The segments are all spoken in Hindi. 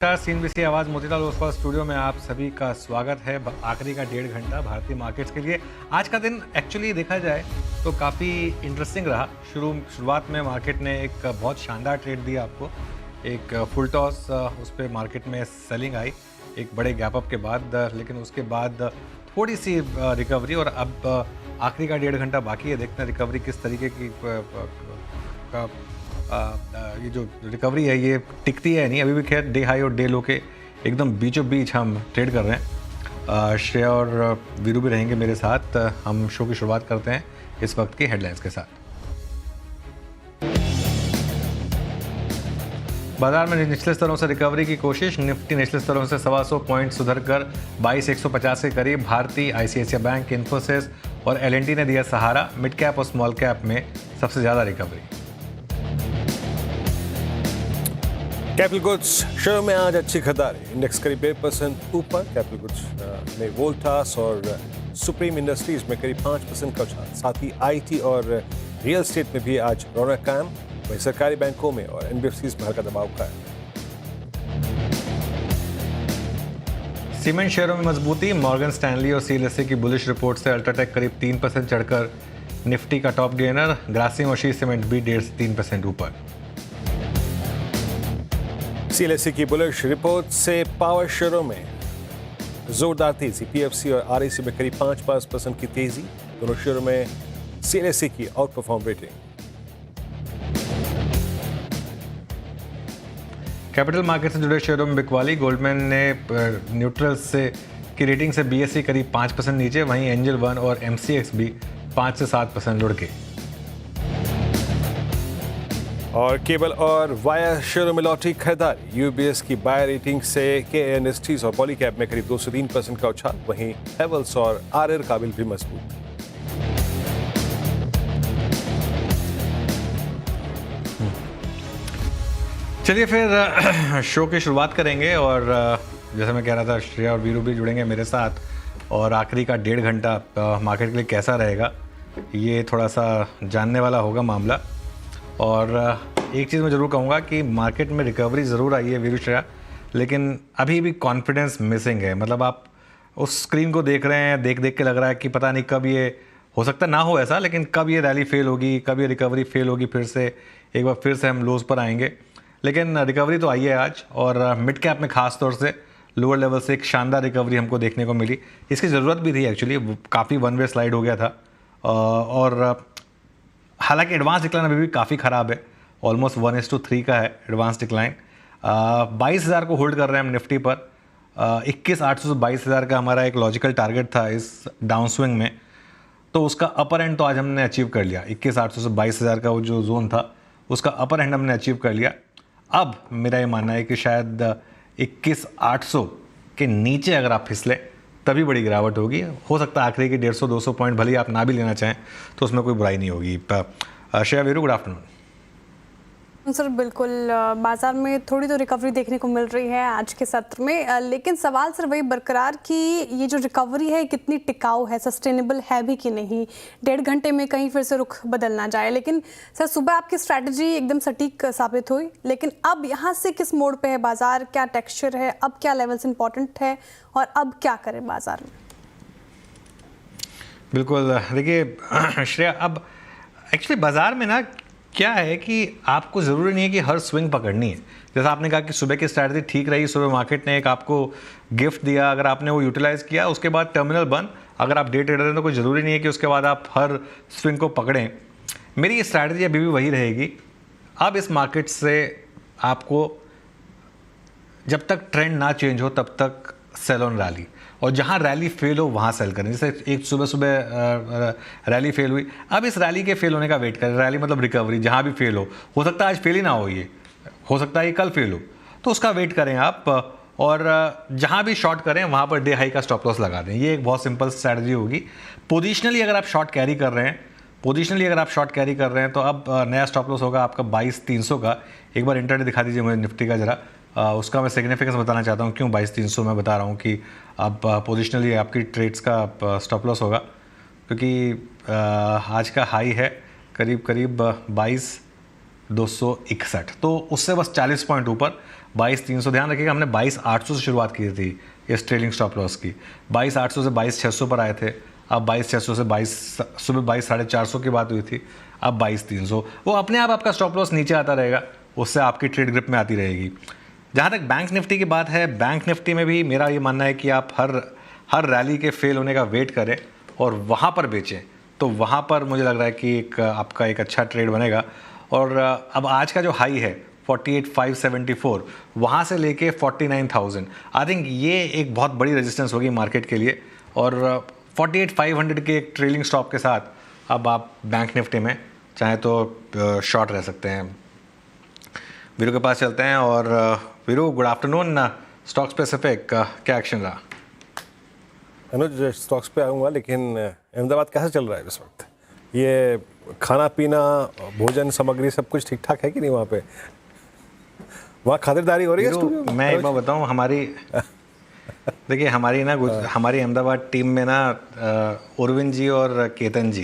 CNBC आवाज़ मोतीलाल ओसवाल स्टूडियो में आप सभी का स्वागत है। आखिरी का 1.5 घंटा भारतीय मार्केट्स के लिए। आज का दिन एक्चुअली देखा जाए तो काफ़ी इंटरेस्टिंग रहा। शुरुआत में मार्केट ने एक बहुत शानदार ट्रेड दिया आपको, एक फुल टॉस उस पर मार्केट में सेलिंग आई एक बड़े गैप अप के बाद, लेकिन उसके बाद थोड़ी सी रिकवरी और अब आखिरी का 1.5 घंटा बाकी है। देखते हैं रिकवरी किस तरीके की ये जो रिकवरी है ये टिकती है नहीं। अभी भी खैर डे हाई और डे लो के एकदम बीचों बीच हम ट्रेड कर रहे हैं। श्रेया और वीरू भी रहेंगे मेरे साथ। हम शो की शुरुआत करते हैं इस वक्त की हेडलाइंस के साथ। बाजार में निचले स्तरों से रिकवरी की कोशिश। निफ्टी निचले स्तरों से 125 पॉइंट सुधर कर 22,150 के करीब। भारतीय, आईसीआईसीआई बैंक, इन्फोसिस और एल&टी ने दिया सहारा। मिड कैप और स्मॉल कैप में सबसे ज़्यादा रिकवरी। कैपिटल गुड्स शेयर में आज अच्छी खरीदारी। इंडेक्स करीब 1% ऊपर। कैपिटल गुड्स में वोल्टास और सुप्रीम इंडस्ट्रीज में करीब 5% का उछाल। साथ ही आईटी और रियल एस्टेट में भी आज रौनक कायम। वहीं सरकारी बैंकों में और एनबीएफसीज में हल्का दबाव कायम। सीमेंट शेयरों में मजबूती। मॉर्गन स्टैनली और सीएलएसए की बुलिश रिपोर्ट से अल्ट्राटेक करीब 3% चढ़कर निफ्टी का टॉप गेनर। ग्रासिम और शी सीमेंट भी 1.5 से 3% ऊपर। सीएलएसए की बुलिश रिपोर्ट से पावर शेयरों में जोरदार तेजी। पीएफसी और आरईसी में करीब 5% की तेजी। दोनों शेयरों में सीएलएसए की out perform rating. Capital market से जुड़े शेयरों में बिकवाली। गोल्डमैन ने न्यूट्रल से की रेटिंग से बीएसई करीब 5% नीचे। वहीं एंजल वन और एमसीएक्स भी 5 से 7% लुढ़के। और केबल और वायर शेयरों में लौटी खरीदारी। यूबीएस की बाय रेटिंग से के इंडस्ट्रीज और पॉलीकैब में करीब 2 से 3% का उछाल। वहीं हेवल्स और आरआर काबिल भी मजबूत। चलिए फिर शो की शुरुआत करेंगे और जैसे मैं कह रहा था श्रेया और वीरू भी जुड़ेंगे मेरे साथ। और आखिरी का 1.5 घंटा मार्केट के लिए कैसा रहेगा ये थोड़ा सा जानने वाला होगा मामला। और एक चीज़ मैं ज़रूर कहूँगा कि मार्केट में रिकवरी ज़रूर आई है वीरू श्रेया, लेकिन अभी भी कॉन्फिडेंस मिसिंग है। मतलब आप उस स्क्रीन को देख रहे हैं, देख देख के लग रहा है कि पता नहीं कब ये हो सकता ना हो ऐसा, लेकिन कब ये रैली फेल होगी, कब ये रिकवरी फेल होगी, फिर से एक बार फिर से हम लोज पर आएंगे। लेकिन रिकवरी तो आई है आज और मिड कैप में ख़ास तौर से लोअर लेवल से एक शानदार रिकवरी हमको देखने को मिली। इसकी ज़रूरत भी थी एक्चुअली, काफ़ी वन वे स्लाइड हो गया था। और हालांकि एडवांस डिक्लाइन अभी भी काफ़ी ख़राब है, ऑलमोस्ट 1:3 का है एडवांस डिक्लाइन। 22,000 को होल्ड कर रहे हैं हम निफ्टी पर। 21,800 से 22,000 का हमारा एक लॉजिकल टारगेट था इस डाउन स्विंग में, तो उसका अपर एंड तो आज हमने अचीव कर लिया। 21,800 से 22,000 का वो जो जोन था उसका अपर एंड हमने अचीव कर लिया। अब मेरा ये मानना है कि शायद 21,800 के नीचे अगर आप फिसलें तभी बड़ी गिरावट होगी। हो सकता है आखिरी के 150-200 पॉइंट भले ही आप ना भी लेना चाहें तो उसमें कोई बुराई नहीं होगी। Shreya Veeru, good afternoon. Sir बिल्कुल, बाजार में थोड़ी तो रिकवरी देखने को मिल रही है आज के सत्र में, लेकिन सवाल सर वही बरकरार कि ये जो रिकवरी है कितनी टिकाऊ है, सस्टेनेबल है भी कि नहीं। 1.5 घंटे में कहीं फिर से रुख बदल ना जाए। लेकिन सर सुबह आपकी स्ट्रैटेजी एकदम सटीक साबित हुई, लेकिन अब यहाँ से किस मोड़ पे है बाजार, क्या टेक्सचर है, अब क्या लेवल्स इंपॉर्टेंट है और अब क्या करें बाजार में? बिल्कुल, देखिए श्रेया, अब एक्चुअली बाजार में ना क्या है कि आपको ज़रूरी नहीं है कि हर स्विंग पकड़नी है। जैसा आपने कहा कि सुबह की स्ट्रैटेजी ठीक रही, सुबह मार्केट ने एक आपको गिफ्ट दिया, अगर आपने वो यूटिलाइज़ किया उसके बाद टर्मिनल बंद। अगर आप डे ट्रेडर हैं तो कोई ज़रूरी नहीं है कि उसके बाद आप हर स्विंग को पकड़ें। मेरी ये स्ट्रैटेजी अभी भी वही रहेगी। अब इस मार्केट से आपको जब तक ट्रेंड ना चेंज हो तब तक सेल ऑन रैली, और जहाँ रैली फेल हो वहाँ सेल करें। जैसे एक सुबह रैली फेल हुई, अब इस रैली के फेल होने का वेट करें। रैली मतलब रिकवरी, जहाँ भी फेल हो सकता है आज फेल ही ना हो, ये हो सकता है ये कल फेल हो, तो उसका वेट करें आप। और जहाँ भी शॉर्ट करें वहाँ पर डे हाई का स्टॉप लॉस लगा दें। ये एक बहुत सिंपल स्ट्रैटेजी होगी। पोजिशनली अगर आप शॉर्ट कैरी कर रहे हैं तो अब नया स्टॉप लॉस होगा आपका 22,300 का। एक बार इंटरडे दिखा दीजिए मुझे निफ्टी का ज़रा। उसका मैं सिग्निफिकेंस बताना चाहता हूँ क्यों 22,300 मैं बता रहा हूँ कि अब पोजिशनली आपकी ट्रेड्स का स्टॉप लॉस होगा, क्योंकि आज का हाई है करीब 22,261, तो उससे बस 40 पॉइंट ऊपर 22,300, ध्यान रखिएगा हमने 22,800 से शुरुआत की थी इस ट्रेलिंग स्टॉप लॉस की। 22,800 से 22,600 पर आए थे, अब 22,600 से 22,450 की बात हुई थी, अब 22,300। वो अपने आप आपका स्टॉप लॉस नीचे आता रहेगा, उससे आपकी ट्रेड ग्रिप में आती रहेगी। जहाँ तक बैंक निफ्टी की बात है, बैंक निफ्टी में भी मेरा ये मानना है कि आप हर रैली के फेल होने का वेट करें और वहाँ पर बेचें, तो वहाँ पर मुझे लग रहा है कि आपका एक अच्छा ट्रेड बनेगा। और अब आज का जो हाई है 48,574, वहाँ से लेके 49,000, आई थिंक ये एक बहुत बड़ी रेजिस्टेंस होगी मार्केट के लिए। और 48,500 के एक ट्रेलिंग स्टॉप के साथ अब आप बैंक निफ्टी में चाहे तो शॉर्ट रह सकते हैं। वीरू के पास चलते हैं और Veeru, good afternoon. Stock specific क्या एक्शन रहा? अनुज, स्टॉक्स पे आऊँगा, लेकिन अहमदाबाद कैसा चल रहा है इस वक्त? ये खाना पीना, भोजन सामग्री सब कुछ ठीक ठाक है कि नहीं वहाँ पे? वहाँ खातिरदारी हो रही है स्टूडियो में? मैं एक बार बताऊँ, देखिए हमारी अहमदाबाद टीम में ना उर्विन जी और केतन जी,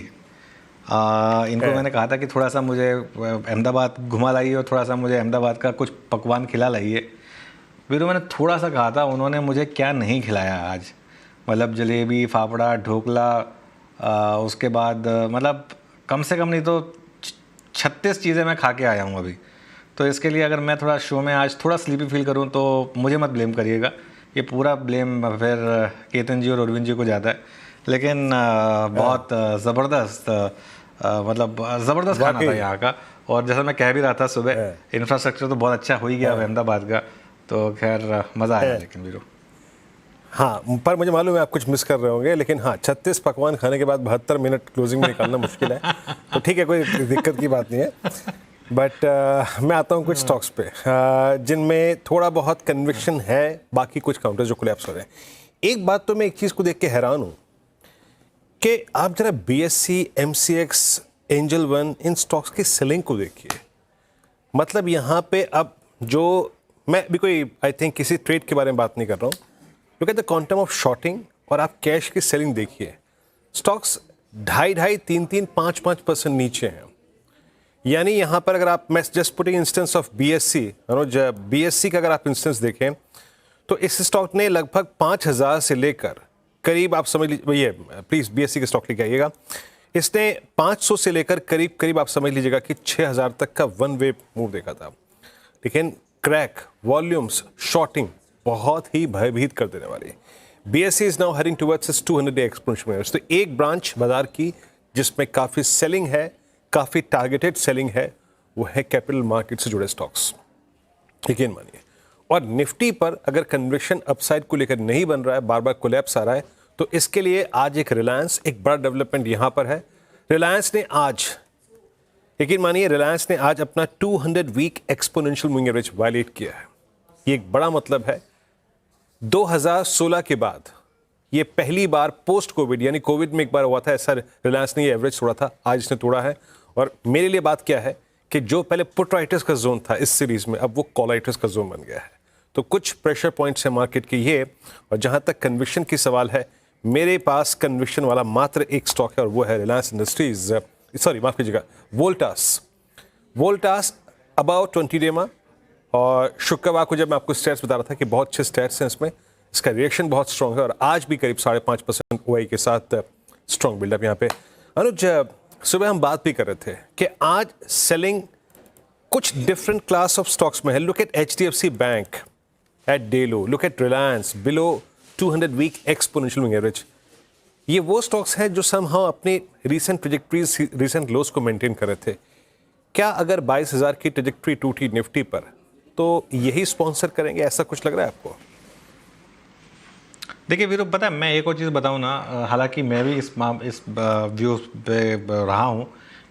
इनको मैंने कहा था कि थोड़ा सा मुझे अहमदाबाद घुमा लाइए और थोड़ा सा मुझे अहमदाबाद का कुछ पकवान खिला लाइए। वीरू, मैंने थोड़ा सा कहा था, उन्होंने मुझे क्या नहीं खिलाया आज। मतलब जलेबी, फाफड़ा, ढोकला, उसके बाद मतलब कम से कम नहीं तो 36 चीज़ें मैं खा के आया हूँ अभी। तो इसके लिए अगर मैं थोड़ा शो में आज थोड़ा स्लीपी फील करूँ तो मुझे मत ब्लेम करिएगा, ये पूरा ब्लेम फिर केतन जी और अरविंद जी को जाता है। लेकिन बहुत ज़बरदस्त मतलब ज़बरदस्त खाना था यहाँ का। और जैसा मैं कह भी रहा था सुबह, इंफ्रास्ट्रक्चर तो बहुत अच्छा हो ही गया अहमदाबाद का, तो खैर मज़ा आया। लेकिन वीरू, हाँ, पर मुझे मालूम है आप कुछ मिस कर रहे होंगे, लेकिन हाँ, 36 पकवान खाने के बाद 72 मिनट क्लोजिंग में निकालना मुश्किल है, तो ठीक है, कोई दिक्कत की बात नहीं है। बट मैं आता हूँ कुछ स्टॉक्स पे जिनमें थोड़ा बहुत कन्विक्शन है, बाकी कुछ काउंटर जो कोलैप्स हो रहे हैं। एक बात तो मैं एक चीज़ को देख के हैरान हूँ कि आप जरा BSE, MCX, एंजल वन, इन स्टॉक्स की सेलिंग को देखिए। मतलब यहाँ पे अब जो मैं भी कोई आई थिंक किसी ट्रेड के बारे में बात नहीं कर रहा हूँ, look at the quantum of shorting और आप कैश की सेलिंग देखिए। स्टॉक्स 2.5, 3, 5% नीचे हैं। यानी यहाँ पर अगर आप, मैं just putting instance of BSE, BSE का अगर आप इंस्टेंस देखें तो इस स्टॉक ने लगभग 5,000 से लेकर करीब, आप समझ लीजिए, ये प्लीज़ BSE के स्टॉक लेके आइएगा, इसने 500 से लेकर करीब आप समझ लीजिएगा कि 6,000 तक का वन वे मूव देखा था। लेकिन क्रैक, वॉल्यूम्स, शॉर्टिंग बहुत ही भयभीत कर देने वाली। BSE is now heading towards it's 200-day exponential movement. तो एक ब्रांच बाजार की जिसमें काफ़ी सेलिंग है, काफ़ी टारगेटेड सेलिंग है, वो है कैपिटल मार्केट से जुड़े स्टॉक्स, यकीन मानिए। और निफ्टी पर अगर कन्विक्शन अपसाइड को लेकर नहीं बन रहा है, बार बार कोलैप्स आ रहा है, तो इसके लिए आज एक रिलायंस, एक बड़ा डेवलपमेंट यहाँ पर है। रिलायंस ने आज, यकीन मानिए, रिलायंस ने आज अपना 200 week exponential moving average violate किया है। ये एक बड़ा मतलब है। 2016 के बाद ये पहली बार पोस्ट कोविड, यानी कोविड में एक बार हुआ था ऐसा, रिलायंस ने ये एवरेज तोड़ा था, आज इसने तोड़ा है। और मेरे लिए बात क्या है कि जो पहले पुट राइटर्स का जोन था इस सीरीज में, अब वो कॉल राइटर्स का जोन बन गया है। तो कुछ प्रेशर पॉइंट्स है मार्केट के ये। और जहां तक कन्विक्शन की सवाल है, मेरे पास कन्विक्शन वाला मात्र एक स्टॉक है और वो है रिलायंस इंडस्ट्रीज, सॉरी माफ कीजिएगा, वोल्टास अबाउट 20 डे में। और शुक्रवार को जब मैं आपको स्टैट्स बता रहा था कि बहुत अच्छे स्टैट्स हैं इसमें, इसका रिएक्शन बहुत स्ट्रॉन्ग है और आज भी करीब 5.5% OI के साथ स्ट्रॉन्ग बिल्डअप यहाँ पे। अनुज, सुबह हम बात भी कर रहे थे कि आज सेलिंग कुछ डिफरेंट क्लास ऑफ स्टॉक्स में है। Look at HDFC bank at day low, look at Reliance below 200 week exponential moving average. ये वो स्टॉक्स हैं जो समहाउ अपनी रीसेंट ट्रेजेक्टरीज, रीसेंट लोस को मेंटेन कर रहे थे। क्या अगर 22,000 की ट्रेजेक्टरी टूटी निफ्टी पर तो यही स्पॉन्सर करेंगे, ऐसा कुछ लग रहा है आपको? देखिए वीरू, पता है मैं एक और चीज़ बताऊं ना, हालांकि मैं भी इस व्यू पे रहा हूं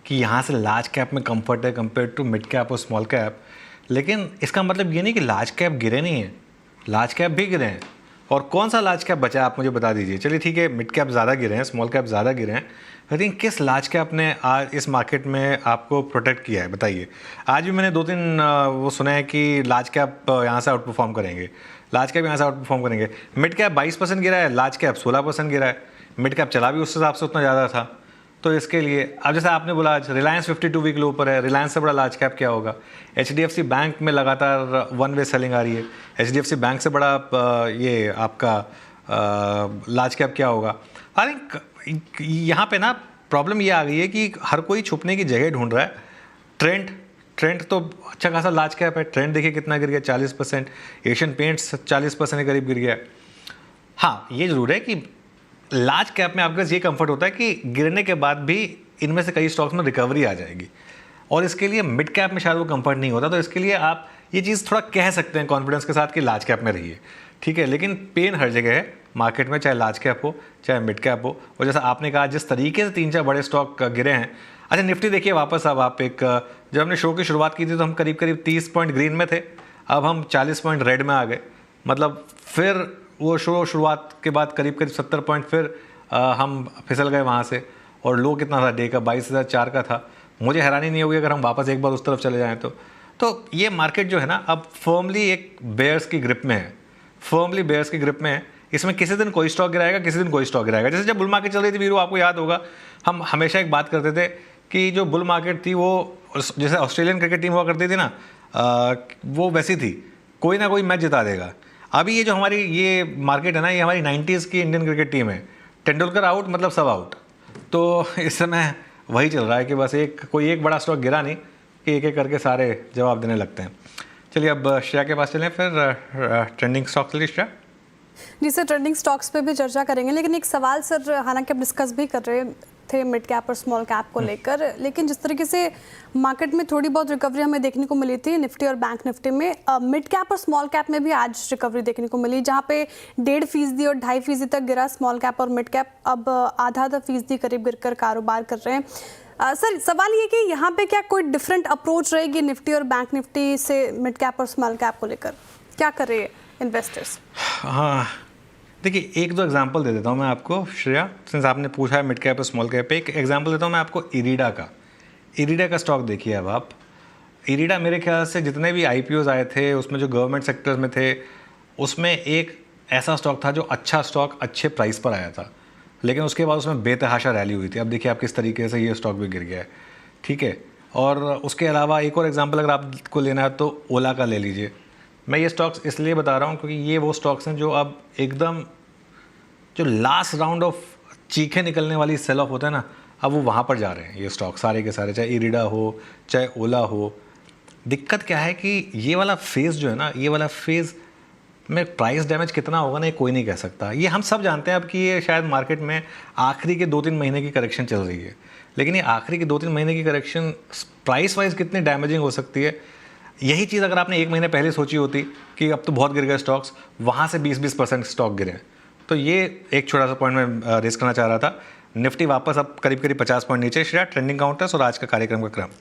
कि यहाँ से लार्ज कैप में कंफर्ट है कंपेयर टू मिड कैप और स्मॉल कैप, लेकिन इसका मतलब ये नहीं कि लार्ज कैप गिरे नहीं हैं, लार्ज कैप भी गिरे हैं। और कौन सा लार्ज कैप बचा है आप मुझे बता दीजिए। चलिए ठीक है, मिड कैप ज़्यादा गिरे हैं, स्मॉल कैप ज़्यादा गिरे हैं, लेकिन किस लार्ज कैप ने आज इस मार्केट में आपको प्रोटेक्ट किया है बताइए। आज भी मैंने 2-3 वो सुना है कि लार्ज कैप यहाँ से आउट परफॉर्म करेंगे, लार्ज कैप यहाँ से आउट परफॉर्म करेंगे। मिड कैप 22% गिरा है, लार्ज कैप 16% गिरा है। मिड कैप चला भी उस हिसाब से उतना ज़्यादा था। तो इसके लिए अब जैसे आपने बोला आज रिलायंस 52 वीक लो ऊपर है, रिलायंस से बड़ा लार्ज कैप क्या होगा? HDFC बैंक में लगातार वन वे सेलिंग आ रही है, HDFC बैंक से बड़ा ये आपका लार्ज कैप क्या होगा? आई थिंक यहाँ पे ना प्रॉब्लम ये आ गई है कि हर कोई छुपने की जगह ढूंढ रहा है। ट्रेंड तो अच्छा खासा लार्ज कैप है, ट्रेंड देखिए कितना गिर गया, 40%। एशियन पेंट्स 40% के करीब गिर गया। हाँ, ये ज़रूर है कि लार्ज कैप में आपके पास ये कंफर्ट होता है कि गिरने के बाद भी इनमें से कई स्टॉक्स में रिकवरी आ जाएगी, और इसके लिए मिड कैप में शायद वो कंफर्ट नहीं होता। तो इसके लिए आप ये चीज़ थोड़ा कह सकते हैं कॉन्फिडेंस के साथ कि लार्ज कैप में रहिए, ठीक है। लेकिन पेन हर जगह है मार्केट में, चाहे लार्ज कैप हो चाहे मिड कैप हो। और जैसा आपने कहा जिस तरीके से 3-4 बड़े स्टॉक गिरे हैं। अच्छा, निफ्टी देखिए वापस, अब आप जब हमने शो की शुरुआत की थी तो हम करीब 30 पॉइंट ग्रीन में थे, अब हम 40 पॉइंट रेड में आ गए। मतलब फिर वो शुरुआत के बाद करीब 70 पॉइंट फिर हम फिसल गए वहाँ से। और लो कितना था डे का? 22,004 का था। मुझे हैरानी नहीं होगी अगर हम वापस एक बार उस तरफ चले जाएँ तो ये मार्केट जो है ना अब फर्मली एक बेयर्स की ग्रिप में है, फर्मली बेयर्स की ग्रिप में है। इसमें किसी दिन कोई स्टॉक गिराएगा, किसी दिन कोई स्टॉक गिराएगा। जैसे जब बुल मार्केट चल रही थी वीरू, आपको याद होगा हम हमेशा एक बात करते थे कि जो बुल मार्केट थी वो जैसे ऑस्ट्रेलियन क्रिकेट टीम हुआ करती थी ना, वो वैसी थी, कोई ना कोई मैच जिता देगा। अभी ये जो हमारी ये मार्केट है ना, ये हमारी 90s की इंडियन क्रिकेट टीम है। तेंदुलकर आउट मतलब सब आउट। तो इस समय वही चल रहा है कि बस कोई एक बड़ा स्टॉक गिरा नहीं कि एक एक करके सारे जवाब देने लगते हैं। चलिए अब श्रेया के पास चलें, फिर ट्रेंडिंग स्टॉक चलिए श्रेया। जी सर, ट्रेंडिंग स्टॉक्स पे भी चर्चा करेंगे, लेकिन एक सवाल सर, हालांकि आप डिस्कस भी कर रहे थे मिड कैप और स्मॉल कैप को लेकर, लेकिन जिस तरीके से मार्केट में थोड़ी बहुत रिकवरी हमें देखने को मिली थी निफ्टी और बैंक निफ्टी में, मिड कैप और स्मॉल कैप में भी आज रिकवरी देखने को मिली, जहां पे 1.5% और 2.5% तक गिरा स्मॉल कैप और मिड कैप, अब आधा फीसदी करीब गिरकर कारोबार कर रहे हैं। सर, सवाल ये कि यहाँ पे क्या कोई डिफरेंट अप्रोच रहेगी निफ्टी और बैंक निफ्टी से मिड कैप और स्मॉल कैप को लेकर? क्या कर रहे हैं इन्वेस्टर्स? हाँ देखिए, एक दो एग्जांपल दे देता हूँ मैं आपको श्रेया, सिंस आपने पूछा है मिड कैप और स्मॉल कैप पे। एक एग्जांपल देता हूँ मैं आपको इरिडा का स्टॉक देखिए। अब आप इरिडा, मेरे ख्याल से जितने भी IPOs आए थे उसमें जो गवर्नमेंट सेक्टर्स में थे, उसमें एक ऐसा स्टॉक था जो अच्छा स्टॉक अच्छे प्राइस पर आया था, लेकिन उसके बाद उसमें बेतहाशा रैली हुई थी। अब देखिए आप किस तरीके से ये स्टॉक भी गिर गया है, ठीक है। और उसके अलावा एक और एग्जांपल अगर आपको लेना है तो ओला का ले लीजिए। मैं ये स्टॉक्स इसलिए बता रहा हूँ क्योंकि ये वो स्टॉक्स हैं जो अब एकदम जो लास्ट राउंड ऑफ चीखे निकलने वाली सेल ऑफ होता है ना, अब वो वहाँ पर जा रहे हैं ये स्टॉक सारे के सारे, चाहे इरिडा हो चाहे ओला हो। दिक्कत क्या है कि ये वाला फेज़ जो है ना, ये वाला फेज़ में प्राइस डैमेज कितना होगा ना, ये कोई नहीं कह सकता। ये हम सब जानते हैं अब कि ये शायद मार्केट में आखिरी के 2-3 महीने की करेक्शन चल रही है, लेकिन ये आखिरी के 2-3 महीने की करेक्शन प्राइस वाइज कितनी डैमेजिंग हो सकती है। यही चीज़ अगर आपने 1 महीने पहले सोची होती कि अब तो बहुत गिर गए स्टॉक्स, वहाँ से 20% स्टॉक गिरे, तो ये एक छोटा सा पॉइंट मैं रेस करना चाह रहा था। निफ्टी वापस अब करीब 50 पॉइंट नीचे। श्रेया, ट्रेंडिंग काउंटर्स और आज का कार्यक्रम का क्रम।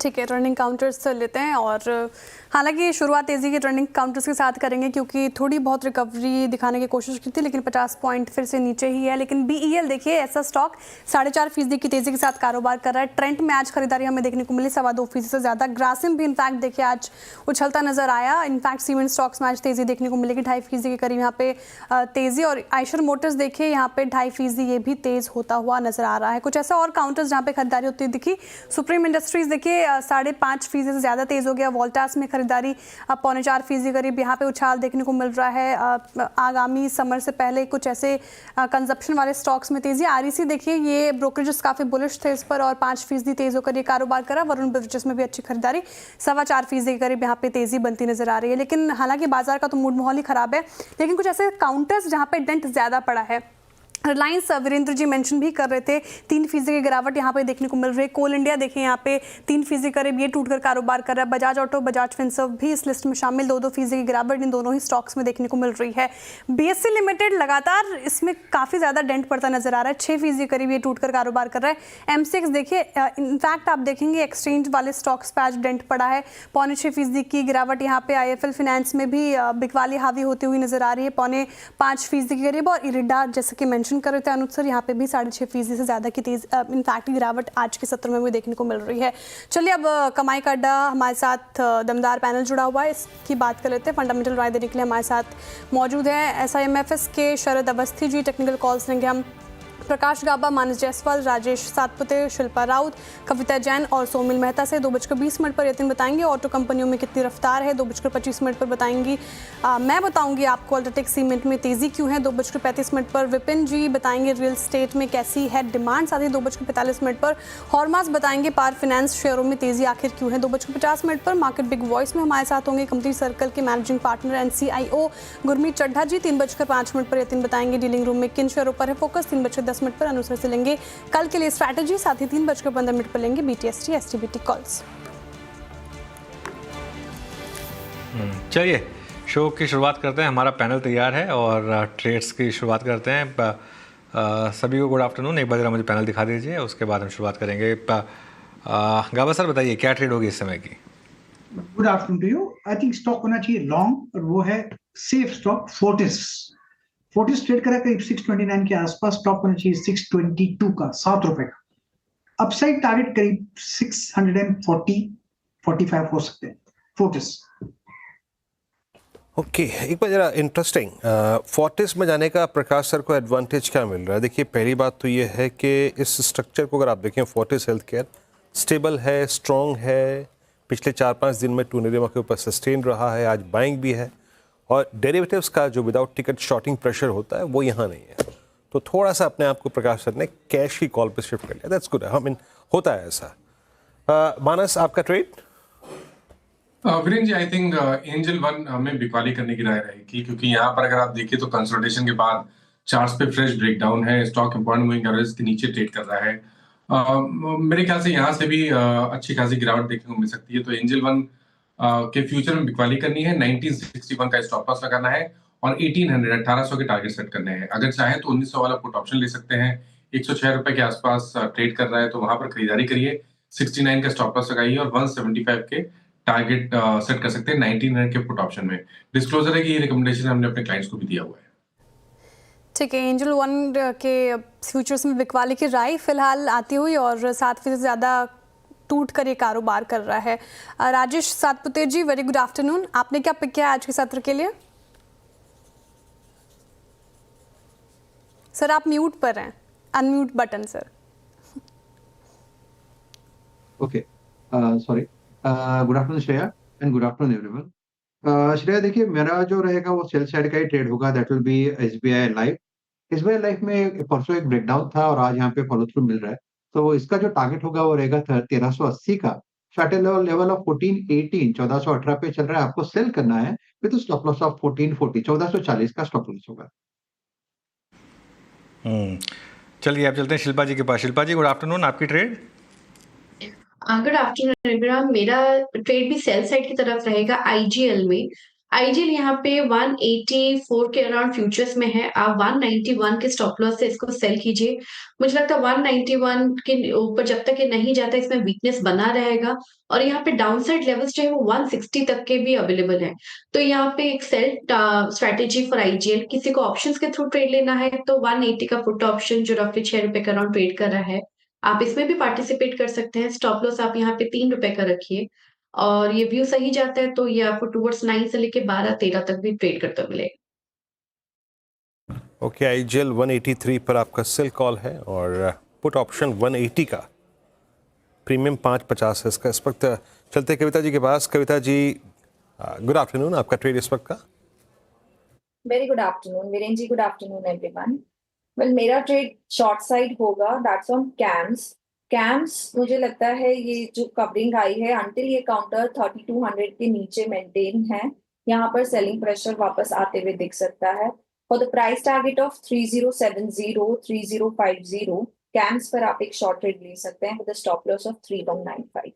ठीक है, ट्रेंडिंग काउंटर्स लेते हैं, और हालांकि शुरुआत तेज़ी के ट्रेंडिंग काउंटर्स के साथ करेंगे क्योंकि थोड़ी बहुत रिकवरी दिखाने की कोशिश की थी, लेकिन 50 पॉइंट फिर से नीचे ही है। लेकिन BEL देखिए, ऐसा स्टॉक 4.5% की तेज़ी के साथ कारोबार कर रहा है। ट्रेंट में आज खरीदारी हमें देखने को मिली 2.25% से ज़्यादा। ग्रासिम भी इनफैक्ट देखिए आज उछलता नजर आया। इनफैक्ट सीमेंट स्टॉक्स में आज तेज़ी देखने को मिलेगी, 2.5% के करीब यहाँ पे तेज़ी। और आयशर मोटर्स देखिए यहाँ पे 2.5%, ये भी तेज़ होता हुआ नजर आ रहा है। कुछ ऐसा और काउंटर्स जहाँ पे खरीदारी होती दिखी, सुप्रीम इंडस्ट्रीज देखिए 5.5% से ज़्यादा तेज़ हो गया। वोल्टास में खरीदारी 3.25% के करीब यहाँ पे उछाल देखने को मिल रहा है। आगामी समर से पहले कुछ ऐसे कंजप्शन वाले स्टॉक्स में तेज़ी। REC देखिए, ये ब्रोकरेजेस काफ़ी बुलिश थे इस पर और 5% तेज़ होकर ये कारोबार करा। वरुण बेवरेजेस में भी अच्छी खरीदारी 4.25% के करीब यहाँ पे तेज़ी बनती नजर आ रही है। लेकिन हालांकि बाजार का तो मूड माहौल ही खराब है, लेकिन कुछ ऐसे काउंटर्स जहाँ पे डेंट ज़्यादा पड़ा है। रिलायंस वीरेंद्र जी मेंशन भी कर रहे थे, 3% की गिरावट यहाँ पे देखने को मिल रही है। कोल इंडिया देखिए यहाँ पे 3% करीब ये टूटकर कारोबार कर रहा है। बजाज ऑटो, बजाज फिनसर्व भी इस लिस्ट में शामिल, 2% की गिरावट इन दोनों ही स्टॉक्स में देखने को मिल रही है। BSE लिमिटेड लगातार इसमें काफ़ी ज़्यादा डेंट पड़ता नजर आ रहा है, 6% करीब ये टूटकर कारोबार कर रहा है। MCX देखिए, इनफैक्ट आप देखेंगे एक्सचेंज वाले स्टॉक्स पर आज डेंट पड़ा है, 4.25% की गिरावट यहाँ पे। IIFL फाइनेंस में भी बिकवाली हावी होती हुई नजर आ रही है, 4.5% के करीब। और इरिडा जैसे कि मेंशन कर रहे थे अनुज सर, यहाँ पे भी 6.5% से ज़्यादा की तेज इनफैक्ट गिरावट आज के सत्र में भी देखने को मिल रही है। चलिए अब कमाई का अड्डा हमारे साथ दमदार पैनल जुड़ा हुआ है, इसकी बात कर लेते हैं। फंडामेंटल राय देने के लिए हमारे साथ मौजूद है SIMFS के शरद अवस्थी जी, टेक्निकल कॉल्स लेंगे हम प्रकाश गाबा, मानस जायसवाल, राजेश सातपुते, शिल्पा राउत, कविता जैन और सोमिल मेहता से 2:20 पर यतिन बताएंगे ऑटो कंपनियों में कितनी रफ्तार है। 2:25 पर बताएंगी मैं बताऊंगी आपको अल्ट्राटेक सीमेंट में तेजी क्यों है। 2:35 पर विपिन जी बताएंगे रियल स्टेट में कैसी है डिमांड। साथ ही 2:45 पर हॉर्मास बताएंगे पावर फाइनेंस शेयरों में तेजी आखिर क्यों है। 2:50 पर मार्केट बिग वॉइस में हमारे साथ होंगे कंपनी सर्कल के managing partner and CIO Gurmeet Chadha ji. 3:05 पर यतिन बताएंगे डीलिंग रूम में किन शेयरों पर है फोकस। 3:10 पर अनुसर से लेंगे कल के लिए स्ट्रैटेजी। साथ ही 3:15 पर लेंगे BTST STBT कॉल्स। चलिए शो की शुरुआत करते हैं। हमारा पैनल तैयार है और ट्रेड्स की शुरुआत करते हैं। सभी को गुड आफ्टरनून। एक बार जरा मुझे पैनल दिखा दीजिए, उसके बाद हम शुरुआत करेंगे। गाबा सर बताइए क्या ट्रेड होगी इस समय की। Good afternoon to you. I think stock होना चाहिए लॉन्ग और वो है safe stock Fortis. Fortis trade करा करीब 629 के आसपास, स्टॉक होना चाहिए 622 का, 7 रुपए का। अपसाइड टारगेट करीब 640-45 हो सकते हैं फोर्टिस। ओके एक बार जरा इंटरेस्टिंग फोर्टिस में जाने का प्रकाश सर को एडवांटेज क्या मिल रहा है। देखिए पहली बात तो ये है कि इस स्ट्रक्चर को अगर आप देखें फोर्टिस हेल्थ केयर स्टेबल है, स्ट्रॉन्ग है, पिछले 4-5 दिन में टूनेरिमा के ऊपर सस्टेन रहा है, आज बाइंग भी है और डेरिवेटिव्स का जो विदाउट टिकट शॉर्टिंग प्रेशर होता है वो यहाँ नहीं है। तो थोड़ा सा अपने आप को प्रकाश सर ने कैश की कॉल पे शिफ्ट कर लिया। That's good. आई मीन होता है ऐसा। मानस आपका trade? Virendra ji I think Angel One में बिकवाली करने की राय रहेगी, क्योंकि यहाँ पर अगर आप देखिए तो कंसोलिडेशन के बाद चार्ट्स पे फ्रेश ब्रेकडाउन है। स्टॉक इंपॉर्टेंट मूविंग एवरेज के नीचे ट्रेड कर रहा है। मेरे ख्याल से यहाँ से भी अच्छी खासी गिरावट देखने को मिल सकती है। तो एंजल वन के फ्यूचर में बिकवाली करनी है। 1961 का स्टॉप लॉस लगाना है और 1800 के टारगेट सेट करने हैं। अगर चाहे तो 1900 वाला पुट ऑप्शन ले सकते हैं। 106 रुपए के आसपास ट्रेड कर रहा है तो वहां पर खरीदारी करिए। 69 का स्टॉप लॉस लगाइए और 175 के टारगेट सेट कर सकते हैं 1900 के पुट ऑप्शन में। डिस्क्लोजर है कि ये रिकमेंडेशन हमने अपने क्लाइंट्स को भी दिया हुआ है। ठीक है, एंजल वन के फ्यूचर्स में बिकवाली की राय फिलहाल आती हुई और 7% से ज़्यादा टूट कर ये कारोबार कर रहा है। राजेश सातपुते जी वेरी गुड आफ्टरनून। आपने क्या पिक किया आज के सत्र के लिए? सर आप म्यूट पर हैं, unmute button sir. Okay sorry. Good afternoon Shreya and good afternoon everyone. Shreya देखिए मेरा जो रहेगा वो सेल साइड का ही ट्रेड होगा, that will be SBI life. SBI life में परसों एक ब्रेकडाउन था और आज यहाँ पे फॉलो थ्रू मिल रहा है, तो इसका जो टारगेट होगा वो रहेगा 1380 का। शार्टेड लेवल ऑफ 1418, 1418 पे चल रहा है, आपको सेल करना है विद स्टॉप लॉस ऑफ 1440, 1440 का स्टॉप लॉस होगा। चलिए अब चलते हैं शिल्पा जी के पास। शिल्पा जी गुड आफ्टरनून, आपकी ट्रेड? Good afternoon everyone. मेरा ट्रेड भी सेल साइड की तरफ रहेगा IGL में। IGL यहाँ पे 184 के अराउंड फ्यूचर्स में है। आप 191 के स्टॉप लॉस से इसको सेल कीजिए। मुझे लगता है 191 के ऊपर जब तक ये नहीं जाता इसमें वीकनेस बना रहेगा और यहाँ पे डाउनसाइड लेवल्स जो है वो 160 तक के भी अवेलेबल है। तो यहाँ पे एक सेल स्ट्रेटेजी फॉर IGL। किसी को ऑप्शंस के थ्रू ट्रेड लेना है तो 180 का पुट ऑप्शन जो रफली 6 रुपए का अराउंड ट्रेड कर रहा है, आप इसमें भी पार्टिसिपेट कर सकते हैं। स्टॉप लॉस आप यहाँ पे 3 रुपए का रखिए और ये व्यू सही जाता है तो ये आपको टूवर्ड्स 9 से लेके 12-13 तक भी ट्रेड करते मिलेगा। ओके IGL 183 पर आपका सेल कॉल है और पुट ऑप्शन 180 का प्रीमियम 550 है इसका। इस वक्त चलते कविता जी के पास। कविता जी गुड आफ्टरनून, आपका ट्रेड इस वक्त का? Very good afternoon Virendra ji, good afternoon everyone. Well मेरा ट्रेड शॉर्ट साइड होगा, दैट्स ऑन कैम्स। मुझे लगता है ये जो कवरिंग आई है अंटिल ये काउंटर 3200 के नीचे मेंटेन है, यहाँ पर सेलिंग प्रेशर वापस आते हुए दिख सकता है। For the price target of 3070 3050 camps पर आप एक शॉर्ट ट्रेड ले सकते हैं विद स्टॉप लॉस ऑफ 3195।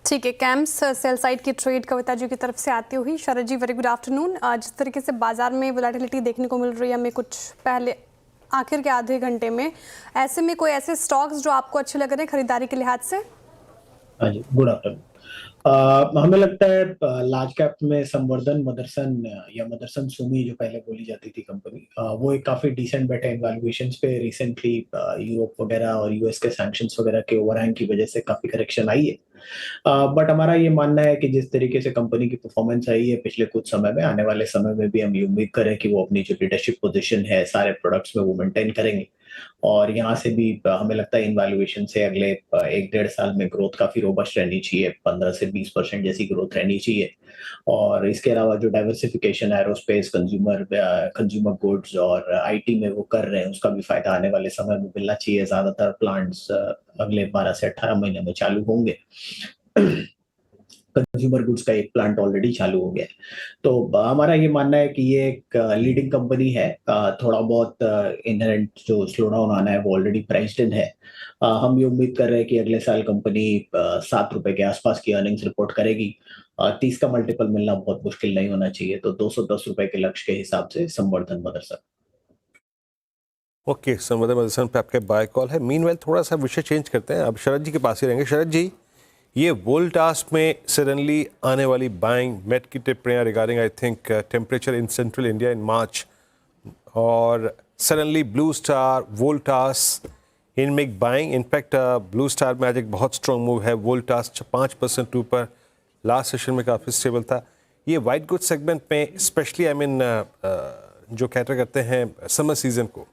ठीक है, कैम्स सेल साइड की ट्रेड कविता जी की तरफ से आती हुई। शरद जी वेरी गुड आफ्टरनून। जिस तरीके से बाजार में वोलेटिलिटी देखने को मिल रही है हमें कुछ पहले आखिर के आधे घंटे में, ऐसे में कोई ऐसे स्टॉक्स जो आपको अच्छे लग रहे हैं खरीदारी के लिहाज से? हाँ जी गुड आफ्टरनून। हमें लगता है लार्ज कैप में संवर्धन मदरसन या मदरसन सुमी जो पहले बोली जाती थी कंपनी, वो एक काफी डिसेंट बेटे इन वैल्यूएशंस पे। रिसेंटली यूरोप वगैरह और US के सैंक्शंस वगैरह के ओवरहैंग की वजह से काफी करेक्शन आई है। बट हमारा ये मानना है कि जिस तरीके से कंपनी की परफॉर्मेंस आई है पिछले कुछ समय में, आने वाले समय में भी हम ये उम्मीद करें कि वो अपनी जो लीडरशिप पोजीशन है सारे प्रोडक्ट्स में वो मेंटेन करेंगे। और यहाँ से भी हमें लगता है इन वैल्यूएशन से अगले 1-1.5 साल में ग्रोथ काफी रोबस्ट रहनी चाहिए, 15 से 20% जैसी ग्रोथ रहनी चाहिए। और इसके अलावा जो डाइवर्सिफिकेशन एरोस्पेस, कंज्यूमर गुड्स और आईटी में वो कर रहे हैं, उसका भी फायदा आने वाले समय में मिलना चाहिए। ज्यादातर प्लांट्स अगले 12 से 18 महीने में चालू होंगे। कंज्यूमर गुड्स का एक प्लांट ऑलरेडी चालू हो गया है। तो हमारा ये मानना है कि ये एक लीडिंग कंपनी है। थोड़ा बहुत इनहेरेंट जो स्लो डाउन आना है वो ऑलरेडी प्राइस्ड इन है। हम ये उम्मीद कर रहे हैं कि अगले साल कंपनी 7 रुपए के आसपास की अर्निंग्स रिपोर्ट करेगी। 30 का मल्टीपल मिलना बहुत मुश्किल नहीं होना चाहिए, तो 210 रुपए के लक्ष्य के हिसाब से संवर्धन मदरसन। ओके, संवर्धन मदरसन पे आपके बाय कॉल है। मीनवाइल थोड़ा सा विषय चेंज करते हैं, अब शरद जी के पास ही रहेंगे। शरद जी, ये वोल्टास में सडनली आने वाली बाइंग, मेट की टिप्पणियां regarding I think temperature in central India in March, और suddenly Blue Star, Voltas in make buying. In fact Blue Star में आज एक बहुत स्ट्रॉन्ग मूव है, वोल्टास 5% ऊपर, लास्ट सेशन में काफ़ी स्टेबल था। ये वाइट गुड सेगमेंट में स्पेशली आई मीन जो कैटर करते हैं समर सीजन को,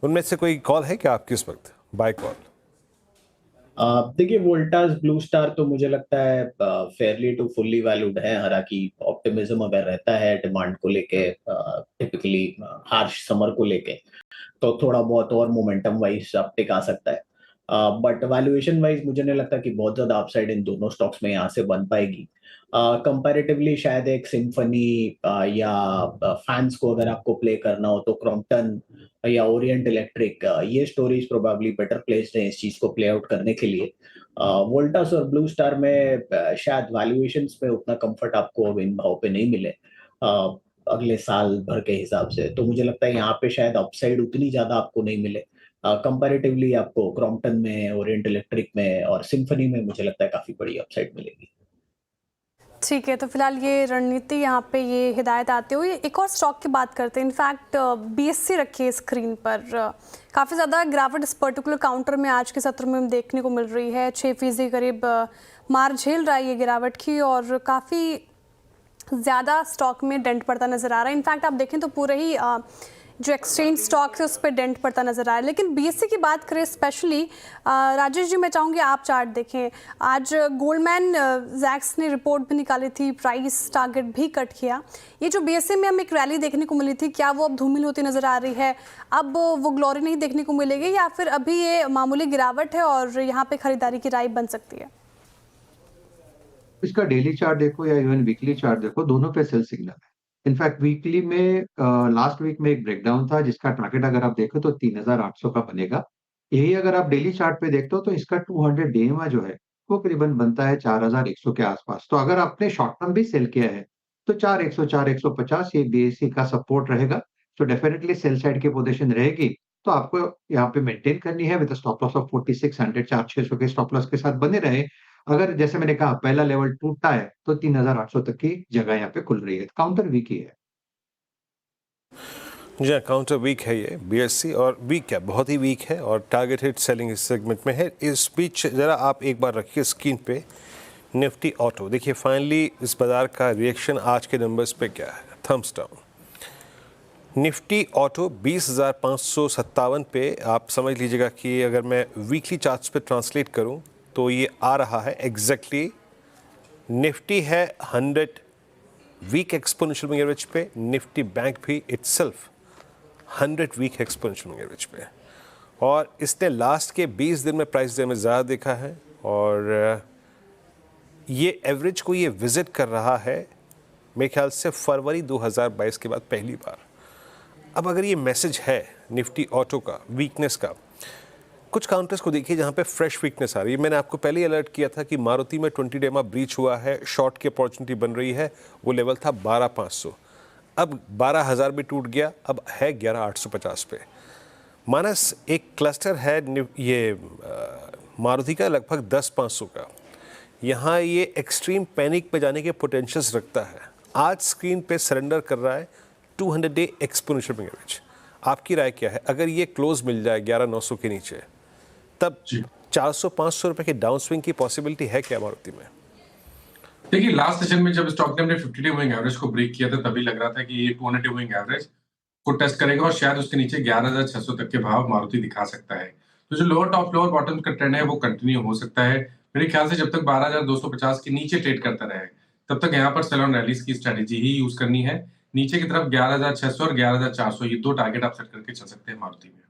उनमें से कोई कॉल है क्या आपकी इस वक्त बाय कॉल? देखिए, वोल्टास, ब्लू स्टार तो मुझे लगता है फेयरली टू फुल्ली वैल्यूड है। हालांकि ऑप्टिमिज्म अगर रहता है डिमांड को लेके, टिपिकली हार्श समर को लेके, तो थोड़ा बहुत और मोमेंटम वाइज अपटिक आ सकता है। बट वैल्यूएशन वाइज मुझे नहीं लगता कि बहुत ज्यादा अपसाइड इन दोनों स्टॉक्स में यहाँ से बन पाएगी। कंपैरेटिवली शायद एक सिम्फनी या फैंस को अगर आपको प्ले करना हो तो क्रॉम्पटन या ओरिएंट इलेक्ट्रिक, ये स्टोरीज प्रोबेबली बेटर प्लेस्ड हैं इस चीज को प्ले आउट करने के लिए। वोल्टास और ब्लू स्टार में शायद वैल्यूएशंस में उतना कंफर्ट आपको अब इन भाव पे नहीं मिले अगले साल भर के हिसाब से। तो मुझे लगता है यहाँ पे शायद अपसाइड उतनी ज्यादा आपको नहीं मिले। कंपैरेटिवली आपको क्रॉम्पटन में, ओरिएंट इलेक्ट्रिक में और सिम्फनी में मुझे लगता है काफी बड़ी अपसाइड मिलेगी। ठीक है, तो फिलहाल ये रणनीति यहाँ पे ये हिदायत आते हुए एक और स्टॉक की बात करते हैं। इनफैक्ट बीएससी रखी है स्क्रीन पर, काफ़ी ज़्यादा गिरावट इस पर्टिकुलर काउंटर में आज के सत्र में देखने को मिल रही है। 6% करीब मार झेल रहा है ये गिरावट की, और काफ़ी ज़्यादा स्टॉक में डेंट पड़ता नज़र आ रहा है। इनफैक्ट आप देखें तो पूरे ही जो एक्सचेंज स्टॉक्स है उस पर डेंट पड़ता नजर आया। लेकिन बीएससी की बात करें स्पेशली, राजेश जी मैं चाहूँगी आप चार्ट देखें। आज गोल्डमैन जैक्स ने रिपोर्ट भी निकाली थी, प्राइस टारगेट भी कट किया। ये जो बीएससी में हमें एक रैली देखने को मिली थी, क्या वो अब धूमिल होती नजर आ रही है? अब वो ग्लोरी नहीं देखने को मिलेगी, या फिर अभी ये मामूली गिरावट है और यहाँ पे खरीदारी की राय बन सकती है? इसका डेली चार्ट देखो या इवन वीकली चार्ट देखो, दोनों पे सेल सिग्नल है। इनफैक्ट वीकली में लास्ट वीक में एक ब्रेकडाउन था जिसका टारगेट अगर आप देखो तो 3800 का बनेगा। यही अगर आप डेली चार्ट पे देखते हो तो इसका 200 डे जो है वो करीबन बनता है 4100 के आसपास। तो अगर आपने शॉर्ट टर्म भी सेल किया है तो 4100 4150 ये बीएससी का सपोर्ट रहेगा। तो डेफिनेटली सेल साइड की पोजीशन रहेगी, तो आपको यहाँ पे मेंटेन करनी है विद स्टॉप लॉस ऑफ 4600, 4600 के स्टॉप लॉस के साथ बने रहे। अगर जैसे मैंने कहा पहला लेवल टूटता है तो 3800 तक की जगह यहाँ पे खुल रही है। काउंटर वीक ही है जी, काउंटर वीक है ये बीएससी, और वीक है, बहुत ही वीक है, और टारगेटेड सेलिंग इस सेगमेंट में है। इस बीच ज़रा आप एक बार रखिए स्क्रीन पे निफ्टी ऑटो। देखिए फाइनली इस बाजार का रिएक्शन आज के नंबर्स पे क्या है, थम्स डाउन। निफ्टी ऑटो 20,557 पे आप समझ लीजिएगा कि अगर मैं वीकली चार्ट्स पे ट्रांसलेट करूं तो ये आ रहा है एग्जैक्टली। निफ्टी है 100 वीक एक्सपोनेंशियल मूविंग एवरेज पे, निफ्टी बैंक भी itself 100 week exponential moving average पे, और इसने लास्ट के 20 दिन में प्राइस डे में ज़्यादा देखा है, और ये एवरेज को ये विजिट कर रहा है मेरे ख्याल से फरवरी 2022 के बाद पहली बार। अब अगर ये मैसेज है निफ्टी ऑटो का वीकनेस का, कुछ काउंटर्स को देखिए जहाँ पे फ्रेश वीकनेस आ रही है। मैंने आपको पहले ही अलर्ट किया था कि मारुति में 20 डे में ब्रीच हुआ है, शॉर्ट की अपॉर्चुनिटी बन रही है। वो लेवल था 12,500, अब 12,000 भी टूट गया, अब है 11,850 पे। मानस एक क्लस्टर है ये मारुति का लगभग 10,500 का, यहाँ ये एक्सट्रीम पैनिक पे जाने के पोटेंशियल्स रखता है। आज स्क्रीन पे सरेंडर कर रहा है 200 डे एक्सपोनेंशियल मूविंग एवरेज। आपकी राय क्या है? अगर ये क्लोज मिल जाए 11,900 के नीचे, तब 400-500 रुपए के डाउन स्विंग की पॉसिबिलिटी है क्या मारुति में? देखिए लास्ट सेशन में जब स्टॉक ने अपने 50 डे मूविंग एवरेज को ब्रेक किया था, तभी लग रहा था कि ये 200 डे मूविंग एवरेज को टेस्ट करेगा और शायद उसके नीचे 11,600 तक के भाव मारुति दिखा सकता है। तो जो लोअर टॉप लोअर बॉटम का ट्रेंड है वो कंटिन्यू हो सकता है। मेरे ख्याल से जब तक 12,250 के नीचे ट्रेड करता रहे तब तक यहाँ पर सेल ऑन रैलीज की स्ट्रेटेजी ही यूज करनी है। नीचे की तरफ 11,600 और 11,400 ये दो टारगेट आप सेट करके चल सकते हैं मारुति में।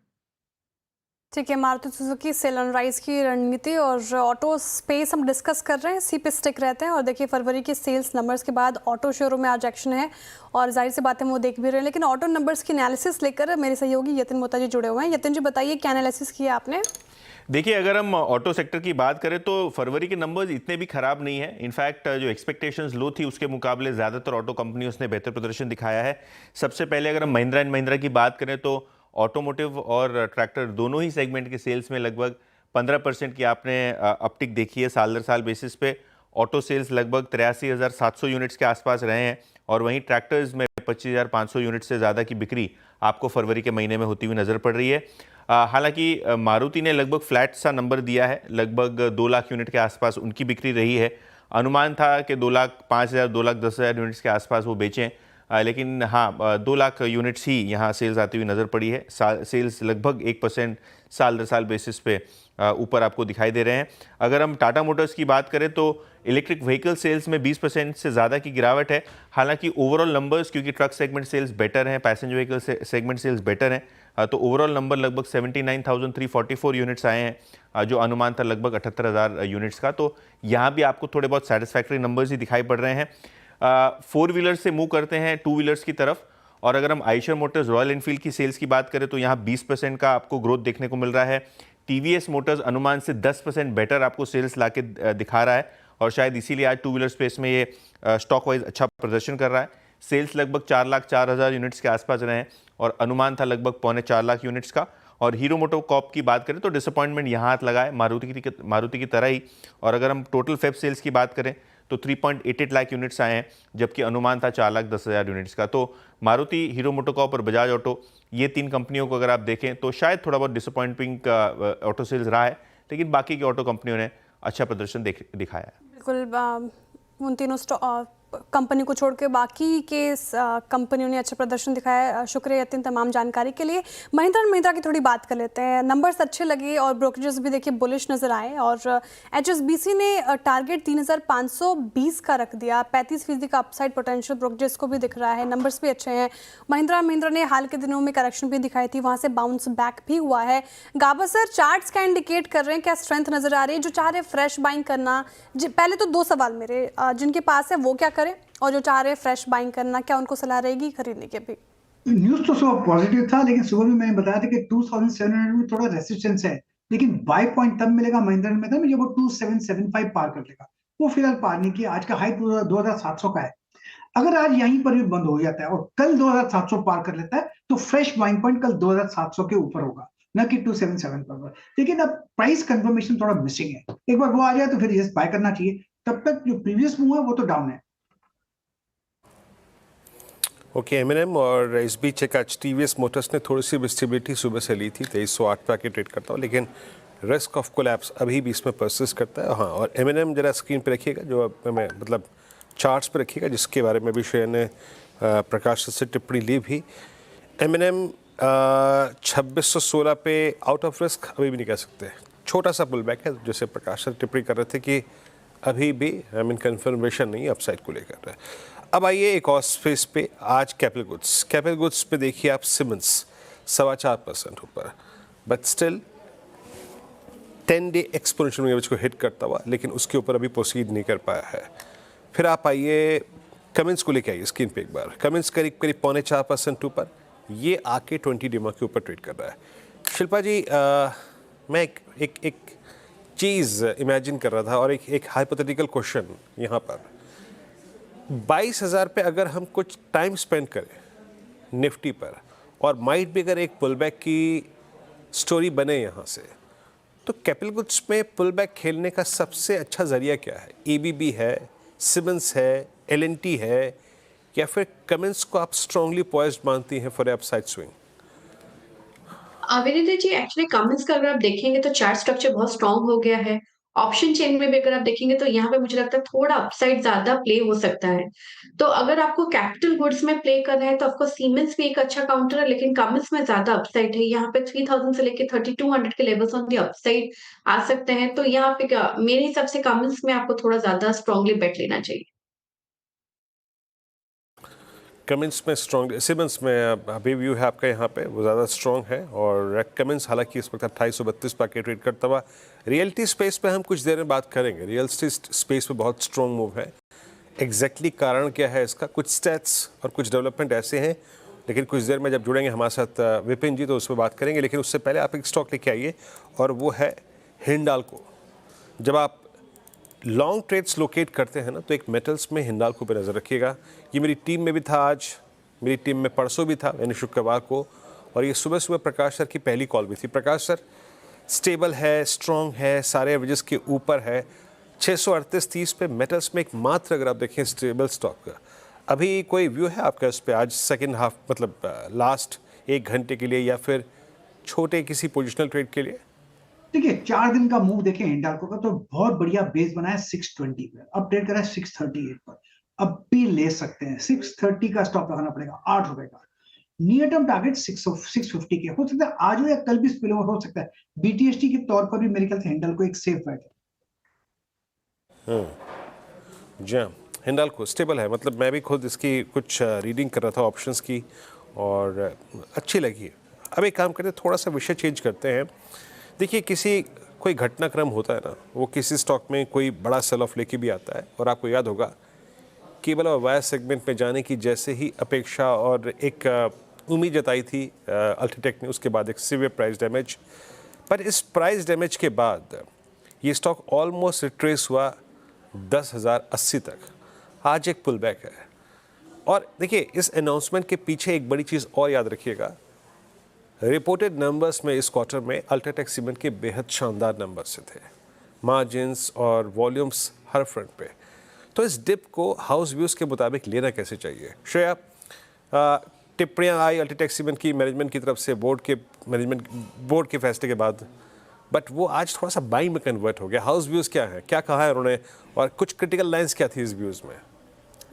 ठीक है, Maruti Suzuki sell on rise की रणनीति और ऑटो स्पेस हम डिस्कस कर रहे हैं, इसी पे स्टिक रहते हैं। और देखिए फरवरी के सेल्स नंबर्स के बाद ऑटो शोरूम में आज एक्शन है और जाहिर सी बात है वो देख भी रहे हैं, लेकिन ऑटो नंबर्स की एनालिसिस लेकर मेरे सहयोगी यतिन मोता जी जुड़े हुए हैं। यतिन जी बताइए क्या एनालिसिस किया आपने? देखिए, अगर हम ऑटो सेक्टर की बात करें तो फरवरी के नंबर्स इतने भी खराब नहीं है। इनफैक्ट जो एक्सपेक्टेशंस लो थी उसके मुकाबले ज़्यादातर ऑटो कंपनियों ने बेहतर प्रदर्शन दिखाया है। सबसे पहले अगर हम महिंद्रा एंड महिंद्रा की बात करें तो ऑटोमोटिव और ट्रैक्टर दोनों ही सेगमेंट के सेल्स में लगभग 15% की आपने अपटिक देखी है साल दर साल बेसिस पे। ऑटो सेल्स लगभग 83,700 यूनिट्स के आसपास रहे हैं और वहीं ट्रैक्टर्स में 25,500 यूनिट से ज़्यादा की बिक्री आपको फरवरी के महीने में होती हुई नज़र पड़ रही है। हालांकि मारुति ने लगभग फ्लैट सा नंबर दिया है, लगभग 2 लाख यूनिट के आसपास उनकी बिक्री रही है। अनुमान था कि 2 लाख 5,000 2 लाख 10,000 यूनिट्स के आसपास वो बेचें, लेकिन हाँ 2 लाख यूनिट्स ही यहाँ सेल्स आती हुई नज़र पड़ी है। सेल्स लगभग 1% साल दर साल बेसिस पे ऊपर आपको दिखाई दे रहे हैं। अगर हम टाटा मोटर्स की बात करें तो इलेक्ट्रिक व्हीकल सेल्स में 20% से ज़्यादा की गिरावट है। हालांकि ओवरऑल नंबर्स, क्योंकि ट्रक सेगमेंट सेल्स बेटर हैं, passenger vehicle segment sales better हैं, तो ओवरऑल नंबर लगभग 79,344 यूनिट्स आए हैं, जो अनुमान था लगभग 78,000 यूनिट्स का। तो यहाँ भी आपको थोड़े बहुत सेटिस्फैक्टरी नंबर्स ही दिखाई पड़ रहे हैं। 4 व्हीलर्स से मूव करते हैं 2 व्हीलर्स की तरफ, और अगर हम आइशर मोटर्स रॉयल एनफील्ड की सेल्स की बात करें तो यहाँ 20% का आपको ग्रोथ देखने को मिल रहा है। टीवीएस मोटर्स अनुमान से 10% बेटर आपको सेल्स लाके दिखा रहा है और शायद इसीलिए आज 2 व्हीलर स्पेस में ये स्टॉक वाइज अच्छा प्रदर्शन कर रहा है। सेल्स लगभग 4,04,000 यूनिट्स के आसपास रहे हैं और अनुमान था लगभग 3.25 लाख यूनिट्स का। और हीरो मोटोकॉर्प की बात करें तो डिसअपॉइंटमेंट यहाँ हाथ लगा है मारुति की तरह ही। और अगर हम टोटल फेब सेल्स की बात करें तो 3.88 लाख यूनिट्स आए हैं, जबकि अनुमान था 4,10,000 यूनिट्स का। तो मारुति, हीरो मोटोकॉर्प और बजाज ऑटो, ये 3 कंपनियों को अगर आप देखें तो शायद थोड़ा बहुत डिसअपॉइंटिंग ऑटो सेल्स रहा है, लेकिन बाकी की ऑटो कंपनियों ने अच्छा प्रदर्शन दिखाया है। बिल्कुल, उन तीनों कंपनी को छोड़ के बाकी के कंपनियों ने अच्छा प्रदर्शन दिखाया। शुक्रिया यतिन तमाम जानकारी के लिए। महिंद्रा एंड महिंद्रा की थोड़ी बात कर लेते हैं। नंबर्स अच्छे लगे और ब्रोकरेजेस भी देखिए बुलिश नजर आए और HSBC ने टारगेट 3,520 का रख दिया। 35% का अपसाइड पोटेंशियल ब्रोकरेजेस को भी दिख रहा है, नंबर्स भी अच्छे हैं। महिंद्रा ने हाल के दिनों में करेक्शन भी दिखाई थी, वहाँ से बाउंस बैक भी हुआ है। गाबा सर, चार्ट्स क्या इंडिकेट कर रहे हैं, क्या स्ट्रेंथ नजर आ रही है? जो चाह रहे फ्रेश बाइंग करना, पहले तो 2 सवाल मेरे, जिनके पास है वो क्या करें, और जो चाह रहे फ्रेश बाइंग करना, क्या उनको सलाह रहेगी खरीदने की? अभी न्यूज तो सुबह पॉजिटिव था, लेकिन सुबह भी मैंने बताया था कि 2700 में थोड़ा रेसिस्टेंस है, लेकिन बाय पॉइंट तब मिलेगा महिंद्रा में जब वो 2775 पार कर लेगा। वो फिलहाल पार नहीं किया। आज का हाई 2,700 का है। अगर आज यहीं पर भी बंद हो जाता है और कल 2,700 पार कर लेता है तो फ्रेश बाइंग पॉइंट कल 2,700 के ऊपर होगा, न कि 277 पर। लेकिन अब प्राइस कंफर्मेशन थोड़ा मिसिंग है। एक बार वो आ जाए तो फिर यस बाय करना चाहिए। तब तक जो प्रीवियस मूव है वो तो डाउन है। ओके, M&M और इस बीच एक आज टीवीएस मोटर्स ने थोड़ी सी विजिबिलिटी सुबह से ली थी, 2308 पे आके ट्रेड करता हूँ, लेकिन रिस्क ऑफ कोलैप्स अभी भी इसमें परसिस्ट करता है। हाँ, और M&M जरा स्क्रीन पे रखिएगा, जो मैं मतलब चार्ट्स पे रखिएगा, जिसके बारे में भी श्रेया ने प्रकाश से टिप्पणी ली भी। M&M 2616 पे आउट ऑफ रिस्क अभी भी नहीं कह सकते, छोटा सा पुल बैक है, जैसे प्रकाश से टिप्पणी कर रहे थे कि अभी भी कंफर्मेशन नहीं अपसाइड को लेकर। अब आइए एक और स्पेस पे, आज कैपिटल गुड्स पे देखिए आप सिमेंस 4.25% ऊपर, but still 10-day exponential moving को हिट करता हुआ, लेकिन उसके ऊपर अभी प्रोसीड नहीं कर पाया है। फिर आप आइए कमिंस को लेके आइए स्क्रीन पे एक बार। कमिंस करीब 4.25% ऊपर, ये आके 20 डेमा के ऊपर ट्रेड कर रहा है। शिल्पा जी, मैं एक चीज़ इमेजिन कर रहा था और एक हाइपोथेटिकल क्वेश्चन यहाँ पर। 22,000 पे अगर हम कुछ टाइम स्पेंड करें निफ्टी पर, और माइट भी अगर एक पुलबैक की स्टोरी बने यहाँ से, तो कैपिटल गुड्स में पुलबैक खेलने का सबसे अच्छा जरिया क्या है? ABB है, सिमेंस है, L&T है, या फिर कमिंस को आप स्ट्रांगली पॉइज्ड मानती हैं for upside swing? Vinita ji, actually Cummins का अगर आप देखेंगे तो चार्ट स्ट्रक्चर बहुत स्ट्रांग हो गया है ऑप्शन चेन में भी अगर आप देखेंगे तो यहाँ पे मुझे लगता है थोड़ा अपसाइड ज्यादा प्ले हो सकता है। तो अगर आपको कैपिटल गुड्स में प्ले करना है तो ऑफकोर्स सीमेंस भी एक अच्छा काउंटर है, लेकिन कमिंस में ज्यादा अपसाइड है। यहाँ पे 3000 से लेके 3200 के लेवल्स ऑन दी अपसाइड आ सकते हैं। तो यहाँ पे मेरे हिसाब से कमिंस में आपको थोड़ा ज्यादा स्ट्रांगली बेट लेना चाहिए। कमेंट्स में स्ट्रॉन्ग, सिमेंस में अभी व्यू है आपका यहाँ पे वो ज़्यादा स्ट्रॉन्ग है, और कमेंट्स हालांकि इस वक्त 2832 पर ट्रेड करता हुआ। रियलिटी स्पेस पे हम कुछ देर में बात करेंगे। रियलिटी स्पेस पे बहुत स्ट्रॉन्ग मूव है। एग्जैक्टली कारण क्या है इसका, कुछ स्टैट्स और कुछ डेवलपमेंट ऐसे हैं, लेकिन कुछ देर में जब जुड़ेंगे हमारे साथ विपिन जी तो उस पर बात करेंगे। लेकिन उससे पहले आप एक स्टॉक लेके आइए और वो है हिंडाल्को। जब आप लॉन्ग ट्रेड्स लोकेट करते हैं ना तो एक मेटल्स में हिंडाल्को पे नज़र रखिएगा। ये मेरी टीम में भी था, आज मेरी टीम में परसों भी था, यानी शुक्रवार को, और ये सुबह सुबह प्रकाश सर की पहली कॉल भी थी। प्रकाश सर स्टेबल है, स्ट्रॉन्ग है, सारे एवरेजेस के ऊपर है। 638.30 पे मेटल्स में एक मात्र अगर आप देखें स्टेबल स्टॉक। अभी कोई व्यू है आपका इस पर आज सेकेंड हाफ, मतलब लास्ट 1 घंटे के लिए, या फिर छोटे किसी पोजिशनल ट्रेड के लिए? देखिए 4 दिन का मूव देखें हिंडाल्को का तो बहुत बढ़िया बेस बना है 620 पे, अब ट्रेड कर रहा है 638 पर। अब भी ले सकते हैं, 630 का स्टॉप लगाना पड़ेगा, 8 रुपए का। नियर टर्म टारगेट 650 के हो सकता है आज हो या कल भी स्पिल ओवर हो सकता है। बीटीएसटी के तौर पर भी मेरे ख्याल से हिंडाल्को एक सेफ बैट है। जी हाँ, हिंडाल्को स्टेबल है। मतलब मैं भी खुद इसकी कुछ रीडिंग कर रहा था ऑप्शंस की और अच्छी लगी। अब एक काम करते हैं, थोड़ा सा विषय चेंज करते हैं। देखिए कोई घटनाक्रम होता है ना, वो किसी स्टॉक में कोई बड़ा सेल ऑफ लेके भी आता है। और आपको याद होगा केबल और वायर सेगमेंट में जाने की जैसे ही अपेक्षा और एक उम्मीद जताई थी अल्ट्राटेक ने, उसके बाद एक सीवियर प्राइस डैमेज। पर इस प्राइस डैमेज के बाद ये स्टॉक ऑलमोस्ट रिट्रेस हुआ 10,080 तक। आज एक पुल बैक है। और देखिए इस अनाउंसमेंट के पीछे एक बड़ी चीज़ और याद रखिएगा, रिपोर्टेड नंबर्स में इस क्वार्टर में अल्ट्राटेक सीमेंट के बेहद शानदार नंबर्स से थे, मार्जिन्स और वॉल्यूम्स हर फ्रंट पे। तो इस डिप को हाउस व्यूज के मुताबिक लेना कैसे चाहिए? श्रेया, टिप्पणियाँ आई अल्ट्राटेक सीमेंट की मैनेजमेंट की तरफ से बोर्ड के फैसले के बाद, बट वो आज थोड़ा सा बाइंग में कन्वर्ट हो गया। हाउस व्यूज़ क्या है, क्या कहा है उन्होंने, और कुछ क्रिटिकल लाइंस क्या थी इस व्यूज़ में?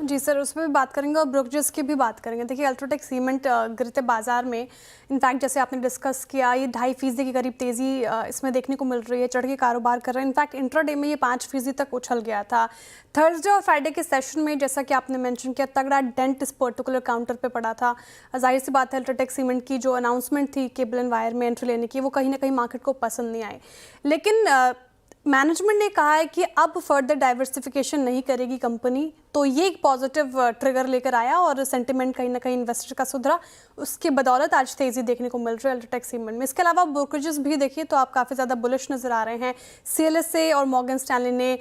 जी सर, उसमें भी बात करेंगे और ब्रोकरेज की भी बात करेंगे। देखिए अल्ट्राटेक सीमेंट गिरते बाजार में, इनफैक्ट जैसे आपने डिस्कस किया, ये 2.5% के करीब तेज़ी इसमें देखने को मिल रही है, चढ़ के कारोबार कर रहे हैं। इनफैक्ट इंट्राडे में ये 5% तक उछल गया था। थर्सडे और फ्राइडे के सेशन में जैसा कि आपने मेंशन किया, तगड़ा डेंट इस पर्टिकुलर काउंटर पे पड़ा था। जाहिर सी बात है अल्ट्राटेक सीमेंट की जो अनाउंसमेंट थी केबल एंड वायर में एंट्री लेने की, वो कहीं ना कहीं मार्केट को पसंद नहीं आई। लेकिन मैनेजमेंट ने कहा है कि अब फर्दर डाइवर्सिफिकेशन नहीं करेगी कंपनी, तो ये एक पॉजिटिव ट्रिगर लेकर आया और सेंटिमेंट कहीं ना कहीं इन्वेस्टर का सुधरा। उसके बदौलत आज तेज़ी देखने को मिल रही है अल्ट्राटेक सीमेंट में। इसके अलावा ब्रोकरेजेस भी देखिए तो आप काफ़ी ज़्यादा बुलिश नज़र आ रहे हैं। CLSA और मॉर्गन स्टैनली ने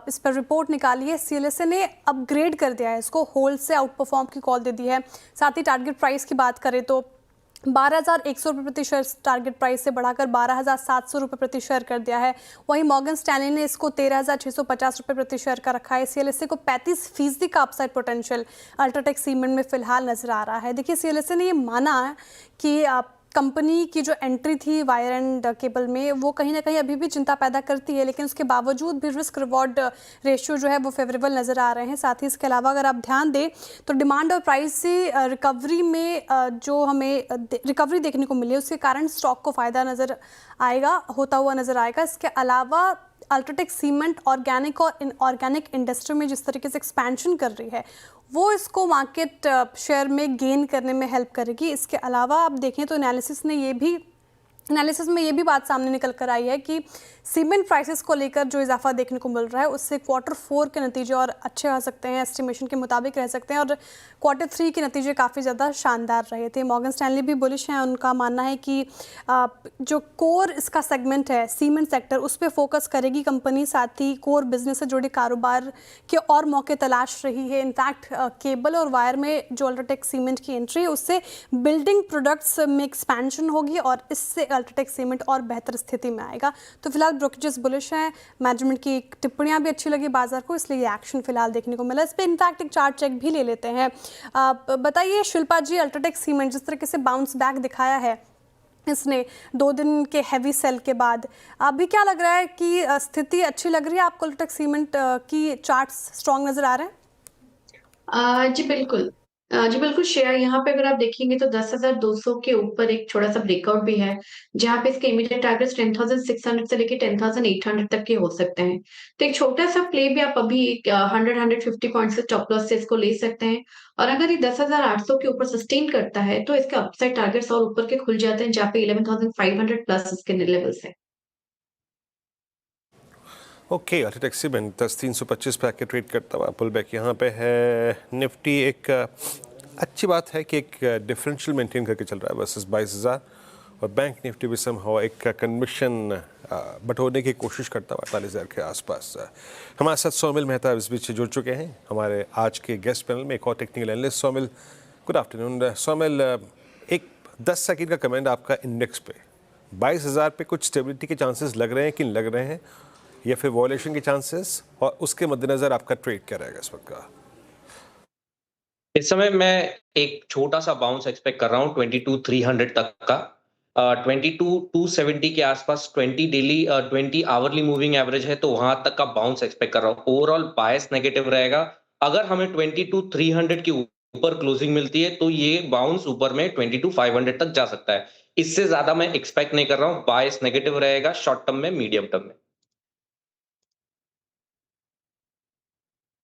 इस पर रिपोर्ट निकाली है। CLSA ने अपग्रेड कर दिया है इसको, होल्ड से आउट परफॉर्म की कॉल दे दी है। साथ ही टारगेट प्राइस की बात करें तो 12,100 रुपये प्रति शेयर टारगेट प्राइस से बढ़ाकर 12,700 रुपये प्रति शेयर कर दिया है। वहीं मॉर्गन स्टैनली ने इसको 13,650 रुपये प्रति शेयर का रखा है। CLSA को 35% का अपसाइड पोटेंशियल अल्ट्राटेक सीमेंट में फिलहाल नजर आ रहा है। देखिए CLSA ने ये माना है कि कंपनी की जो एंट्री थी वायर एंड केबल में, वो कहीं ना कहीं अभी भी चिंता पैदा करती है, लेकिन उसके बावजूद भी रिस्क रिवॉर्ड रेशियो जो है वो फेवरेबल नज़र आ रहे हैं। साथ ही इसके अलावा अगर आप ध्यान दें तो डिमांड और प्राइस से रिकवरी में जो हमें रिकवरी देखने को मिली है, उसके कारण स्टॉक को फ़ायदा नज़र आएगा, होता हुआ नज़र आएगा। इसके अलावा अल्ट्राटेक सीमेंट ऑर्गेनिक और इनऑर्गेनिक इंडस्ट्री में जिस तरीके से एक्सपेंशन कर रही है, वो इसको मार्केट शेयर में गेन करने में हेल्प करेगी। इसके अलावा आप देखें तो एनालिसिस में ये भी बात सामने निकल कर आई है कि सीमेंट प्राइसेस को लेकर जो इजाफा देखने को मिल रहा है, उससे Q4 के नतीजे और अच्छे आ सकते हैं, एस्टिमेशन के मुताबिक रह सकते हैं, और Q3 के नतीजे काफ़ी ज़्यादा शानदार रहे थे। मॉर्गन स्टैनली भी बुलिश हैं, उनका मानना है कि जो कोर इसका सेगमेंट है सीमेंट सेक्टर, उस पर फोकस करेगी कंपनी। साथ ही कोर बिजनेस से जुड़े कारोबार के और मौके तलाश रही है। इनफैक्ट केबल और वायर में जो अल्ट्राटेक सीमेंट की एंट्री है, उससे बिल्डिंग प्रोडक्ट्स में एक्सपेंशन होगी और इससे अल्ट्राटेक सीमेंट और बेहतर स्थिति में आएगा। तो फिलहाल ब्रोकरेजेस बुलिश हैं, मैनेजमेंट की टिप्पणियां भी अच्छी लगी बाजार को, इसलिए ये एक्शन फिलहाल देखने को मिला। इस पर इनफैक्ट एक चार्ट चेक भी ले लेते हैं। बताइए शिल्पा जी, अल्ट्राटेक सीमेंट जिस तरीके से बाउंस बैक दिखाया है, इसने 2 दिन के हैवी सेल के बाद। अभी क्या लग रहा है कि स्थिति अच्छी लग रही है आपको? अल्ट्राटेक सीमेंट की चार्ट्स स्ट्रॉन्ग नजर आ रहे हैं? जी बिल्कुल श्रेया, यहाँ पे अगर आप देखेंगे तो 10,200 के ऊपर एक छोटा सा ब्रेकआउट भी है, जहाँ पे इसके इमीडिएट टारगेट्स 10,600 से लेके 10,800 तक के हो सकते हैं। तो एक छोटा सा प्ले भी आप अभी 100-150 पॉइंट से स्टॉप लॉस से इसको ले सकते हैं। और अगर ये 10,800 के ऊपर सस्टेन करता है तो इसके अपसाइड टारगेट्स और ऊपर के खुल जाते हैं, जहाँ पे 11,500 प्लस इसके लेवल्स है। ओके, अल्ट्राटेक सीमेंट 10,325 पे आके ट्रेड करता हुआ पुल बैक यहाँ पे है। निफ्टी एक अच्छी बात है कि एक डिफरेंशियल मेंटेन करके चल रहा है वर्सेस 22,000, और बैंक निफ्टी भी समहाउ एक कन्विक्शन बटोरने की कोशिश करता हुआ 48,000 के आसपास। हमारे साथ सौमिल मेहता इस बीच जुड़ चुके हैं हमारे आज के गेस्ट पैनल में, एक और technical analyst. Saumil, good afternoon. Saumil, एक 10 सेकंड का कमेंट आपका इंडेक्स पे 22,000 पे कुछ स्टेबिलिटी के चांसेस लग रहे हैं कि नहीं लग रहे हैं, या फिर वॉल्यूशन के चांसेस, और उसके मद्देनजर आपका ट्रेड क्या रहेगा इस वक्त का? इस समय मैं एक छोटा सा बाउंस एक्सपेक्ट कर रहा हूँ 22,300 तक का। 22,270 के आसपास 20 आवरली मूविंग एवरेज है, तो वहां तक का बाउंस एक्सपेक्ट कर रहा हूँ। ओवरऑल बायस नेगेटिव रहेगा। अगर हमें 22,300 के ऊपर क्लोजिंग मिलती है तो ये बाउंस ऊपर में 22,500 तक जा सकता है। इससे ज्यादा मैं एक्सपेक्ट नहीं कर रहा हूँ। बायस नेगेटिव रहेगा शॉर्ट टर्म में, मीडियम टर्म में।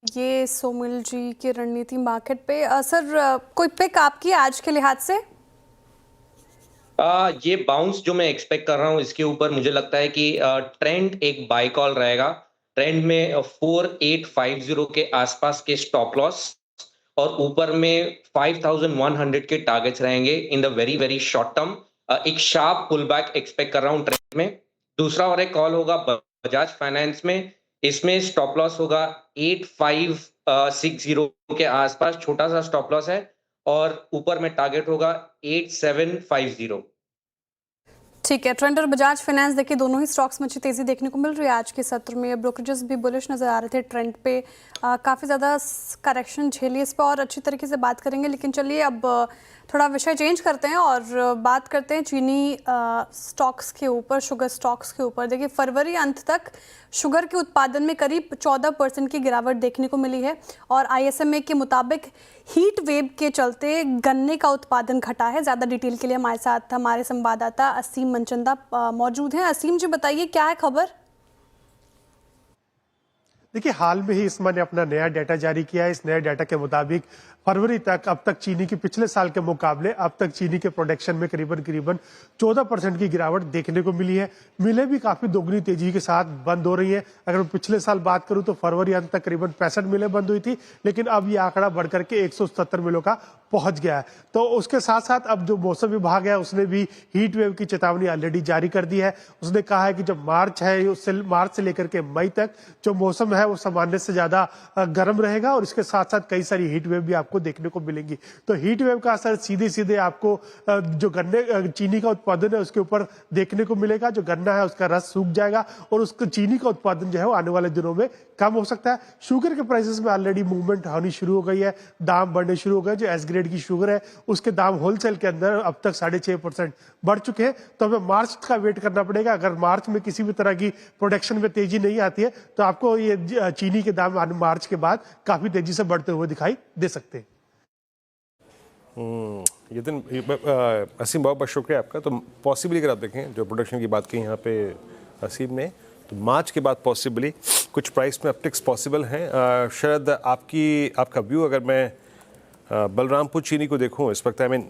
ये सोमिल जी की रणनीति मार्केट पे। सर, कोई पिक आपकी आज के लिहाज से? ये बाउंस जो मैं एक्सपेक्ट कर रहा हूँ इसके ऊपर मुझे लगता है कि ट्रेंड एक बाय कॉल रहेगा। ट्रेंड में 4,850 के आसपास के स्टॉप लॉस और ऊपर में 5,100 के टारगेट्स रहेंगे in the very very short term. एक शार्प पुल बैक एक्सपेक्ट कर रहा हूँ ट्रेंड में। दूसरा और एक कॉल होगा बजाज फाइनेंस में। इसमें स्टॉप लॉस होगा 8,560 के आसपास, छोटा सा स्टॉप लॉस है, और ऊपर में टारगेट होगा 8,750। ठीक है। ट्रेंड और बजाज फाइनेंस देखिए दोनों ही स्टॉक्स में अच्छी तेजी देखने को मिल रही है आज के सत्र में। ब्रोकरेजेस भी बुलिश नजर आ रहे थे ट्रेंड पे। काफ़ी ज़्यादा करेक्शन झेली, इस पर और अच्छी तरीके से बात करेंगे। लेकिन चलिए अब थोड़ा विषय चेंज करते हैं और बात करते हैं चीनी स्टॉक्स के ऊपर, शुगर स्टॉक्स के ऊपर। देखिए फरवरी अंत तक शुगर के उत्पादन में करीब 14% की गिरावट देखने को मिली है, और ISMA के मुताबिक हीट वेव के चलते गन्ने का उत्पादन घटा है। ज़्यादा डिटेल के लिए हमारे साथ हमारे संवाददाता असीम मनचंदा मौजूद हैं। असीम जी, बताइए क्या है खबर? देखिए, हाल में ही ISMA ने अपना नया डाटा जारी किया है। इस नए डाटा के मुताबिक फरवरी तक अब तक चीनी की पिछले साल के मुकाबले अब तक चीनी के प्रोडक्शन में करीबन 14% की गिरावट देखने को मिली है। मिलें भी काफी दोगुनी तेजी के साथ बंद हो रही है। अगर मैं पिछले साल बात करूं तो फरवरी अंत तक करीबन 65 मिलें बंद हुई थी, लेकिन अब ये आंकड़ा बढ़कर के 177 मिलों का पहुंच गया है। तो उसके साथ साथ अब जो मौसम विभाग है उसने भी हीट वेव की चेतावनी ऑलरेडी जारी कर दी है। उसने कहा है कि जब मार्च है, उससे मार्च से लेकर के मई तक जो मौसम है वो सामान्य से ज्यादा गर्म रहेगा, और इसके साथ साथ कई सारी हीट वेव भी आपको देखने को मिलेंगी। तो हीट वेव का असर सीधे सीधे आपको जो गन्ने चीनी का उत्पादन है उसके ऊपर देखने को मिलेगा। जो गन्ना है उसका रस सूख जाएगा और उसका चीनी का उत्पादन जो है वो आने वाले दिनों में कम हो सकता है। शुगर के प्राइसेस में ऑलरेडी मूवमेंट होनी शुरू हो गई है, दाम बढ़ने शुरू हो गए। जो एस ग्रेड की शुगर है उसके दाम होलसेल के अंदर अब तक 6.5% बढ़ चुके हैं। तो हमें मार्च का वेट करना पड़ेगा। अगर मार्च में किसी भी तरह की प्रोडक्शन में तेजी नहीं आती है तो आपको ये चीनी के दाम मार्च के बाद काफी तेजी से बढ़ते हुए दिखाई दे सकते हैं। ये दिन असीम, बहुत बहुत शुक्रिया आपका। तो पॉसिबली अगर आप देखें जो प्रोडक्शन की बात की यहाँ पे असीम ने, तो मार्च के बाद पॉसिबली कुछ प्राइस में अपटिक्स पॉसिबल हैं। शायद आपका व्यू, अगर मैं बलरामपुर चीनी को देखूं इस वक्त, I mean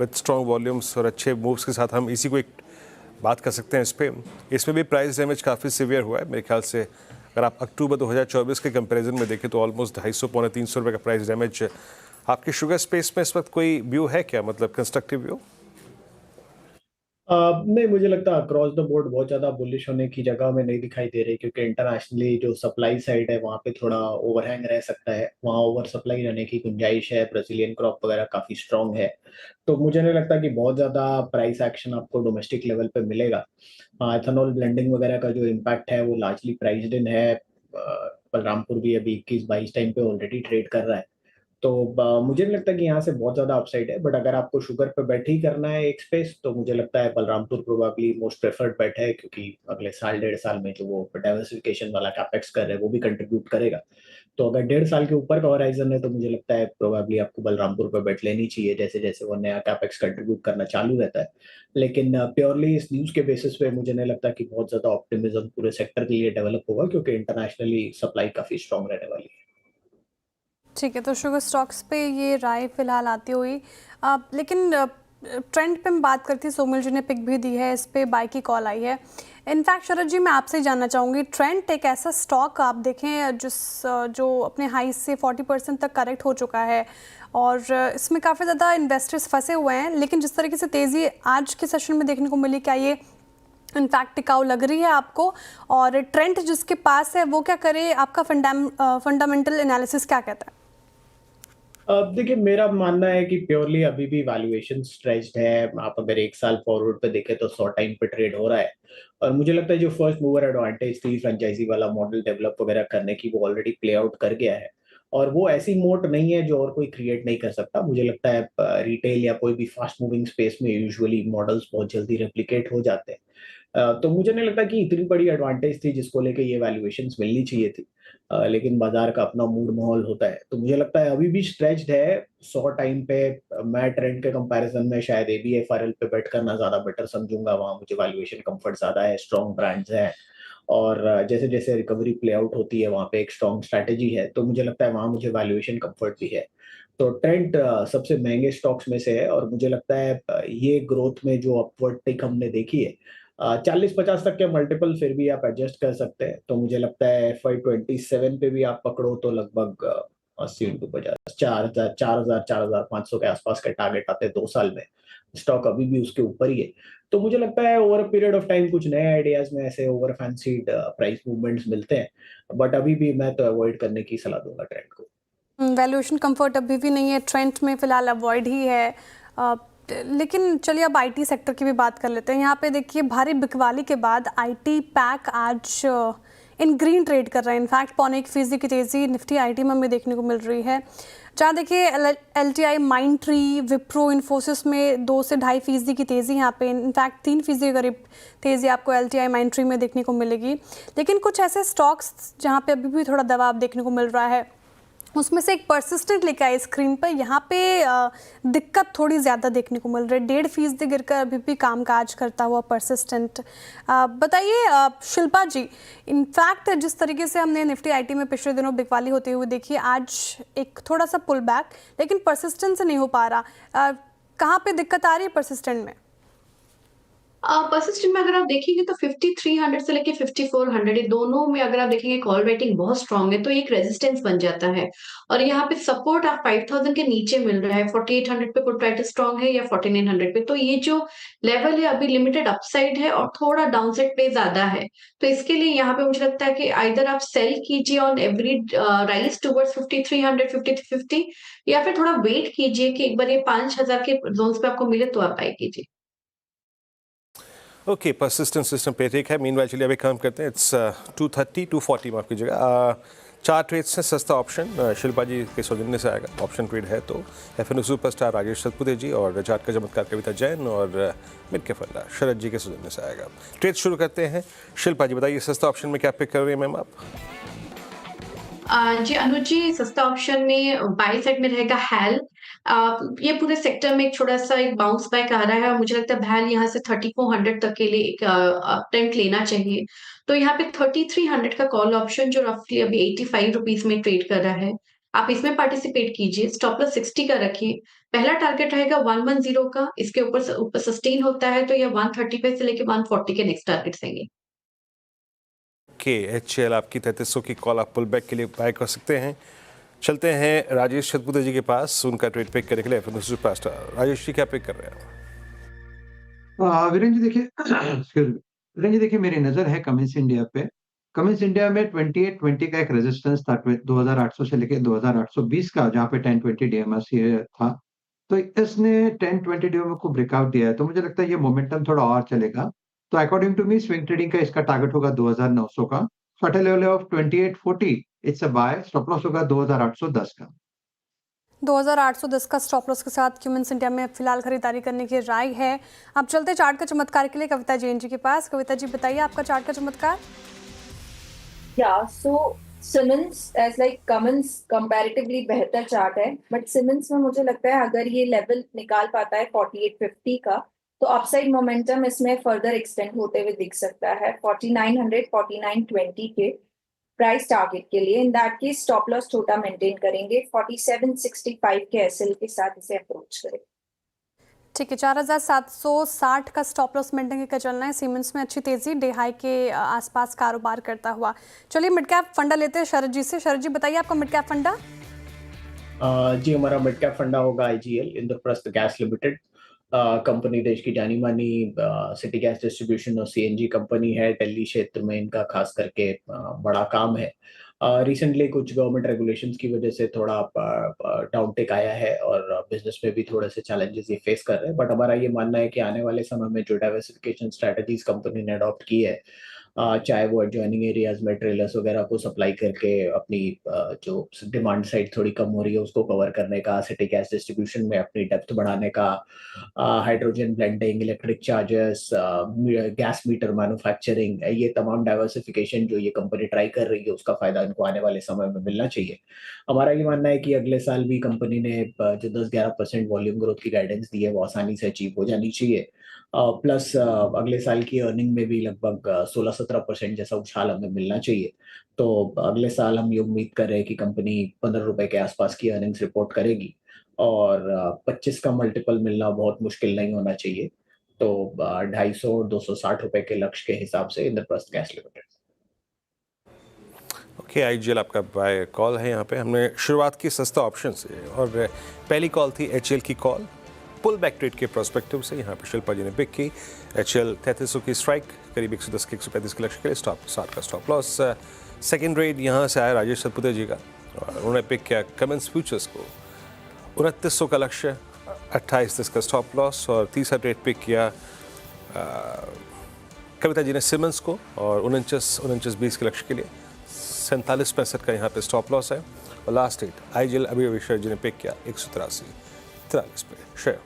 with strong volumes और अच्छे मूव्स के साथ, हम इसी को एक बात कर सकते हैं इस पर। इसमें भी प्राइस डैमेज काफ़ी सीवियर हुआ है मेरे ख्याल से। अगर आप अक्टूबर 2024 के कंपैरिजन में देखें तो ऑलमोस्ट 250-300 रुपये का प्राइस डैमेज। आपके शुगर स्पेस में इस वक्त कोई व्यू है क्या, मतलब कंस्ट्रक्टिव व्यू? नहीं, मुझे लगता है अक्रॉस द बोर्ड बहुत ज्यादा बुलिश होने की जगह में नहीं दिखाई दे रही, क्योंकि इंटरनेशनली जो सप्लाई साइड है वहाँ पे थोड़ा ओवरहैंग रह सकता है। वहाँ ओवर सप्लाई रहने की गुंजाइश है। ब्राजीलियन क्रॉप वगैरह काफी स्ट्रांग है, तो मुझे नहीं लगता कि बहुत ज्यादा प्राइस एक्शन आपको डोमेस्टिक लेवल पे मिलेगा। एथेनॉल ब्लेंडिंग वगैरह का जो इम्पैक्ट है वो लार्जली प्राइस्ड इन है। बलरामपुर भी अभी 21-22 टाइम पे ऑलरेडी ट्रेड कर रहा है, तो मुझे नहीं लगता कि यहाँ से बहुत ज़्यादा अपसाइड है, बट अगर आपको शुगर पे बेट ही करना है एक स्पेस, तो मुझे लगता है बलरामपुर प्रोबेबली मोस्ट प्रेफर्ड बेट है, क्योंकि अगले साल 1.5 साल में जो वो डाइवर्सिफिकेशन वाला कैपेक्स कर रहे हैं वो भी कंट्रीब्यूट करेगा। तो अगर 1.5 साल के ऊपर का होराइजन है तो मुझे लगता है प्रोबेबली आपको बलरामपुर पे बेट लेनी चाहिए, जैसे जैसे वो नया कैपेक्स कंट्रीब्यूट करना चालू रहता है। लेकिन प्योरली इस न्यूज़ के बेसिस पे मुझे नहीं लगता कि बहुत ज़्यादा ऑप्टिमिज्म पूरे सेक्टर के लिए डेवलप होगा, क्योंकि इंटरनेशनली सप्लाई काफ़ी स्ट्रांग रहने वाली है। ठीक है, तो शुगर स्टॉक्स पे ये राय फिलहाल आती हुई, लेकिन ट्रेंड पे मैं बात करती, सोमिल जी ने पिक भी दी है, इस पे बाय की कॉल आई है। इनफैक्ट शरद जी, मैं आपसे ही जानना चाहूँगी, ट्रेंड एक ऐसा स्टॉक आप देखें जो अपने हाई से 40% तक करेक्ट हो चुका है और इसमें काफ़ी ज़्यादा इन्वेस्टर्स फंसे हुए हैं, लेकिन जिस तरीके से तेज़ी आज के सेशन में देखने को मिली, क्या ये इनफैक्ट टिकाऊ लग रही है आपको? और ट्रेंड जिसके पास है वो क्या करे, आपका फंडामेंटल एनालिसिस क्या कहता है? देखिए, मेरा मानना है कि प्योरली अभी भी वैल्यूएशन स्ट्रेच्ड है। आप अगर 1 साल फॉरवर्ड पे देखें तो 100 टाइम पे ट्रेड हो रहा है, और मुझे लगता है जो फर्स्ट मूवर एडवांटेज थी फ्रेंचाइजी वाला मॉडल डेवलप वगैरह करने की, वो ऑलरेडी प्ले आउट कर गया है, और वो ऐसी मोट नहीं है जो और कोई क्रिएट नहीं कर सकता। मुझे लगता है रिटेल या कोई भी फास्ट मूविंग स्पेस में यूजुअली मॉडल्स बहुत जल्दी रेप्लिकेट हो जाते हैं। तो मुझे नहीं लगता कि इतनी बड़ी एडवांटेज थी जिसको लेके ये वैल्यूएशंस मिलनी चाहिए थी। लेकिन बाजार का अपना मूड माहौल होता है, तो मुझे लगता है अभी भी स्ट्रेच्ड है 100 टाइम पे। मैं ट्रेंड के कंपैरिजन में शायद एबीएफआरएल पे बेट करना ज्यादा बेटर समझूंगा। वहां मुझे वैल्यूएशन कंफर्ट ज्यादा है, स्ट्रॉन्ग ब्रांड्स हैं, और जैसे जैसे रिकवरी प्ले आउट होती है वहां पे एक स्ट्रॉन्ग स्ट्रैटेजी है, तो मुझे लगता है वहां मुझे वैल्यूएशन कंफर्ट भी है। तो ट्रेंड सबसे महंगे स्टॉक्स में से है, और मुझे लगता है ये ग्रोथ में जो अपवर्ड टिक हमने देखी है, 40-50 तक के मल्टीपल फिर भी आप एडजस्ट कर सकते हैं। तो मुझे लगता है FY27 पे भी आप पकड़ो तो लगभग 80 इंटू 50, 4,500 के आसपास के टारगेट आते हैं 2 साल में। स्टॉक अभी भी उसके ऊपर ही है। तो मुझे लगता है over a period of time कुछ नए आइडियाज में ऐसे ओवर फैंसीड प्राइस मूवमेंट्स मिलते हैं, बट अभी भी मैं तो अवॉइड करने की सलाह दूंगा ट्रेंड को। वैल्यूएशन कंफर्ट अभी भी नहीं है, ट्रेंड में फिलहाल अवॉइड ही है। लेकिन चलिए अब आईटी सेक्टर की भी बात कर लेते हैं। यहाँ पे देखिए, भारी बिकवाली के बाद आईटी पैक आज इन ग्रीन ट्रेड कर रहा है। इनफैक्ट 0.25% की तेज़ी निफ्टी आईटी में हमें देखने को मिल रही है, जहाँ देखिए एलटीआई, माइंडट्री, विप्रो, इन्फोसिस में 2 से 2.5% की तेज़ी, यहाँ पे इनफैक्ट 3% के करीब तेज़ी आपको एलटीआई, माइंडट्री में देखने को मिलेगी। लेकिन कुछ ऐसे स्टॉक्स जहाँ पे अभी भी थोड़ा दबाव देखने को मिल रहा है, उसमें से एक परसिस्टेंट लिखा है स्क्रीन पर। यहाँ पे दिक्कत थोड़ी ज़्यादा देखने को मिल रही है, 1.5% गिरकर अभी भी कामकाज करता हुआ परसिस्टेंट। बताइए शिल्पा जी, इनफैक्ट जिस तरीके से हमने निफ्टी आईटी में पिछले दिनों बिकवाली होते हुए देखी, आज एक थोड़ा सा पुल बैक, लेकिन परसिस्टेंट से नहीं हो पा रहा। कहाँ पे दिक्कत आ रही है परसिस्टेंट में? परसिस्टेंट में अगर आप देखेंगे तो 5300 से लेके 5400, ये दोनों में अगर आप देखेंगे कॉल रेटिंग बहुत स्ट्रांग है, तो एक रेजिस्टेंस बन जाता है। और यहाँ पे सपोर्ट आप 5000 के नीचे मिल रहा है, 4800 पे पुट राइटर स्ट्रांग है या 4900 पे। तो ये जो लेवल है अभी लिमिटेड अपसाइड है और थोड़ा डाउनसाइड प्ले ज्यादा है। तो इसके लिए यहाँ पे मुझे लगता है कि आइदर आप सेल कीजिए ऑन एवरी राइज टुवर्ड्स 5300, 5350, या फिर थोड़ा वेट कीजिए कि एक बार ये 5000 के जोन्स पे आपको मिले तो आप बाय कीजिए। ओके, परसिस्टेंट सिस्टम पे ठीक है। मीनवाइल चलिए अभी काम करते हैं। इट्स 230, 240 माफ कीजिएगा। 4 ट्रेड्स से सस्ता ऑप्शन शिल्पा जी के सौजन्य से आएगा। ऑप्शन ट्रेड है तो एफएनओ सुपरस्टार राजेश सतपुते जी और चार्ट का चमत्कार कविता जैन और मिड के फंडा शरद जी के सौजन्य से आएगा। ट्रेड शुरू करते हैं। शिल्पा जी बताइए, सस्ता ऑप्शन में क्या पिक कर रही है मैम आप? जी अनुज जी, सस्ता ऑप्शन में बाई साइड में रहेगा हैल। ये पूरे सेक्टर में एक छोटा सा एक बाउंस बैक आ रहा है और मुझे लगता है हैल यहाँ से 3400 तक के लिए एक अटेम्प्ट लेना चाहिए। तो यहाँ पे 3300 का कॉल ऑप्शन जो रफली अभी 85 रुपीज में ट्रेड कर रहा है, आप इसमें पार्टिसिपेट कीजिए। स्टॉप लॉस 60 का रखिए। पहला टारगेट रहेगा 110 का, इसके ऊपर सस्टेन होता है तो ये 135 से लेके 140 के नेक्स्ट टारगेट रहेंगे। के HCL आपकी 3300 की कॉल आप पुल बैक के लिए बाय कर सकते हैं। चलते हैं राजेश सतपुते जी के पास, उनका ट्रेड पिक करने के लिए एफएनओ सुपरस्टार। राजेश जी क्या पिक कर रहे हैं? वीरेंद्र जी देखिए वीरेंद्र जी देखिए, मेरी नजर है कमिंस इंडिया पे। कमिंस इंडिया में 2820 का एक रेजिस्टेंस था 2800 से लेके 2820 का, जहाँ पे 1020 DMRC था। तो इसने 1020 DMRC को ब्रेकआउट दिया है, तो मुझे लगता है ये मोमेंटम थोड़ा और चलेगा। तो according to me swing trading का इसका टारगेट होगा 2900 का। So at a level of 2840 it's a buy. Stop loss होगा 2810 का। 2810 का स्टॉप लॉस के साथ क्यूमेंस इंडिया में फिलहाल खरीदारी करने की राय है। अब चलते चार्ट का चमत्कार के लिए कविता जैन जी के पास। कविता जी बताइए आपका चार्ट का चमत्कार। सो सिमंस एज लाइक कमंस कंपैरेटिवली बेहतर चार्ट है, बट सिमंस में मुझे लगता है अगर ये लेवल निकाल पाता है 4850 का, तो अपसाइड मोमेंटम इसमें फर्दर एक्सटेंड होते हुए दिख सकता है 4900 4920 के प्राइस टारगेट के लिए। In that case stop loss छोटा मेंटेन करेंगे, 4765 के एसएल के साथ इसे अप्रोच करें। ठीक है, 4760 का स्टॉप लॉस मेंटेन का चलना है। सीमेंस में अच्छी तेजी, डे हाई के आसपास कारोबार करता हुआ। चलिए मिड कैप फंडा लेते हैं शरद जी से। शरद जी बताइए आपका मिड कैप फंडा। जी हमारा मिड कैप फंडा होगा IGL, Indraprastha gas limited. Company देश की जानी मानी सिटी गैस डिस्ट्रीब्यूशन और सीएनजी कंपनी है। दिल्ली क्षेत्र में इनका खास करके बड़ा काम है। रिसेंटली कुछ गवर्नमेंट रेगुलेशंस की वजह से थोड़ा डाउनटेक आया है और बिजनेस में भी थोड़े से चैलेंजेस ये फेस कर रहे हैं, बट हमारा ये मानना है कि आने वाले समय में जो डाइवर्सिफिकेशन स्ट्रेटजीज कंपनी ने अडॉप्ट की है, चाहे वो एडजॉइनिंग एरियाज में ट्रेलर्स वगैरह को सप्लाई करके अपनी जो डिमांड साइड थोड़ी कम हो रही है उसको कवर करने का, सिटी गैस डिस्ट्रीब्यूशन में अपनी डेप्थ बढ़ाने का, hydrogen blending, electric chargers, gas meter manufacturing, ये तमाम डाइवर्सिफिकेशन जो ये कंपनी ट्राई कर रही है उसका फायदा इनको आने वाले समय में मिलना चाहिए। हमारा ये मानना है कि अगले साल भी कंपनी ने जो 10-11% वॉल्यूम ग्रोथ की गाइडेंस दी है वो आसानी से अचीव हो जानी चाहिए। प्लस अगले साल की अर्निंग में भी लगभग 16-17% जैसा उछाल हमें मिलना चाहिए। तो अगले साल हम ये उम्मीद कर रहे हैं कि कंपनी 15 रुपए के आसपास की अर्निंग्स रिपोर्ट करेगी और 25 का मल्टीपल मिलना बहुत मुश्किल नहीं होना चाहिए। तो 250 और 260 रुपए के लक्ष्य के हिसाब से Indraprastha gas limited. Okay, IGL आपका बाय कॉल है। यहाँ पे हमने शुरुआत की सस्ता ऑप्शन से और पहली कॉल थी एचएल की कॉल पुल बैक ट्रेड के प्रोस्पेक्टिव से। यहाँ पे शिल्पा जी ने पिक की एचएल 3300 की स्ट्राइक, करीब 110 के 135 के लक्ष्य के लिए स्टॉप 60 का स्टॉप लॉस। सेकेंड रेड यहाँ से आया राजेश सतपुते जी का और उन्होंने पिक किया कमेंस फ्यूचर्स को 2900 का लक्ष्य, 28 का स्टॉप लॉस। और तीसरा ट्रेड पिक किया कविता जी ने सिमंस को और 49-20 के लक्ष्य के लिए 47-65 का यहाँ पे स्टॉप लॉस है। और लास्ट रेट आईजीएल अभी अविश्वर जी ने पिक किया 183-43 पे शेयर।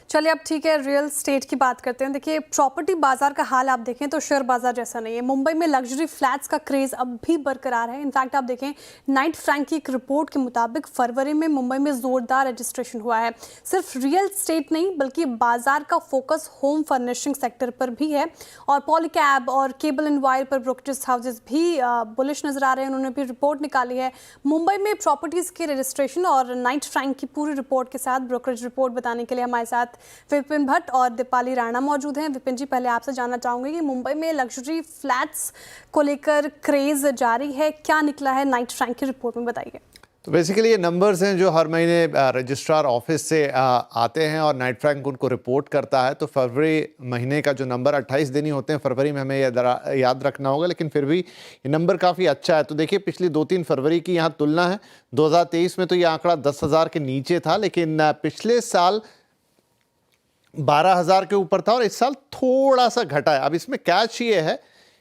चलिए अब ठीक है, रियल स्टेट की बात करते हैं। देखिए प्रॉपर्टी बाजार का हाल आप देखें तो शेयर बाजार जैसा नहीं है। मुंबई में लग्जरी फ्लैट्स का क्रेज अब भी बरकरार है। इनफैक्ट आप देखें नाइट फ्रैंक की एक रिपोर्ट के मुताबिक फरवरी में मुंबई में जोरदार रजिस्ट्रेशन हुआ है। सिर्फ रियल स्टेट नहीं बल्कि बाजार का फोकस होम फर्निशिंग सेक्टर पर भी है और पॉलीकैब और केबल एंड वायर पर ब्रोकरेज हाउसेज भी बुलिश नजर आ रहे हैं। उन्होंने भी रिपोर्ट निकाली है। मुंबई में प्रॉपर्टीज के रजिस्ट्रेशन और नाइट फ्रैंक की पूरी रिपोर्ट के साथ ब्रोकरेज रिपोर्ट बताने के लिए हमारे साथ विपिन भट्ट और दीपाली राणा मौजूद हैं। विपिन जी, पहले आपसे जानना चाहूंगी कि मुंबई में लग्जरी फ्लैट्स को लेकर क्रेज जारी है, क्या निकला है नाइट फ्रैंक की रिपोर्ट में, बताइए। तो बेसिकली ये नंबर्स हैं जो हर महीने रजिस्ट्रार ऑफिस से आते हैं और नाइट फ्रैंक उनको रिपोर्ट करता है। तो फरवरी महीने का जो नंबर 28 दिन ही होते हैं फरवरी में, हमें याद रखना होगा, लेकिन फिर भी ये नंबर काफ़ी अच्छा है। तो देखिए पिछली 2-3 फरवरी की यहाँ तुलना है। 2023 में तो ये आंकड़ा 10,000 के नीचे था, लेकिन पिछले साल 12,000 के ऊपर था और इस साल थोड़ा सा घटा है। अब इसमें कैच ये है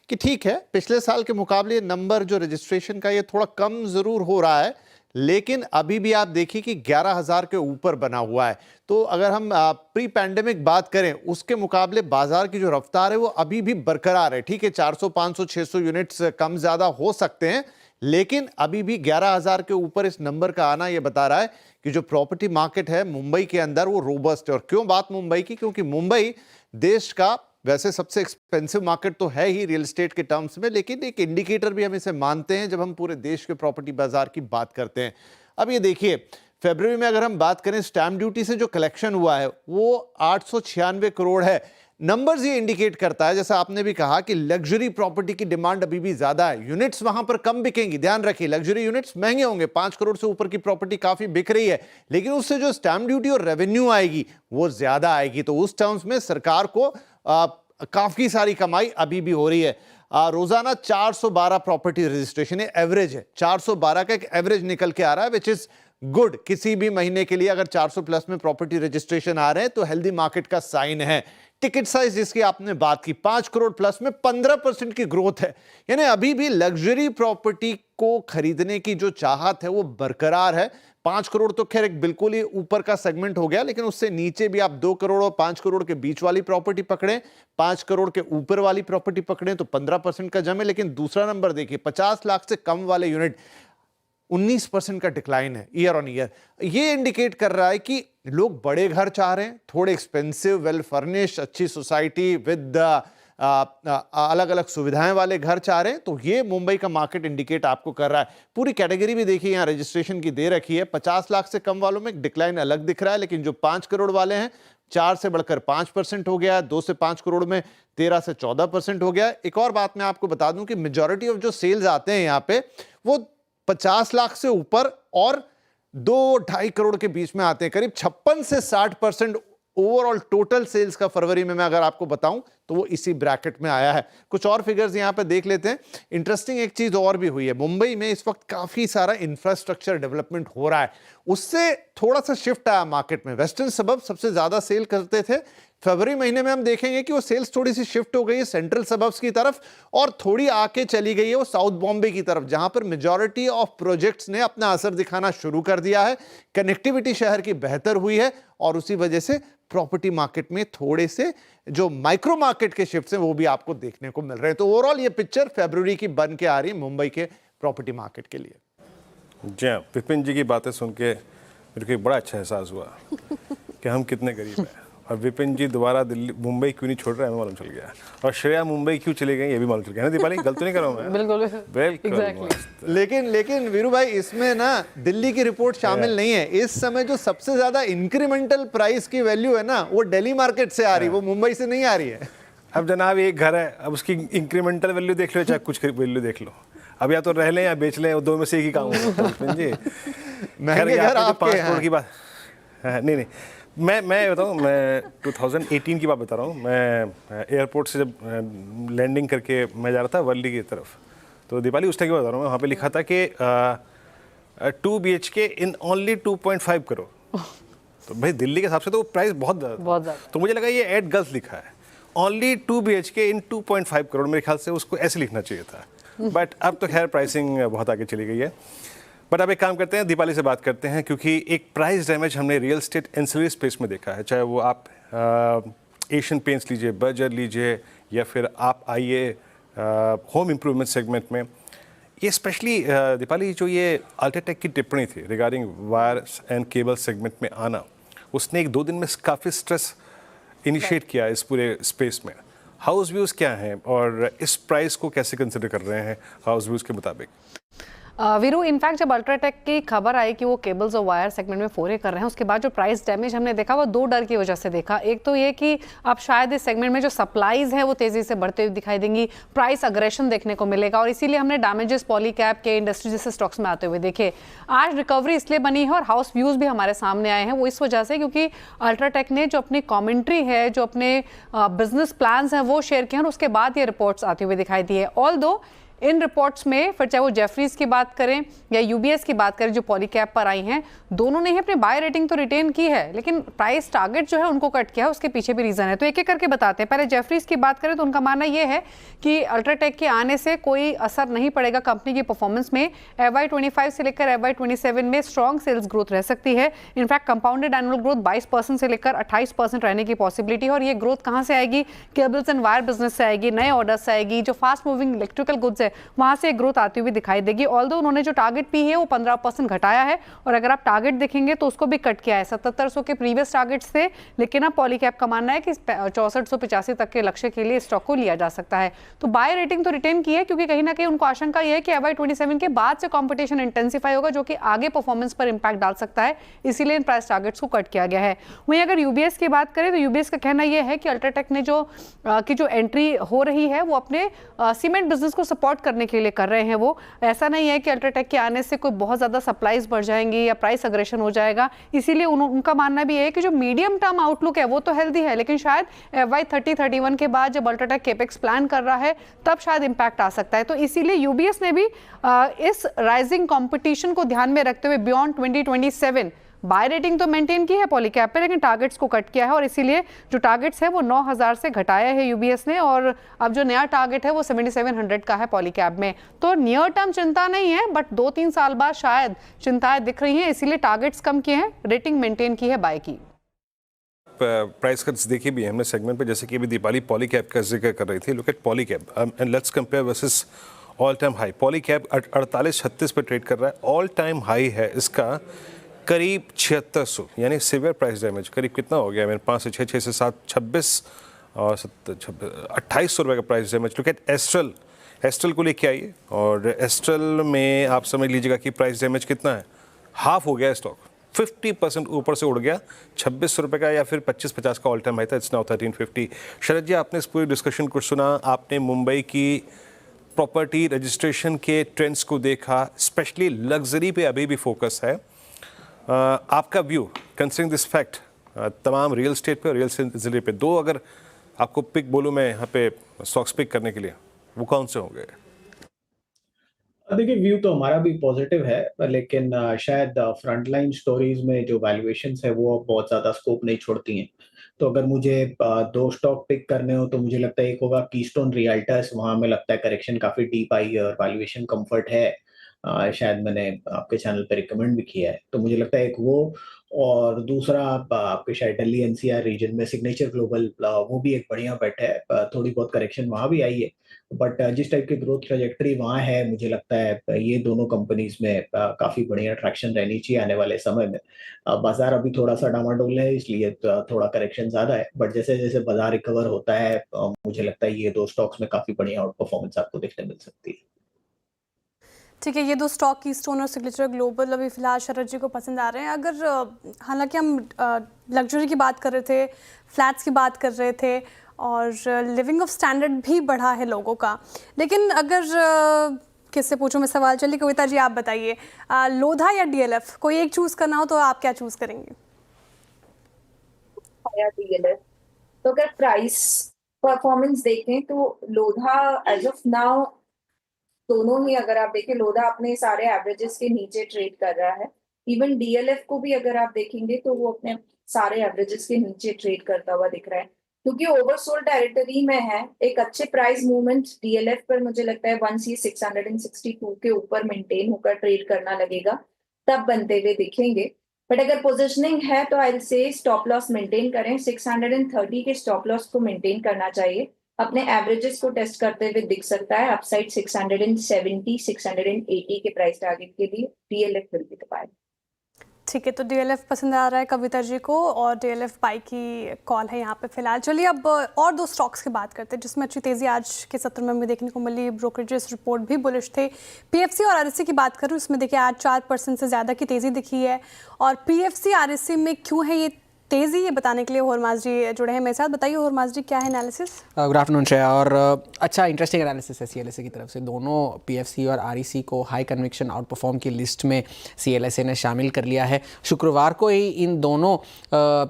कि ठीक है, पिछले साल के मुकाबले नंबर जो रजिस्ट्रेशन का ये थोड़ा कम ज़रूर हो रहा है, लेकिन अभी भी आप देखिए कि 11,000 के ऊपर बना हुआ है। तो अगर हम प्री पैंडेमिक बात करें उसके मुकाबले बाजार की जो रफ्तार है वो अभी भी बरकरार है। ठीक है, 400, 500, 600 यूनिट्स कम ज़्यादा हो सकते हैं, लेकिन अभी भी 11,000 के ऊपर इस नंबर का आना ये बता रहा है कि जो प्रॉपर्टी मार्केट है मुंबई के अंदर वो रोबस्ट है। और क्यों बात मुंबई की? क्योंकि मुंबई देश का वैसे सबसे एक्सपेंसिव मार्केट तो है ही रियल एस्टेट के टर्म्स में, लेकिन एक इंडिकेटर भी हम इसे मानते हैं जब हम पूरे देश के प्रॉपर्टी बाजार की बात करते हैं। अब ये देखिए फरवरी में अगर हम बात करें स्टैंप ड्यूटी से जो कलेक्शन हुआ है वो 896 करोड़ है। नंबर्स ये इंडिकेट करता है, जैसा आपने भी कहा, कि लग्जरी प्रॉपर्टी की डिमांड अभी भी ज्यादा है। यूनिट्स वहां पर कम बिकेंगी, ध्यान रखिए, लग्जरी यूनिट्स महंगे होंगे। 5 करोड़ से ऊपर की प्रॉपर्टी काफी बिक रही है, लेकिन उससे जो स्टैंप ड्यूटी और रेवेन्यू आएगी वो ज्यादा आएगी। तो उस टर्म्स में सरकार को काफी सारी कमाई अभी भी हो रही है। रोजाना 412 प्रॉपर्टी रजिस्ट्रेशन एवरेज है, 412 का एक एवरेज निकल के आ रहा है, विच इज गुड। किसी भी महीने के लिए अगर 400 प्लस में प्रॉपर्टी रजिस्ट्रेशन आ रहे हैं तो हेल्दी मार्केट का साइन है। टिकट साइज जिसकी आपने बात की 5 करोड़ प्लस में 15% की ग्रोथ है, यानी अभी भी लग्जरी प्रॉपर्टी को खरीदने की जो चाहत है वो बरकरार है। 5 करोड़ तो खैर एक बिल्कुल ही ऊपर का सेगमेंट हो गया, लेकिन उससे नीचे भी आप 2 करोड़ और 5 करोड़ के बीच वाली प्रॉपर्टी पकड़ें, 5 करोड़ के ऊपर वाली प्रॉपर्टी पकड़ें तो 15% का जम है। लेकिन दूसरा नंबर देखिए, 50 लाख से कम वाले यूनिट 19% का डिक्लाइन है ईयर ऑन ईयर। ये इंडिकेट कर रहा है कि लोग बड़े घर चाह रहे हैं, थोड़े एक्सपेंसिव, वेल फर्निश्ड, अच्छी सोसाइटी विद अलग अलग सुविधाएं वाले घर चाह रहे हैं। तो ये मुंबई का मार्केट इंडिकेट आपको कर रहा है। पूरी कैटेगरी भी देखिए, यहाँ रजिस्ट्रेशन की दे रखी है। 50 लाख से कम वालों में डिक्लाइन अलग दिख रहा है, लेकिन जो 5 करोड़ वाले हैं 4 से बढ़कर 5% हो गया, 2 से 5 करोड़ में 13 से 14% हो गया। एक और बात मैं आपको बता दूं कि मेजॉरिटी ऑफ जो सेल्स आते हैं यहाँ पे वो 50 लाख से ऊपर और 2-2.5 करोड़ के बीच में आते हैं। करीब 56 से 60% ओवरऑल टोटल सेल्स का फरवरी में मैं अगर आपको बताऊं तो वो इसी ब्रैकेट में आया है। कुछ और फिगर्स यहां पे देख लेते हैं। इंटरेस्टिंग एक चीज और भी हुई है, मुंबई में इस वक्त काफी सारा इंफ्रास्ट्रक्चर डेवलपमेंट हो रहा है, उससे थोड़ा सा शिफ्ट आया मार्केट में। वेस्टर्न सबब सबसे ज्यादा सेल करते थे, फरवरी महीने में हम देखेंगे कि वो सेल्स थोड़ी सी शिफ्ट हो गई है सेंट्रल सबब्स की तरफ और थोड़ी आके चली गई है वो साउथ बॉम्बे की तरफ, जहां पर मेजॉरिटी ऑफ प्रोजेक्ट्स ने अपना असर दिखाना शुरू कर दिया है। कनेक्टिविटी शहर की बेहतर हुई है और उसी वजह से प्रॉपर्टी मार्केट में थोड़े से जो माइक्रो मार्केट के शिफ्ट्स हैं वो भी आपको देखने को मिल रहे हैं। तो ओवरऑल ये पिक्चर फरवरी की बन के आ रही है मुंबई के प्रॉपर्टी मार्केट के लिए। जी हाँ, विपिन जी की बातें सुन के मेरे को एक बड़ा अच्छा एहसास हुआ कि हम कितने गरीब हैं, और विपिन जी दोबारा दिल्ली मुंबई क्यों नहीं छोड़ रहे हैं हमें मालूम चल गया, और श्रेया मुंबई क्यों चले गए ये भी मालूम चल गया। दीपाली गलत तो नहीं कर रहा हूं मैं? बिल्कुल। लेकिन वीरू भाई इसमें ना दिल्ली की रिपोर्ट शामिल नहीं है। इस समय जो सबसे ज्यादा इंक्रीमेंटल प्राइस की वैल्यू है ना वो दिल्ली मार्केट से आ रही है, वो मुंबई से नहीं आ रही है। अब जनाब एक घर है, अब उसकी इंक्रीमेंटल वैल्यू देख लो चाहे कुछ वैल्यू देख लो, अब या तो रह लें या बेच लें, दो में से एक ही काम होगा जी। महंगे घर आपके 5 करोड़ की बात नहीं, मैं बताऊँ, मैं 2018 की बात बता रहा हूँ। मैं एयरपोर्ट से जब लैंडिंग करके मैं जा रहा था वर्ली की तरफ, तो दीपाली उस टाइम की बता रहा हूँ मैं, वहाँ पे लिखा था कि 2 BHK इन ओनली 2.5 करोड़। तो भाई दिल्ली के हिसाब से तो वो प्राइस बहुत ज़्यादा, तो मुझे लगा ये ऐड गलत लिखा है, ओनली 2 BHK इन 2.5 करोड़। मेरे ख्याल से उसको ऐसे लिखना चाहिए था, बट अब तो खैर प्राइसिंग बहुत आगे चली गई है। बट अब एक काम करते हैं, दीपाली से बात करते हैं, क्योंकि एक प्राइस डैमेज हमने रियल एस्टेट एंसिलरी स्पेस में देखा है, चाहे वो आप एशियन पेंट्स लीजिए, बर्जर लीजिए, या फिर आप आइए होम इम्प्रूवमेंट सेगमेंट में। ये स्पेशली दीपाली जो ये अल्ट्राटेक की टिप्पणी थी regarding wires and cable segment में आना, उसने 1-2 दिन में काफ़ी स्ट्रेस इनिशिएट किया इस पूरे स्पेस में। हाउस व्यूज़ क्या हैं और इस प्राइस को कैसे कंसिडर कर रहे हैं हाउस व्यूज़ के मुताबिक? वीरू, इनफैक्ट जब अल्ट्राटेक की खबर आई कि वो केबल्स और वायर सेगमेंट में फोरे कर रहे हैं, उसके बाद जो प्राइस डैमेज हमने देखा वो 2 डर की वजह से देखा। एक तो ये कि अब शायद इस सेगमेंट में जो सप्लाईज है वो तेजी से बढ़ते हुए दिखाई देंगी, प्राइस अग्रेशन देखने को मिलेगा, और इसीलिए हमने डैमेजेस पॉलीकैप के इंडस्ट्री जैसे स्टॉक्स में आते हुए देखे। आज रिकवरी इसलिए बनी है और हाउस व्यूज भी हमारे सामने आए हैं, वो इस वजह से क्योंकि अल्ट्राटेक ने जो अपनी कॉमेंट्री है, जो अपने बिजनेस प्लान है वो शेयर किए हैं, और उसके बाद ये रिपोर्ट्स आती हुई दिखाई दी है। ऑल्दो इन रिपोर्ट्स में फिर चाहे वो जेफरीज की बात करें या यूबीएस की बात करें जो पॉलीकैप पर आई हैं, दोनों ने ही अपनी बाय रेटिंग तो रिटेन की है, लेकिन प्राइस टारगेट जो है उनको कट किया है, उसके पीछे भी रीजन है। तो एक एक करके बताते हैं। पहले जेफरीज की बात करें तो उनका मानना यह है कि अल्ट्राटेक के आने से कोई असर नहीं पड़ेगा कंपनी की परफॉर्मेंस में। FY25 से लेकर FY27 में स्ट्रॉन्ग सेल्स ग्रोथ रह सकती है। इनफैक्ट कंपाउंडेड एनुअल ग्रोथ 22% से लेकर 28% रहने की पॉसिबिलिटी है, और ये ग्रोथ कहाँ से आएगी? केबल्स एंड वायर बिजनेस से आएगी, नए ऑर्डर्स से आएगी, जो फास्ट मूविंग इलेक्ट्रिकल गुड्स है वहां से ग्रोथ आती हुई दिखाई देगी। ऑल्दो उन्होंने जो टारगेट पी है वो 15% घटाया है, और अगर आप टारगेट देखेंगे तो उसको भी कट किया है। 7700 के प्रीवियस टारगेट्स थे, लेकिन अब पॉलीकैप का मानना है कि 6485 तक के लक्ष्य के लिए स्टॉक को लिया जा सकता है। तो बाय रेटिंग तो रिटेन की है, क्योंकि कहीं ना कहीं उनको आशंका यह है कि FY27 के बाद से कंपटीशन इंटेंसिफाई होगा, जो कि आगे परफॉर्मेंस पर इंपैक्ट डाल सकता है, इसीलिए इन प्राइस टारगेट्स को कट किया गया है। वहीं अगर यूबीएस की बात करें तो यूबीएस का कहना यह है कि अल्ट्राटेक ने जो एंट्री हो रही है वो अपने सीमेंट बिजनेस को सपोर्ट सपोर्ट करने के लिए कर रहे हैं वो। ऐसा नहीं है कि अल्ट्राटेक के आने से कोई बहुत ज़्यादा सप्लाईज बढ़ जाएंगी या प्राइस अग्रेशन हो जाएगा। इसीलिए उनका मानना भी है कि जो मीडियम टर्म आउटलुक है वो तो हेल्दी है, लेकिन शायद FY30-31 के बाद जब अल्ट्राटेक केपेक्स प्लान कर रहा है तब शायद इम्पैक्ट आ सकता है। तो इसीलिए यूबीएस ने भी इस राइजिंग कॉम्पिटिशन को ध्यान में रखते हुए बियॉन्ड 2027 बाय रेटिंग तो मेंटेन की है पॉलीकैब पे, लेकिन टारगेट्स को कट किया है और इसीलिए जो टारगेट्स है वो 9000 से घटाया है यूबीएस ने, और अब जो नया टारगेट है वो 7700 का है पॉलीकैब में। तो नियर टर्म चिंता नहीं है, बट 2-3 साल बाद शायद चिंताएं दिख रही हैं, इसीलिए टारगेट्स कम किए हैं, रेटिंग मेंटेन की है बाय की। प्राइस कट्स देखे भी हमने सेगमेंट पे, जैसे कि अभी दीपाली पॉलीकैब का जिक्र कर रही थी। Look at Polycab and let's compare versus all time high. Polycab 4836 पे ट्रेड कर रहा है, ऑल टाइम हाई है इसका करीब 7600, यानी सिवियर प्राइस डैमेज करीब कितना हो गया मेरे 5 से 6, 6 से 7, 26 और 2800 रुपये का price damage. Look at astral को लेके आइए, और एस्ट्रल में आप समझ लीजिएगा कि प्राइस डैमेज कितना है, हाफ हो गया स्टॉक, 50% ऊपर से उड़ गया। 2600 रुपये का या फिर 2550 का ऑल टाइम हाई था, इट्स नाउ 1350। शरद जी, आपने इस पूरी डिस्कशन को सुना, आपने मुंबई की प्रॉपर्टी रजिस्ट्रेशन के ट्रेंड्स को देखा, स्पेशली लग्जरी पे अभी भी फोकस है। आपका व्यू कंसिडरिंग दिस फैक्ट, तमाम रियल स्टेट पे और रियल जिले पे, दो अगर आपको पिक बोलूँ मैं यहाँ पे स्टॉक्स पिक करने के लिए, वो कौन से होंगे? देखिए, व्यू तो हमारा भी पॉजिटिव है, लेकिन शायद फ्रंटलाइन स्टोरीज में जो वैल्यूएशंस है वो बहुत ज़्यादा स्कोप नहीं छोड़ती हैं। तो अगर मुझे 2 स्टॉक पिक करने हो तो मुझे लगता है एक होगा कीस्टोन रियल्टर्स, वहाँ में लगता है करेक्शन काफ़ी डीप आई है और वैल्यूएशन कंफर्ट है। शायद मैंने आपके चैनल पे रिकमेंड भी किया है, तो मुझे लगता है एक वो, और दूसरा आपके शायद दिल्ली एनसीआर रीजन में सिग्नेचर ग्लोबल, वो भी एक बढ़िया बेट है। थोड़ी बहुत करेक्शन वहाँ भी आई है, बट जिस टाइप की ग्रोथ ट्रैजेक्टरी वहाँ है, मुझे लगता है ये दोनों कंपनीज में काफ़ी बढ़िया ट्रैक्शन रहनी चाहिए आने वाले समय में। बाजार अभी थोड़ा सा डामाडोल है, इसलिए थोड़ा करेक्शन ज़्यादा है, बट जैसे जैसे बाजार रिकवर होता है मुझे लगता है ये 2 स्टॉक्स में काफ़ी बढ़िया आउट परफॉर्मेंस आपको देखने मिल सकती है। ठीक है, ये 2 स्टॉक कीस्टोन और सिग्नेचर ग्लोबल अभी फिलहाल शरद जी को पसंद आ रहे हैं। अगर हालांकि हम लग्जरी की बात कर रहे थे, फ्लैट्स की बात कर रहे थे, और लिविंग ऑफ स्टैंडर्ड भी बढ़ा है लोगों का, लेकिन अगर किससे पूछूं मैं सवाल, चलिए कविता जी आप बताइए, लोधा या डीएलएफ, कोई एक चूज करना हो तो आप क्या चूज करेंगे? डीएलएफ। तो अगर प्राइस परफॉर्मेंस देखें तो लोधा एज ऑफ नाउ, दोनों ही अगर आप देखें, लोधा अपने सारे एवरेजेस के नीचे ट्रेड कर रहा है। इवन डीएलएफ को भी अगर आप देखेंगे तो वो अपने सारे एवरेजेस के नीचे ट्रेड करता हुआ दिख रहा है, क्योंकि ओवरसोल्ड टेरिटरी में है। एक अच्छे प्राइस मूवमेंट डीएलएफ पर मुझे लगता है 1C662 के ऊपर मेंटेन होकर ट्रेड करना लगेगा, तब बनते हुए दिखेंगे। बट अगर पोजिशनिंग है तो I will say stop loss maintain करें, 630 के स्टॉप लॉस को मेंटेन करना चाहिए। अपने एवरेजेस को टेस्ट करते हुए दिख सकता है अपसाइड 670, 680 के प्राइस टारगेट के लिए DLF will be the buy. ठीक है, तो डीएलएफ पसंद आ रहा है कविता जी को, और डीएलएफ बाई की कॉल है यहाँ पे फिलहाल। चलिए अब और 2 स्टॉक्स की बात करते हैं जिसमें अच्छी तेज़ी आज के सत्र में हमें देखने को मिली। ब्रोकरेजेस रिपोर्ट भी बुलिश थे। पीएफसी और आरएससी की बात करूँ, इसमें देखिए आज 4% से ज़्यादा की तेज़ी दिखी है। और पीएफसी आरएससी में क्यों है ये तेज़ी, ये बताने के लिए होरमास जी जुड़े हैं मेरे साथ। बताइए होरमास जी, क्या है एनालिसिस? गुड आफ्टरनून श्रेया, और अच्छा इंटरेस्टिंग एनालिसिस है सीएलएसए की तरफ से। दोनों पीएफसी और आरईसी को हाई कन्विक्शन आउट परफॉर्म की लिस्ट में सीएलएसए ने शामिल कर लिया है। शुक्रवार को ही इन दोनों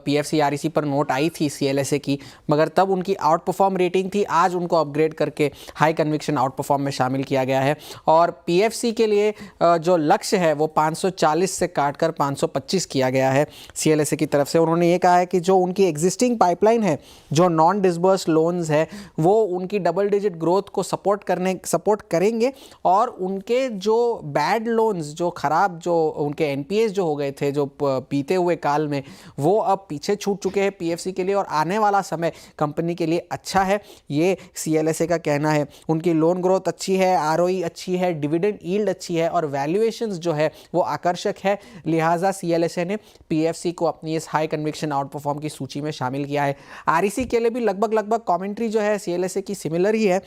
पीएफसी आरईसी पर नोट आई थी सीएलएसए की, मगर तब उनकी आउट परफॉर्म रेटिंग थी। आज उनको अपग्रेड करके हाई कन्विक्शन आउट परफॉर्म में शामिल किया गया है। और पीएफसी के लिए जो लक्ष्य है वो 540 से काटकर 525 किया गया है सीएलएसए की तरफ से। उन्होंने ये कहा है कि जो उनकी एग्जिस्टिंग पाइपलाइन है, जो नॉन डिसबर्स लोन्स है, वो उनकी डबल डिजिट ग्रोथ को सपोर्ट करेंगे, और उनके जो बैड लोन्स, जो खराब, जो उनके एनपीएस जो हो गए थे जो बीते हुए काल में, वो अब पीछे छूट चुके हैं पीएफसी के लिए, और आने वाला समय कंपनी के लिए अच्छा है, ये सीएलएसए का कहना है। उनकी लोन ग्रोथ अच्छी है, आरओई अच्छी है, डिविडेंड यील्ड अच्छी है, और वैल्यूएशंस जो है वो आकर्षक है। लिहाजा सीएलएसए ने पीएफसी को अपनी इस हाई कन्विक्शन आउट परफॉर्म की सूची में शामिल किया है। आरईसी के लिए भी लगभग कमेंट्री जो है सीएलएसए की सिमिलर ही है।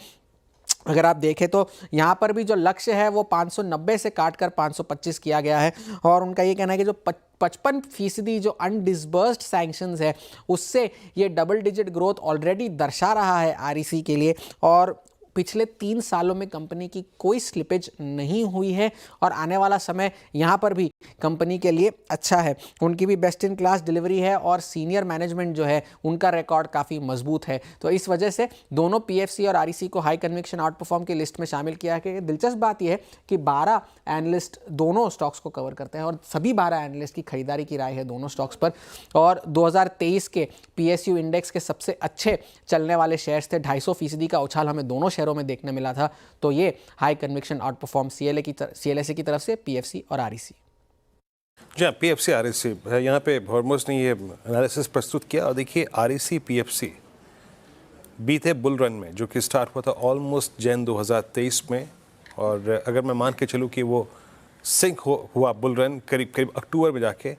अगर आप देखें तो यहाँ पर भी जो लक्ष्य है वो 590 से काटकर 525 किया गया है, और उनका ये कहना है कि जो 55% जो अनडिसबर्स्ड सैंक्शंस है उससे ये डबल डिजिट ग्रोथ ऑलरेडी दर्शा रहा है आरईसी के लिए। और पिछले 3 सालों में कंपनी की कोई स्लिपेज नहीं हुई है और आने वाला समय यहाँ पर भी कंपनी के लिए अच्छा है। उनकी भी बेस्ट इन क्लास डिलीवरी है और सीनियर मैनेजमेंट जो है उनका रिकॉर्ड काफ़ी मजबूत है। तो इस वजह से दोनों पीएफसी और आरईसी को हाई कन्विक्शन आउट परफॉर्म की लिस्ट में शामिल किया है। दिलचस्प बात यह है कि 12 एनालिस्ट दोनों स्टॉक्स को कवर करते हैं और सभी 12 एनालिस्ट की खरीदारी की राय है दोनों स्टॉक्स पर। और 2023 के पीएसयू इंडेक्स के सबसे अच्छे चलने वाले शेयर्स थे, 250% का उछाल हमें दोनों शेयरों में देखने मिला था। तो ये high conviction out perform CLSA की तरफ से पीएफसी और आरईसी। जी हाँ, पीएफसी आरईसी यहाँ पे हॉर्मोस ने ये एनालिसिस प्रस्तुत किया और देखिए आरईसी पीएफसी बीते बुल रन में जो कि स्टार्ट हुआ था ऑलमोस्ट जैन 2023 में, और अगर मैं मान के चलूँ कि वो सिंक हुआ बुल रन करीब करीब अक्टूबर में जाके,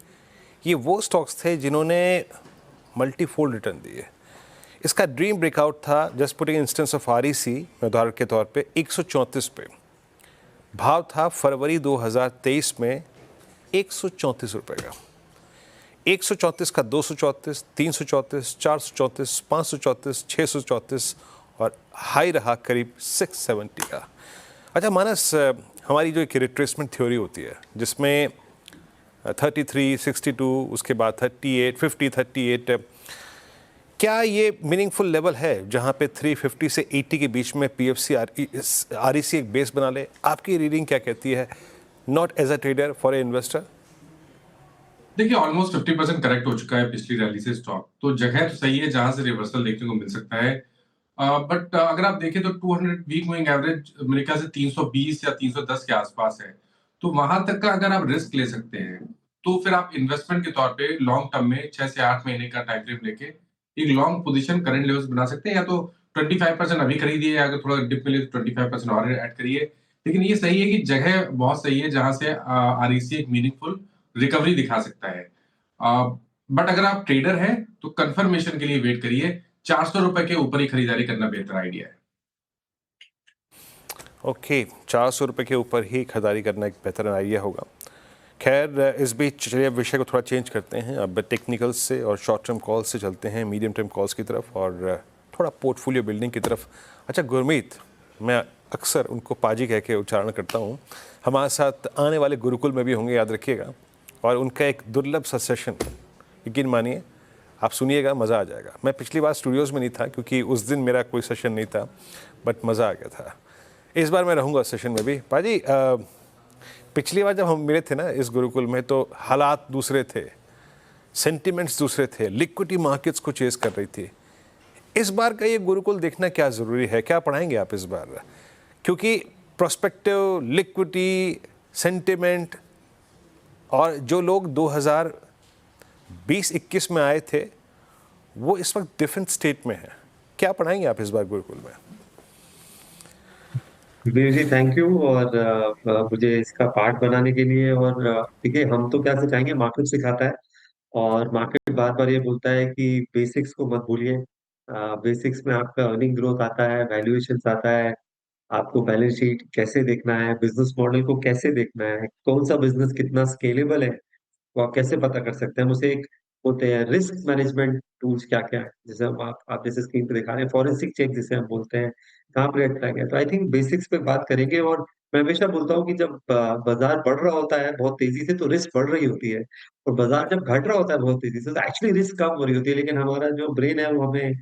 ये वो स्टॉक्स थे जिन्होंने मल्टीफोल्ड रिटर्न दिए। इसका ड्रीम ब्रेकआउट था, just putting instance of REC में उदाहरण के तौर पे 134 पे भाव था फरवरी 2023 में 134 रुपये का। 134 का 234, 334, 434, 534, 634 और हाई रहा करीब 670 का। अच्छा मानस, हमारी जो एक रिट्रेसमेंट थ्योरी होती है जिसमें 33, 62, उसके बाद 38, 50, 38, क्या ये मीनिंगफुल लेवल है जहां पे 350 से 80 के बीच में पीएफसी आरईसी एक बेस बना ले? आपकी रीडिंग क्या कहती है, not as a trader, for a investor? देखिए ऑलमोस्ट 50% करेक्ट हो चुका है पिछली रैली से स्टॉक, तो जगह तो सही है जहां से रिवर्सल देखने को मिल सकता है। बट अगर आप देखें तो 200 वीक मूविंग एवरेज मेरे ख्याल से 320 या 310 के आसपास है, तो वहां तक का अगर आप रिस्क ले सकते हैं तो फिर आप इन्वेस्टमेंट के तौर पे लॉन्ग टर्म में 6 से 8 महीने का टाइम फ्रेम लेके एक लॉन्ग पोजीशन करंट लेवल्स बना सकते हैं, या तो 25% अभी खरीदिए, या अगर थोड़ा डिप मिले तो 25% और ऐड करिए। लेकिन ये सही है कि जगह बहुत सही है जहां से आरईसी एक मीनिंगफुल रिकवरी दिखा सकता है। बट अगर आप ट्रेडर हैं तो कंफर्मेशन के लिए वेट करिए, 400 रुपए के ऊपर ही खरीदारी करना बेहतर आइडिया है। ओके, 400 रुपये के ऊपर ही खरीदारी करना एक बेहतर आइडिया होगा। खैर, इस बीच चलिए अब विषय को थोड़ा चेंज करते हैं, अब टेक्निकल्स से और शॉर्ट टर्म कॉल्स से चलते हैं मीडियम टर्म कॉल्स की तरफ और थोड़ा पोर्टफोलियो बिल्डिंग की तरफ। अच्छा गुरमीत, मैं अक्सर उनको पाजी कह के उच्चारण करता हूँ, हमारे साथ आने वाले गुरुकुल में भी होंगे, याद रखिएगा, और उनका एक दुर्लभ सा सेशन, यकीन मानिए आप सुनिएगा, मज़ा आ जाएगा। मैं पिछली बार स्टूडियोज़ में नहीं था क्योंकि उस दिन मेरा कोई सेशन नहीं था, बट मज़ा आ गया था। इस बार मैं रहूँगा सेशन में भी। पाजी, पिछली बार जब हम मिले थे ना इस गुरुकुल में तो हालात दूसरे थे, सेंटिमेंट्स दूसरे थे, लिक्विडिटी मार्केट्स को चेस कर रही थी। इस बार का ये गुरुकुल देखना क्या ज़रूरी है, क्या पढ़ाएंगे आप इस बार? क्योंकि प्रोस्पेक्टिव, लिक्विडिटी, सेंटिमेंट, और जो लोग 2020-21 में आए थे वो इस वक्त डिफरेंट स्टेट में हैं। क्या पढ़ाएंगे आप इस बार गुरुकुल में? वीर जी थैंक यू, और मुझे इसका पार्ट बनाने के लिए। और देखिए, हम तो क्या सिखाएंगे, मार्केट सिखाता है, और मार्केट बार बार ये बोलता है कि बेसिक्स को मत भूलिए। बेसिक्स में आपका अर्निंग ग्रोथ आता है, वैल्यूएशन आता है, आपको बैलेंस शीट कैसे देखना है, बिजनेस मॉडल को कैसे देखना है, कौन सा बिजनेस कितना स्केलेबल है वो आप कैसे पता कर सकते हैं। मुझे एक होते हैं रिस्क मैनेजमेंट टूल्स क्या क्या है, जैसे हम आप जैसे स्क्रीन पे दिखा रहे हैं, फॉरेंसिक चेक जिसे हम बोलते हैं, कहाँ पे रेड फ्लैग है। तो आई थिंक बेसिक्स पे बात करेंगे। और मैं हमेशा बोलता हूँ कि जब बाजार बढ़ रहा होता है बहुत तेजी से तो रिस्क बढ़ रही होती है, और बाजार जब घट रहा होता है बहुत तेजी से तो एक्चुअली रिस्क कम हो रही होती है, लेकिन हमारा जो ब्रेन है वो हमें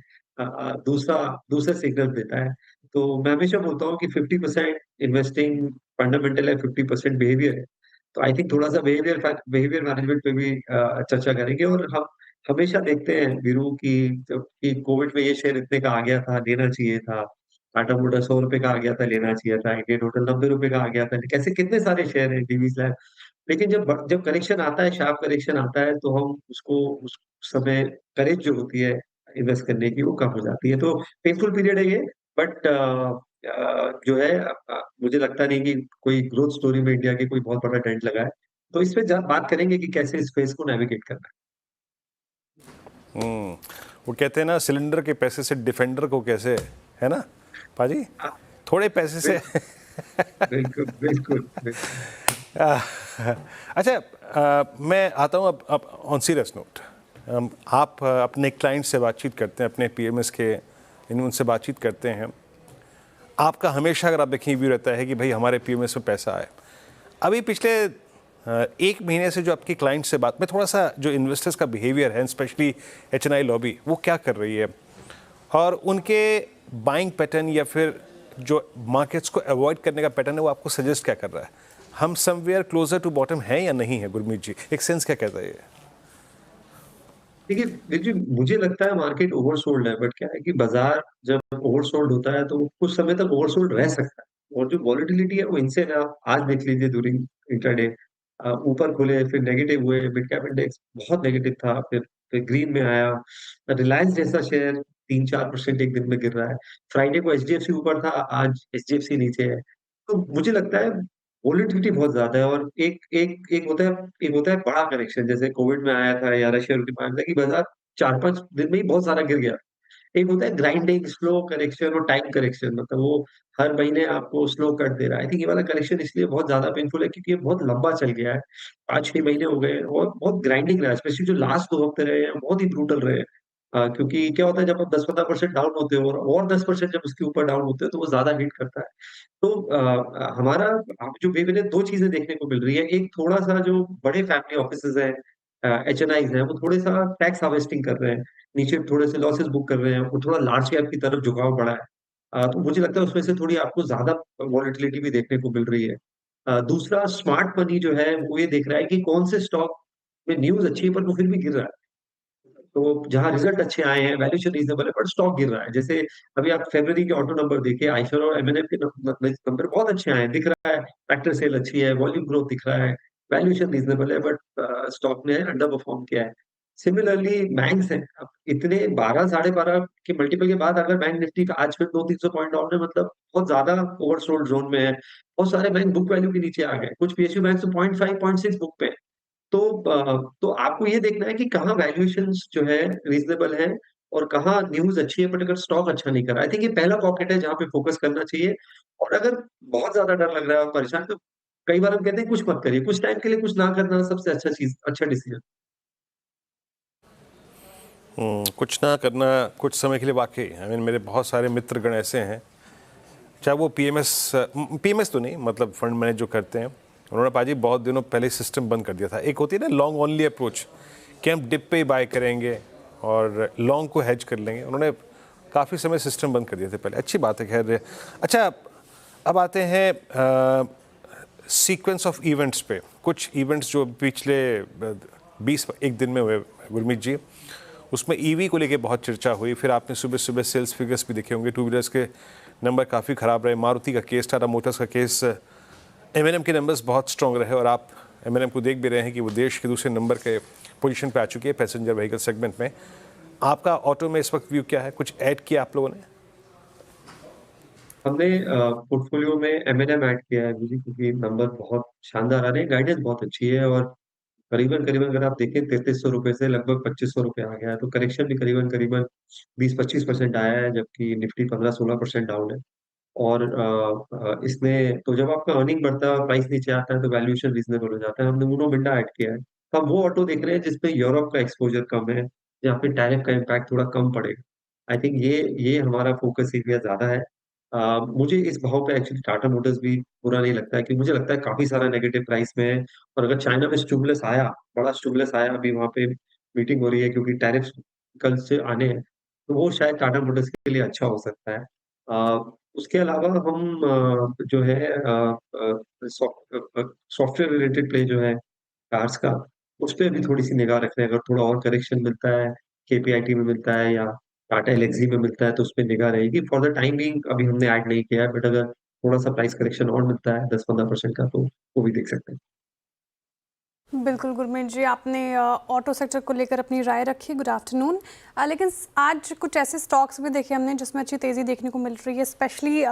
दूसरे सिग्नल देता है। तो मैं हमेशा बोलता हूँ कि 50% इन्वेस्टिंग फंडामेंटल है, 50% बिहेवियर है। तो आई थिंक थोड़ा सा बिहेवियर मैनेजमेंट पे भी चर्चा करेंगे। और हम हमेशा देखते हैं वीरू की जब कि कोविड में ये शेयर इतने का आ गया था, लेना चाहिए था, टाटा मोटर्स 100 रुपए का आ गया था, लेना चाहिए था, इंडियन होटल 90 रुपए का आ गया था, कैसे कितने सारे शेयर है, डीवीज लैब। लेकिन जब जब करेक्शन आता है, शार्प करेक्शन आता है, तो हम उसको उस समय करेज जो होती है इन्वेस्ट करने की वो कम हो जाती है। तो पेनफुल पीरियड है ये, बट जो है मुझे लगता नहीं कि कोई ग्रोथ स्टोरी में इंडिया की कोई बहुत बड़ा डेंट लगा है। तो इस पे बात करेंगे कि कैसे इस फेज को नेविगेट करना है। वो कहते हैं ना, सिलेंडर के पैसे से डिफेंडर को कैसे, है ना पाजी, थोड़े पैसे से बिल्कुल बिल्कुल। अच्छा, मैं आता हूँ अब ऑन सीरियस नोट। आप अपने क्लाइंट से बातचीत करते हैं, अपने पीएमएस के उनसे बातचीत करते हैं। आपका हमेशा अगर आप देखें व्यू रहता है कि भाई हमारे पीएमएस में पैसा आए। अभी पिछले एक महीने से जो आपकी क्लाइंट से बात में थोड़ा सा जो इन्वेस्टर्स का बिहेवियर है, स्पेशली एचएनआई लॉबी, वो क्या कर रही है और उनके बाइंग पैटर्न या फिर जो मार्केट्स को अवॉइड करने का पैटर्न है वो आपको सजेस्ट क्या कर रहा है? हम समवेयर क्लोजर टू बॉटम है या नहीं है गुरमीत जी? एक सेंस क्या कहता है ये? देखिए वीर जी, मुझे लगता है मार्केट ओवरसोल्ड है, बट क्या है कि बाजार जब ओवरसोल्ड होता है तो वो कुछ समय तक ओवरसोल्ड रह सकता है, और जो वॉलेटिलिटी है वो इनसे ना, आज देख लीजिए ड्यूरिंग इंट्राडे ऊपर खुले फिर नेगेटिव हुए, मिड कैप इंडेक्स बहुत नेगेटिव था, फिर ग्रीन में आया। रिलायंस जैसा शेयर 3-4% एक दिन में गिर रहा है। फ्राइडे को एचडीएफसी ऊपर था, आज एचडीएफसी नीचे है। तो मुझे लगता है वोलेटिलिटी बहुत ज्यादा है, और एक होता है बड़ा करेक्शन, जैसे कोविड में आया था या रशिया यूक्रेन में आया था कि बाजार 4-5 दिन में ही बहुत सारा गिर गया। एक होता है ग्राइंडिंग स्लो करेक्शन और टाइम करेक्शन, मतलब वो हर महीने आपको स्लो कट दे रहा है। आई थिंक ये वाला करेक्शन इसलिए बहुत ज्यादा पेनफुल है क्योंकि ये बहुत लंबा चल गया है, 5-6 महीने हो गए हैं, और बहुत ग्राइंडिंग रहा है, स्पेशली जो लास्ट 2 हफ्ते रहे हैं बहुत ही ब्रूटल रहे हैं। क्योंकि क्या होता है जब आप 10-15% डाउन होते हो और 10% जब उसके ऊपर डाउन होते हो तो वो ज्यादा हिट करता है। तो हमारा अब जो बेवजह 2 चीज़ें देखने को मिल रही है। एक थोड़ा-सा जो बड़े फैमिली ऑफिसेज़ हैं, एचएनआईज़ हैं, वो थोड़े-सा टैक्स हार्वेस्टिंग कर रहे हैं। नीचे थोड़े से लॉसेस बुक कर रहे हैं, वो थोड़ा लार्ज कैप की तरफ झुकाव बढ़ा है। तो मुझे लगता है उसमें से थोड़ी आपको ज़्यादा वॉलेटिलिटी भी देखने को मिल रही है। दूसरा स्मार्ट मनी जो है वो ये देख रहा है कि कौन से स्टॉक में न्यूज़ अच्छी है पर वो फिर भी गिर रहा है। तो जहाँ रिजल्ट अच्छे आए हैं, वैल्यूएशन रीज़नेबल है, बट स्टॉक गिर रहा है। जैसे अभी आप फरवरी के ऑटो नंबर देखिए, आइशर और एमएनएफ के नंबर बहुत अच्छे आए हैं, दिख रहा है ट्रैक्टर सेल अच्छी है, वॉल्यूम ग्रोथ दिख रहा है, वैल्यूएशन रीज़नेबल है, बट स्टॉक ने अंडर परफॉर्म किया है। सिमिलरली बैंक्स हैं, अब इतने 12 साढ़े 12 के मल्टीपल के बाद अगर बैंक निफ्टी आज फिर 200-300 पॉइंट डाउन है, मतलब बहुत ज़्यादा ओवरसोल्ड ज़ोन में है। बहुत सारे बैंक बुक वैल्यू के नीचे आ गए, कुछ पीएसयू बैंक तो 0.5, 0.6 बुक पे है। तो तो आपको ये देखना है कि कहाँ वैल्यूएशंस जो है रीज़नेबल है और कहाँ न्यूज़ अच्छी है, बट अगर स्टॉक अच्छा नहीं कर रहा है। आई थिंक ये पहला पॉकेट है जहाँ पे फोकस करना चाहिए, और अगर बहुत ज़्यादा डर लग रहा है और परेशान, तो कई बार हम कहते हैं कुछ मत करिए, कुछ टाइम के लिए कुछ ना करना सबसे अच्छा डिसीजन। कुछ ना करना कुछ समय के लिए वाक़ई, आई मीन मेरे बहुत सारे मित्रगण ऐसे हैं, चाहे वो पीएमएस तो नहीं, मतलब फंड मैनेज जो करते हैं, उन्होंने पाजी बहुत दिनों पहले सिस्टम बंद कर दिया था। एक होती है ना लॉन्ग ओनली अप्रोच कि हम डिप पे ही बाय करेंगे और लॉन्ग को हेज कर लेंगे, उन्होंने काफ़ी समय सिस्टम बंद कर दिए थे पहले। अच्छी बात है खैर। अच्छा, अब आते हैं सीक्वेंस ऑफ इवेंट्स पे। कुछ इवेंट्स जो पिछले 20-1 दिन में हुए गुरमीत जी, उसमें ईवी को लेके बहुत चर्चा हुई। फिर आपने सुबह सुबह सेल्स फिगर्स भी देखे होंगे, टू व्हीलर्स के नंबर काफ़ी ख़राब रहे, मारुति का केस, टाटा मोटर्स का केस, एमएनएम के नंबर्स बहुत स्ट्रॉन्ग रहे, और आप एमएनएम को देख भी रहे हैं कि वो देश के दूसरे नंबर के पोजीशन पे आ चुकी है पैसेंजर व्हीकल सेगमेंट में। आपका ऑटो में इस वक्त व्यू क्या है? कुछ ऐड किया आप लोगों ने? हमने पोर्टफोलियो में एमएनएम ऐड किया है जी, क्योंकि नंबर बहुत शानदार आ रहे हैं, गाइडेंस बहुत अच्छी है, और करीबन अगर आप देखें 3300 रुपए से लगभग 2500 रुपए आ गया है, तो करेक्शन भी करीबन 20-25% आया है, जबकि निफ्टी 15-16% डाउन है। और इसमें तो जब आपका अर्निंग बढ़ता है और प्राइस नीचे आता है तो वैल्यूएशन रीजनेबल हो जाता है। हमने उनो मिंडा ऐड किया है। तो हम वो ऑटो देख रहे हैं जिसपे यूरोप का एक्सपोजर कम है, जहाँ पे टैरिफ का इम्पैक्ट थोड़ा कम पड़ेगा। आई थिंक ये हमारा फोकस एरिया ज्यादा है। मुझे इस भाव पे एक्चुअली टाटा मोटर्स भी बुरा नहीं लगता है, क्योंकि मुझे लगता है काफी सारा नेगेटिव प्राइस में है, और अगर चाइना में स्टिमुलस आया, बड़ा स्टिमुलस आया, अभी वहाँ पे मीटिंग हो रही है क्योंकि टैरिफ कल से आने हैं, तो वो शायद टाटा मोटर्स के लिए अच्छा हो सकता है। उसके अलावा हम जो है सॉफ्टवेयर रिलेटेड प्ले जो है कार्स का, उस पे भी थोड़ी सी निगाह रख रहे हैं। अगर थोड़ा और करेक्शन मिलता है, केपीआईटी में मिलता है या टाटा एल्क्सी में मिलता है, तो उस पे निगाह रहेगी। फॉर द टाइम बीइंग अभी हमने ऐड नहीं किया है, बट अगर थोड़ा सा प्राइस करेक्शन और मिलता है 10-15% का, तो वो भी देख सकते हैं। बिल्कुल गुरमीत जी, आपने ऑटो सेक्टर को लेकर अपनी राय रखी। Good afternoon. लेकिन आज कुछ ऐसे स्टॉक्स भी देखे हमने जिसमें अच्छी तेज़ी देखने को मिल रही है, स्पेशली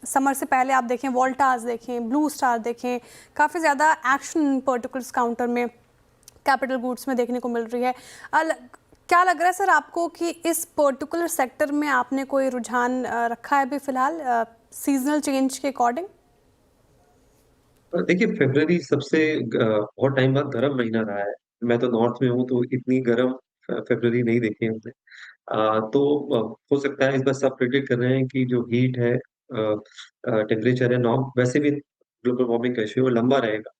समर से पहले आप देखें, वोल्टास देखें, ब्लू स्टार देखें, काफ़ी ज़्यादा एक्शन पर्टिकुलर्स काउंटर में, कैपिटल गुड्स में देखने को मिल रही है। क्या लग रहा है सर आपको कि इस पर्टिकुलर सेक्टर में आपने कोई रुझान रखा है अभी फिलहाल सीजनल चेंज के अकॉर्डिंग? देखिए फरवरी सबसे बहुत टाइम बाद गर्म महीना रहा है। मैं तो नॉर्थ में हूँ, तो इतनी गर्म फरवरी नहीं देखी है हमने। तो हो सकता है इस बार सब प्रेडिक्ट कर रहे हैं कि जो हीट है टेम्परेचर है, नॉर्म वैसे भी ग्लोबल वार्मिंग का इश्यू लंबा रहेगा।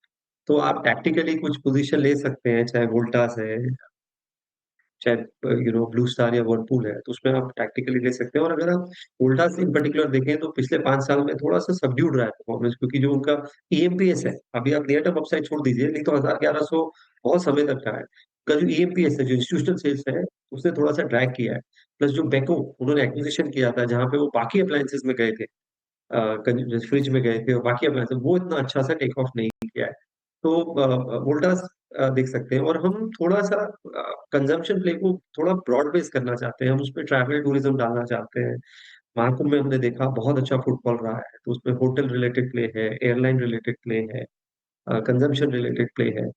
तो आप टैक्टिकली कुछ पोजीशन ले सकते हैं, चाहे वोल्टास है, चाहे ब्लू स्टार या व्हर्लपूल है, तो उसमें आप टैक्टिकली ले सकते हैं। और अगर आप वोल्टास इन पर्टिकुलर देखें तो पिछले 5 साल में थोड़ा-सा सबड्यूड रहा है परफॉर्मेंस, क्योंकि जो उनका ईएमपीएस है, अभी आप नियर टर्म अपसाइड छोड़ दीजिए, नहीं तो 1100 बहुत समय तक रहा है। उसका जो ईएमपीएस है, जो इंस्टीट्यूशनल सेल्स है, उसने थोड़ा-सा ड्रैग किया है। प्लस जो बेको उन्होंने एक्विजिशन किया था, जहाँ पे वो बाकी अप्लायंसेस में गए थे, फ्रिज में गए थे और बाकी अप्लायंसेस, वो इतना अच्छा सा टेक ऑफ नहीं किया है। तो वोल्टास देख सकते हैं। और हम थोड़ा-सा कंजम्पशन प्ले को थोड़ा ब्रॉड बेस करना चाहते हैं, हम उसमें ट्रैवल टूरिज्म डालना चाहते हैं। महाकुंभ में हमने देखा बहुत अच्छा फुटफॉल रहा है, तो उसमें होटल रिलेटेड प्ले है, एयरलाइन रिलेटेड प्ले है, कंजम्पशन रिलेटेड प्ले है,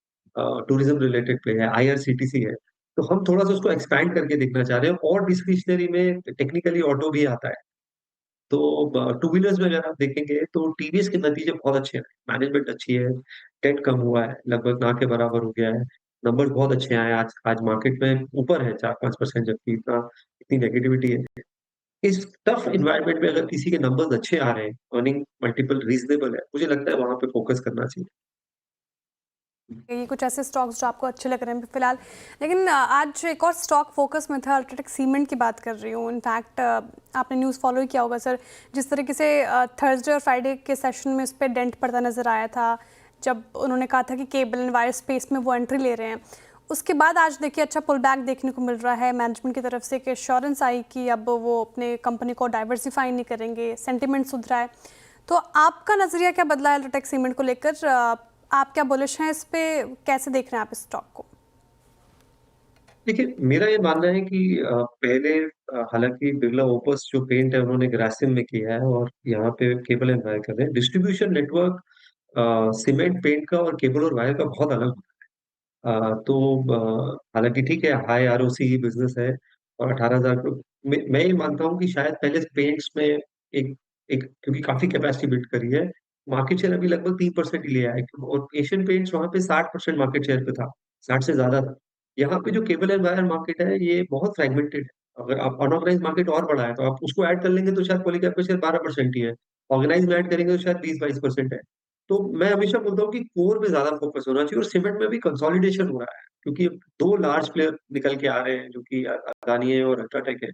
टूरिज्म रिलेटेड प्ले है, आईआरसीटीसी है। तो हम थोड़ा-सा उसको एक्सपैंड करके देखना चाह रहे हैं। और डिस्क्रिशनरी में टेक्निकली ऑटो भी आता है। तो टू व्हीलर्स में अगर आप देखेंगे तो टीवीएस के नतीजे बहुत अच्छे हैं, मैनेजमेंट अच्छी है, डेट कम हुआ है, लगभग ना के बराबर हो गया है, नंबर्स बहुत अच्छे आए हैं। आज मार्केट में ऊपर है 4-5%, जबकि इतनी नेगेटिविटी है। इस टफ एनवायरनमेंट में अगर किसी के नंबर्स अच्छे आ रहे हैं, अर्निंग मल्टीपल रीजनेबल है, मुझे लगता है वहां पे फोकस करना चाहिए। ये कुछ ऐसे स्टॉक्स जो आपको अच्छे लग रहे हैं फिलहाल। लेकिन आज एक और स्टॉक फोकस में था, अल्ट्राटेक सीमेंट की बात कर रही हूँ। इनफैक्ट आपने न्यूज़ फॉलो ही किया होगा सर, जिस तरीके से थर्सडे और फ्राइडे के सेशन में उस पर डेंट पड़ता नज़र आया था, जब उन्होंने कहा था कि केबल एंड वायर स्पेस में वो एंट्री ले रहे हैं। उसके बाद आज देखिए अच्छा पुल बैक देखने को मिल रहा है, मैनेजमेंट की तरफ से एक एश्योरेंस आई कि अब वो अपने कंपनी को डाइवर्सिफाई नहीं करेंगे, सेंटिमेंट सुधरा है। तो आपका नज़रिया क्या बदला है अल्ट्राटेक सीमेंट को लेकर? आप क्या बुलिश हैं इस पे, कैसे देख रहे हैं आप इस स्टॉक को? देखिए, मेरा ये मानना है कि पहले हालांकि बिरला ओपस जो पेंट है उन्होंने ग्रासिम में किया है और यहाँ पे केबल एंड वायर कर रहे हैं। डिस्ट्रीब्यूशन नेटवर्क सीमेंट पेंट का और केबल और वायर का बहुत अलग होता है। हालांकि ठीक है, हाई आरओसी बिजनेस है और 18,000 मैं ये मानता हूँ कि शायद पहले पेंट्स में एक एक क्योंकि काफी कैपेसिटी बिल्ड करी है, मार्केट शेयर अभी लगभग 3% ही लिया है। और एशियन पेंट्स वहां पे 60% मार्केट शेयर पे था, 60 से ज्यादा था। यहाँ पे जो केबल एंड वायर मार्केट है ये बहुत फ्रेगमेंटेड है। अगर आप अनऑर्गेनाइज मार्केट और बड़ा है तो आप उसको ऐड कर लेंगे तो शायद पॉलीकैब का शेयर 12% ही है, ऑर्गेनाइज में ऐड करेंगे तो शायद 20-22% है। तो मैं हमेशा बोलता हूँ कि कोर पे ज्यादा फोकस होना चाहिए। और सीमेंट में भी कंसोलिडेशन हो रहा है, क्योंकि अब 2 लार्ज प्लेयर निकल के आ रहे हैं, जो कि अदानी है और अल्ट्राटेक है।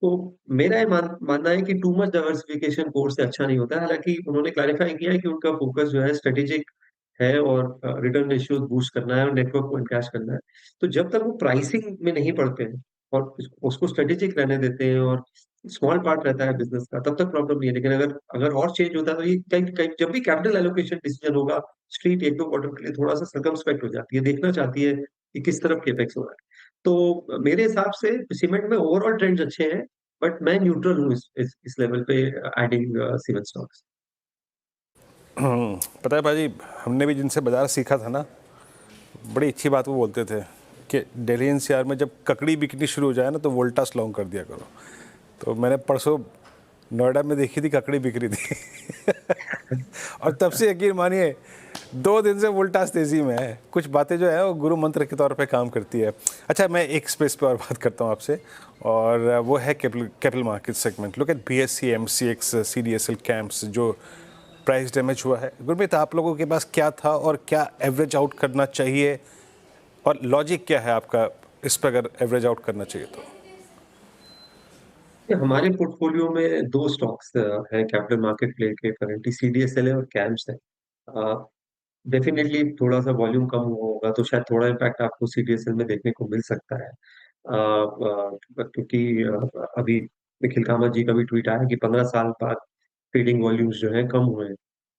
तो मेरा ये मानना है कि टू मच डाइवर्सिफिकेशन कोर से अच्छा नहीं होता है। हालांकि उन्होंने क्लैरिफाई किया है कि उनका फोकस जो है स्ट्रेटेजिक है और रिटर्न रेशियोज बूस्ट करना है और नेटवर्क को एनकैश करना है। तो जब तक वो प्राइसिंग में नहीं पड़ते हैं और उसको स्ट्रेटेजिक रहने देते हैं और स्मॉल पार्ट रहता है बिजनेस का, तब तक प्रॉब्लम नहीं है। लेकिन अगर अगर और चेंज होता है तो ये कहीं कहीं जब भी कैपिटल एलोकेशन डिसीजन होगा, स्ट्रीट 1-2 क्वार्टर के लिए थोड़ा सा सर्कमस्पेक्ट हो जाती है, देखना चाहती है कि किस तरफ केपेक्स हो रहा है। तो मेरे हिसाब से सीमेंट में ओवरऑल ट्रेंड्स अच्छे हैं, बट मैं न्यूट्रल हूँ इस लेवल पे एडिंग सीमेंट स्टॉक्स। पता है भाजी, हमने भी जिनसे बाजार सीखा था ना, बड़ी अच्छी बात वो बोलते थे कि दिल्ली एनसीआर में जब ककड़ी बिकनी शुरू हो जाए ना तो वोल्टास लॉन्ग कर दिया करो। तो मैंने परसों नोएडा में देखी थी, ककड़ी बिक रही थी और तब से यकीन मानिए 2 दिन से वोल्टास तेजी में है। कुछ बातें जो है वो गुरु मंत्र के तौर पे काम करती है। अच्छा, मैं एक स्पेस पे और बात करता हूँ आपसे, और वो है capital market segment. Look at BSc, MCX, CDSL, camps, जो प्राइस डैमेज हुआ है। गुरमीत, आप लोगों के पास क्या था और क्या एवरेज आउट करना चाहिए, और लॉजिक क्या है आपका इस पर अगर एवरेज आउट करना चाहिए तो? हमारे पोर्टफोलियो में 2 स्टॉक्स है कैपिटल मार्केट प्ले के करंटली, सीडीएसएल है और कैम्स है। डेफिनेटली थोड़ा सा वॉल्यूम कम हुआ होगा तो शायद थोड़ा इम्पैक्ट आपको सीडीएसएल में देखने को मिल सकता है, क्योंकि अभी निखिल कामत जी का भी ट्वीट आया कि 15 साल बाद ट्रेडिंग वॉल्यूम्स जो है कम हुए हैं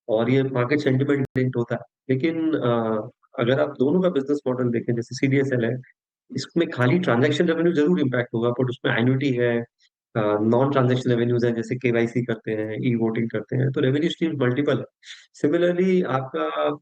और ये मार्केट सेंटिमेंट लिंक्ड होता है। लेकिन अगर आप दोनों का बिजनेस मॉडल देखें, जैसे सीडीएसएल है, इसमें खाली ट्रांजैक्शन रेवेन्यू जरूर इम्पैक्ट होगा, बट उसमें एन्युटी है, नॉन ट्रांजैक्शन रेवेन्यूज है, जैसे केवाईसी करते हैं, ई वोटिंग करते हैं, तो रेवेन्यू स्ट्रीम मल्टीपल है। सिमिलरली आपका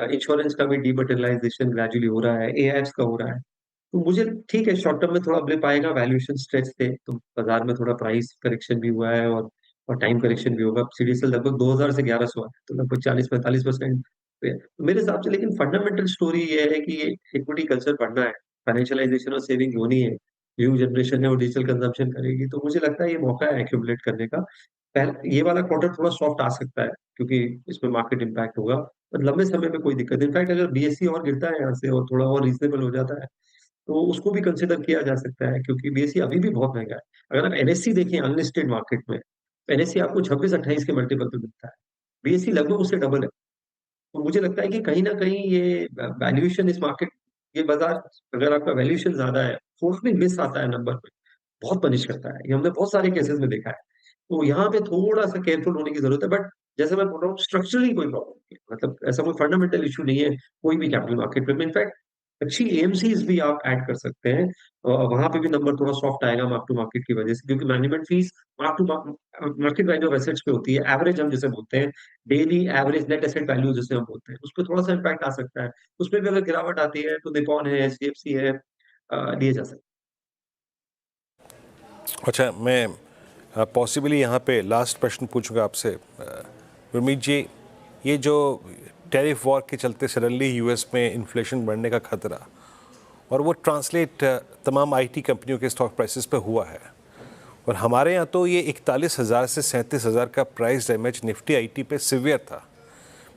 इंश्योरेंस का भी डीमटेरियलाइजेशन ग्रेजुअली हो रहा है, एआईएफ्स का हो रहा है। तो मुझे ठीक है, शॉर्ट टर्म में थोड़ा ब्लिप आएगा, वैल्यूएशन स्ट्रेच थे तो बाजार में थोड़ा प्राइस करेक्शन भी हुआ है और टाइम करेक्शन भी होगा। सीडीएसएल लगभग 2000 से 1100 है, तो लगभग 40-45% पे है। तो मेरे हिसाब से लेकिन फंडामेंटल स्टोरी ये है कि इक्विटी कल्चर बढ़ना है, फाइनेंशियलाइजेशन और सेविंग होनी है, न्यू जनरेशन है और डिजिटल कंजम्पशन करेगी, तो मुझे लगता है ये मौका है एक्यूमुलेट करने का। पहले ये वाला क्वार्टर थोड़ा सॉफ्ट आ सकता है क्योंकि इसमें मार्केट इम्पैक्ट होगा, पर लंबे समय में कोई दिक्कत नहीं। इनफैक्ट अगर बीएसई और गिरता है यहाँ से और थोड़ा और रीजनेबल हो जाता है, तो उसको भी कंसिडर किया जा सकता है क्योंकि बीएसई अभी भी बहुत महँगा है। अगर आप एनएससी देखें अनलिस्टेड मार्केट में, एनएससी आपको 26-28 के मल्टीपल पे मिलता है। बीएसई लगभग उससे डबल है। तो मुझे लगता है कि कहीं न कहीं ये वैल्यूएशन इस मार्केट ये बाज़ार अगर आपका वैल्यूएशन ज़्यादा है, फोर्थ में मिस आता है नंबर में, बहुत पनिश करता है। ये हमने बहुत सारे केसेज़ में देखा है। तो यहाँ पे थोड़ा-सा केयरफुल होने की ज़रूरत है, बट जैसे मैं बोल रहा हूँ स्ट्रक्चरली कोई प्रॉब्लम नहीं है। मतलब ऐसा कोई फंडामेंटल इश्यू नहीं है, कोई भी कैपिटल मार्केट में। इनफैक्ट अच्छी एएमसीज़ भी आप ऐड कर सकते हैं। वहाँ पे भी नंबर थोड़ा सॉफ्ट आएगा मार्क टू मार्केट की वजह से क्योंकि management fees mark to market value of assets पे होती है। एवरेज हम जिसे बोलते हैं, daily average net asset value जिसे हम बोलते हैं, उसपे थोड़ा-सा इम्पैक्ट आ सकता है। उसमें भी अगर गिरावट आती है तो निप्पॉन है, एचडीएफसी है, लिए जा सकते हैं। अच्छा, मैं पॉसिबली यहाँ पे लास्ट प्रश्न पूछूंगा आपसे। गुरमीत जी, ये जो टैरिफ वॉर के चलते सडनली यूएस में इन्फ्लेशन बढ़ने का खतरा और वो ट्रांसलेट तमाम आईटी कंपनियों के स्टॉक प्राइसेस पे हुआ है, और हमारे यहाँ तो ये 41,000 से 37,000 का प्राइस डैमेज निफ्टी आईटी पे सिवियर था।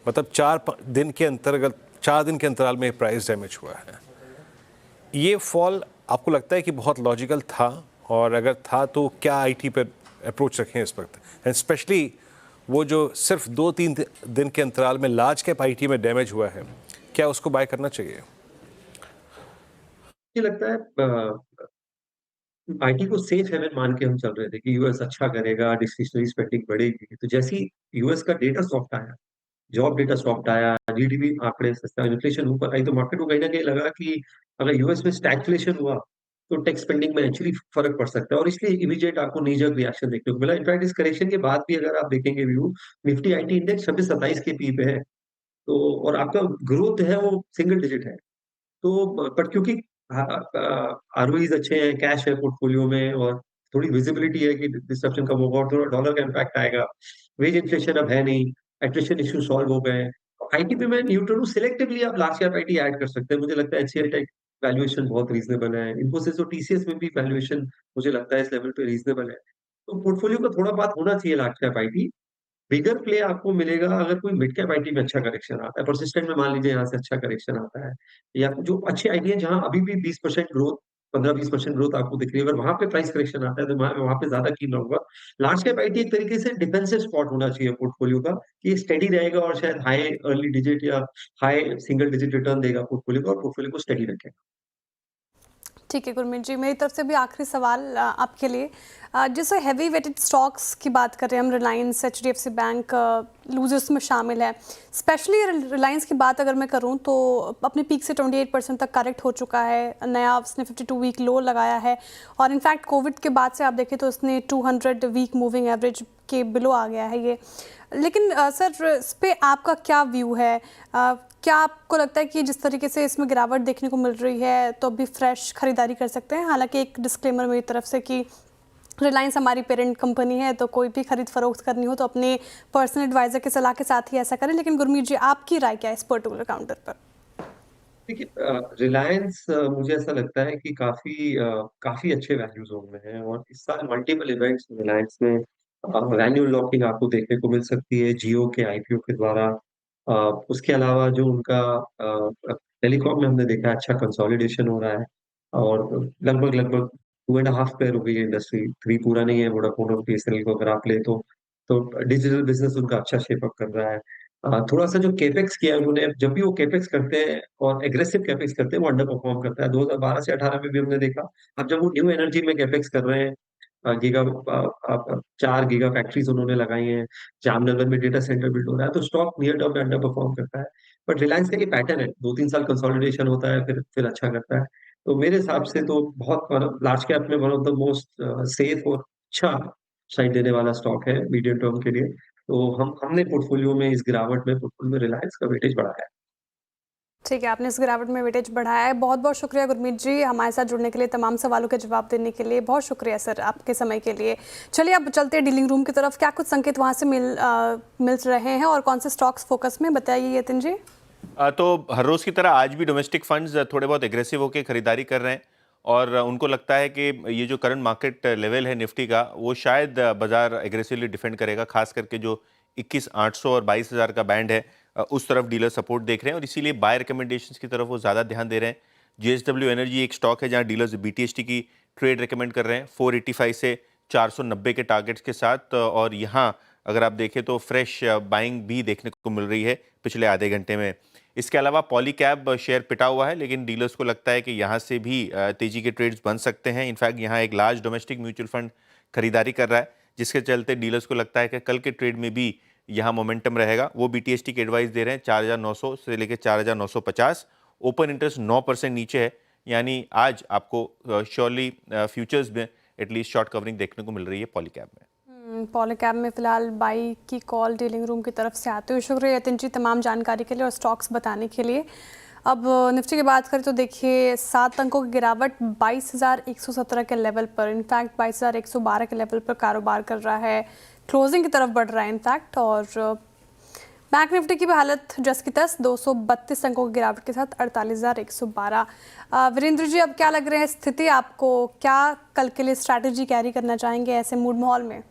मतलब 4 दिन के अंतराल में प्राइस डैमेज हुआ है। ये फॉल आपको लगता है कि बहुत लॉजिकल था, और अगर था तो क्या आईटी पर अप्रोच रखें इस वक्त, एंड स्पेशली वो जो सिर्फ 2-3 दिन के अंतराल में लार्ज कैप आईटी में डैमेज हुआ है, क्या उसको बाय करना चाहिए? मुझे लगता है आईटी को सेफ हेवन मान के हम चल रहे थे कि यूएस अच्छा करेगा, डिस्क्रिशनरी स्पेंडिंग बढ़ेगी। तो जैसे ही यूएस का डेटा सॉफ्ट आया, जॉब डेटा सॉफ्ट आया, जीडीपी आंकड़े सस्ता, इन्फ्लेशन ऊपर आई, तो मार्केट को कहीं न कहीं लगा कि अगर यूएस में स्टैग्फ्लेशन हुआ, तो टेक स्पेंडिंग में एक्चुअली फ़र्क पड़ सकता है, और इसलिए इमीडिएट आपको नी-जर्क रिएक्शन देखने को मिला। इनफैक्ट इस करेक्शन के बाद भी अगर आप देखेंगे व्यू, निफ्टी आईटी इंडेक्स 26-27 के पी पे है। तो और आपका ग्रोथ है वो सिंगल डिजिट है। तो बट क्योंकि आरओईज़ अच्छे हैं, कैश है पोर्टफोलियो में, और थोड़ी विजिबिलिटी है कि डिसरप्शन कम होगा और थोड़ा डॉलर का इम्पैक्ट आएगा। वेज इन्फ्लेशन अब है नहीं, एट्रिशन इश्यू सॉल्व हो गए। आईटी पे मैं न्यूट्रल हूँ, सिलेक्टिवली आप लार्ज कैप आईटी ऐड कर सकते हैं। मुझे लगता है एचसीएल टेक वैल्यूएशन बहुत रीज़नेबल है। इन्फोसिस और टीसीएस में भी वैल्यूएशन मुझे लगता है इस लेवल पे रीज़नेबल है। तो पोर्टफोलियो का थोड़ा बहुत होना चाहिए large cap IT. Bigger play आपको मिलेगा अगर कोई मिड कैप आईटी में अच्छा करेक्शन आता है। परसिस्टेंट में मान लीजिए यहाँ से अच्छा करेक्शन आता है, या जो अच्छे आईटी है जहाँ अभी भी 20% ग्रोथ, 15-20% ग्रोथ आपको दिख रही है, अगर वहाँ पे प्राइस करेक्शन आता है तो मैं वहाँ पे ज़्यादा कीन रहूँगा। लार्ज कैप आईटी एक तरीके से डिफेंसिव स्पॉट होना चाहिए पोर्टफोलियो का, कि ये स्टेडी रहेगा और शायद हाई अर्ली डिजिट या हाई सिंगल डिजिट रिटर्न देगा पोर्टफोलियो को, और पोर्टफोलियो को स्टेडी रखेगा। ठीक है गुरमीत जी, मेरी तरफ से भी आखिरी सवाल आपके लिए। जैसे हैवी वेटेड स्टॉक्स की बात कर रहे हैं हम, रिलायंस, एचडीएफसी बैंक लूजर्स में शामिल है। स्पेशली रिलायंस की बात अगर मैं करूं तो अपने पीक से 28% तक करेक्ट हो चुका है, नया उसने 52 वीक लो लगाया है, और इनफैक्ट कोविड के बाद से आप देखें तो उसने 200 वीक मूविंग एवरेज के बिलो आ गया है ये। लेकिन सर, इस पे आपका क्या व्यू है? क्या आपको लगता है कि जिस तरीके से इसमें गिरावट देखने को मिल रही है तो अभी फ्रेश खरीदारी कर सकते हैं? हालांकि एक डिस्क्लेमर मेरी तरफ से कि रिलायंस हमारी पेरेंट कंपनी है, तो कोई भी खरीद फरोख्त करनी हो तो अपने पर्सनल एडवाइजर की सलाह के साथ ही ऐसा करें। लेकिन गुरमीत जी, आपकी राय क्या है इस पर्टिकुलर काउंटर पर? देखिए, रिलायंस मुझे ऐसा लगता है कि काफ़ी अच्छे वैल्यू ज़ोन में है, और इस साल मल्टीपल इवेंट्स रिलायंस में वैल्यू लॉकिंग आपको देखने को मिल सकती है जियो के आईपीओ के द्वारा। अ, उसके अलावा जो उनका टेलीकॉम में हमने देखा अच्छा कंसोलिडेशन हो रहा है, और लगभग 2.5 पेयर हो गई है इंडस्ट्री, 3 पूरा नहीं है वोडाफोन और बीएसएनएल को अगर आप लें तो डिजिटल बिज़नेस उनका अच्छा शेप अप कर रहा है। थोड़ा-सा जो कैपेक्स किया है उन्होंने, जब भी वो कैपेक्स करते हैं और एग्रेसिव कैपेक्स करते हैं, वो अंडर परफॉर्म करता है। 2012 से 18 में भी हमने देखा। अब जब वो न्यू एनर्जी में कैपेक्स कर रहे हैं, 4 गीगा फैक्ट्रीज़ उन्होंने लगाई हैं, जामनगर में डेटा सेंटर बिल्ड हो रहा है, तो स्टॉक नियर टर्म में अंडर परफॉर्म करता है। बट रिलायंस का ये पैटर्न है, 2-3 साल कंसोलिडेशन होता है, फिर अच्छा करता है। तो मेरे हिसाब से तो बहुत लार्ज कैप में one of the most safe और अच्छा साइड देने वाला स्टॉक है मीडियम टर्म के लिए। तो हमने पोर्टफोलियो में इस गिरावट में पोर्टफोलियो में रिलायंस का वेटेज बढ़ाया है। ठीक है, आपने इस गिरावट में वेटेज बढ़ाया है। बहुत बहुत शुक्रिया गुरमीत जी, हमारे साथ जुड़ने के लिए, तमाम सवालों के जवाब देने के लिए। बहुत शुक्रिया सर आपके समय के लिए। चलिए अब चलते हैं डीलिंग रूम की तरफ। क्या कुछ संकेत वहाँ से मिल रहे हैं और कौन से स्टॉक्स फोकस में, बताइए यतिन जी। तो हर रोज़ की तरह आज भी डोमेस्टिक फंड्स थोड़े बहुत एग्रेसिव होकर खरीदारी कर रहे हैं, और उनको लगता है कि ये जो करंट मार्केट लेवल है निफ्टी का, वो शायद बाजार एग्रेसिवली डिफेंड करेगा, खास करके जो 21,800 और 22,000 का बैंड है, उस तरफ डीलर सपोर्ट देख रहे हैं और इसीलिए बाय रिकमेंडेशंस की तरफ वो ज़्यादा ध्यान दे रहे हैं। JSW एनर्जी एक स्टॉक है जहाँ डीलर्स BTST की ट्रेड रिकमेंड कर रहे हैं 485 से 490 के टारगेट्स के साथ, और यहाँ अगर आप देखें तो फ्रेश बाइंग भी देखने को मिल रही है पिछले आधे घंटे में। इसके अलावा पॉलीकैब शेयर पिटा हुआ है, लेकिन डीलर्स को लगता है कि यहाँ से भी तेजी के ट्रेड्स बन सकते हैं। इनफैक्ट यहाँ एक लार्ज डोमेस्टिक म्यूचुअल फंड खरीदारी कर रहा है, जिसके चलते डीलर्स को लगता है कि कल के ट्रेड में भी यहाँ मोमेंटम रहेगा। वो BTST की एडवाइस दे रहे हैं 4,900 से लेकर 4,950। ओपन इंटरेस्ट 9% नीचे है, यानी आज आपको श्योरली फ्यूचर्स में एटलीस्ट शॉर्ट कवरिंग देखने को मिल रही है पॉलीकैब में। पॉलीकैब में फिलहाल बाई की कॉल डीलिंग रूम की तरफ से आते हुए। शुक्रिया यतिन जी तमाम जानकारी के लिए और स्टॉक्स बताने के लिए। अब निफ्टी की बात करें तो देखिए 7 अंकों की गिरावट 22,117 के लेवल पर, इनफैक्ट 22,112 के लेवल पर कारोबार कर रहा है, क्लोजिंग की तरफ बढ़ रहा है इनफैक्ट। और बैंक निफ्टी की भी हालत जस की तस 232 अंकों की गिरावट के साथ 48,112। वीरेंद्र जी, अब क्या लग रहे हैं स्थिति आपको, क्या कल के लिए स्ट्रैटेजी कैरी करना चाहेंगे ऐसे मूड माहौल में?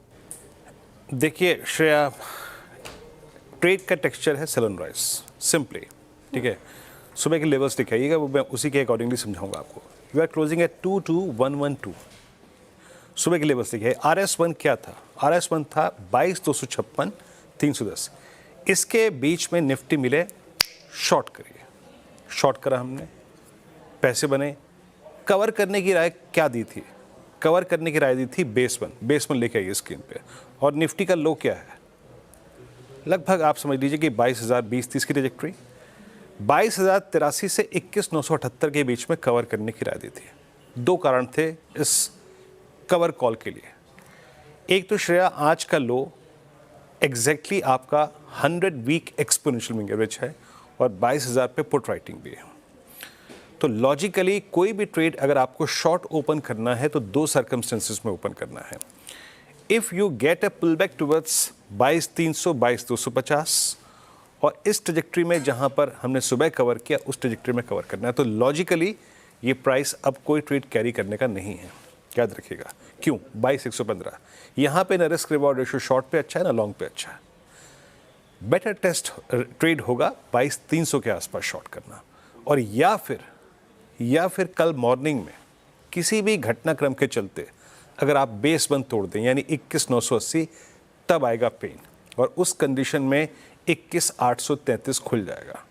देखिए श्रेया, ट्रेड का टेक्सचर है सेल एंड राइज सिंपली, ठीक है। सुबह के लेवल्स दिखाइएगा, वो मैं उसी के अकॉर्डिंगली समझाऊंगा आपको। You are closing at 22,112। सुबह के लेवल्स देखिए। RS1 क्या था? RS1 था 22,256, 310। इसके बीच में निफ्टी मिले, शॉर्ट करिए। शॉर्ट करा हमने, पैसे बने। कवर करने की राय क्या दी थी? कवर करने की राय दी थी बेस वन लेके आइए स्क्रीन पे। और निफ्टी का लो क्या है? लगभग आप समझ लीजिए कि 22,020-30 की ट्रैजेक्टरी, 22,083 से 21,978 के बीच में कवर करने की राय दी थी। 2 कारण थे इस कवर कॉल के लिए। एक तो श्रेया, आज का लो एग्जैक्टली आपका 100 वीक एक्सपोनेंशियल मूविंग एवरेज है और 22,000 पे पुट राइटिंग भी है। तो लॉजिकली कोई भी ट्रेड अगर आपको शॉर्ट ओपन करना है तो 2 सर्कमस्टेंसेस में ओपन करना है। If you get a pull back towards 22,300, 22,250 और इस ट्रेजेक्ट्री में जहां पर हमने सुबह कवर किया उस ट्रेजेक्ट्री में कवर करना है, तो लॉजिकली ये प्राइस अब कोई ट्रेड कैरी करने का नहीं है, याद रखिएगा। क्यों? 22,115 यहाँ पे ना रिस्क रिवॉर्ड रेशियो शॉर्ट पे अच्छा है ना लॉन्ग पे अच्छा है। बेटर टेस्ट ट्रेड होगा 22,300 के आसपास शॉर्ट करना, और या फिर कल मॉर्निंग में किसी भी घटनाक्रम के चलते अगर आप बेस वन तोड़ दें यानी 21,980, तब आएगा पेन, और उस कंडीशन में 21,833 खुल जाएगा।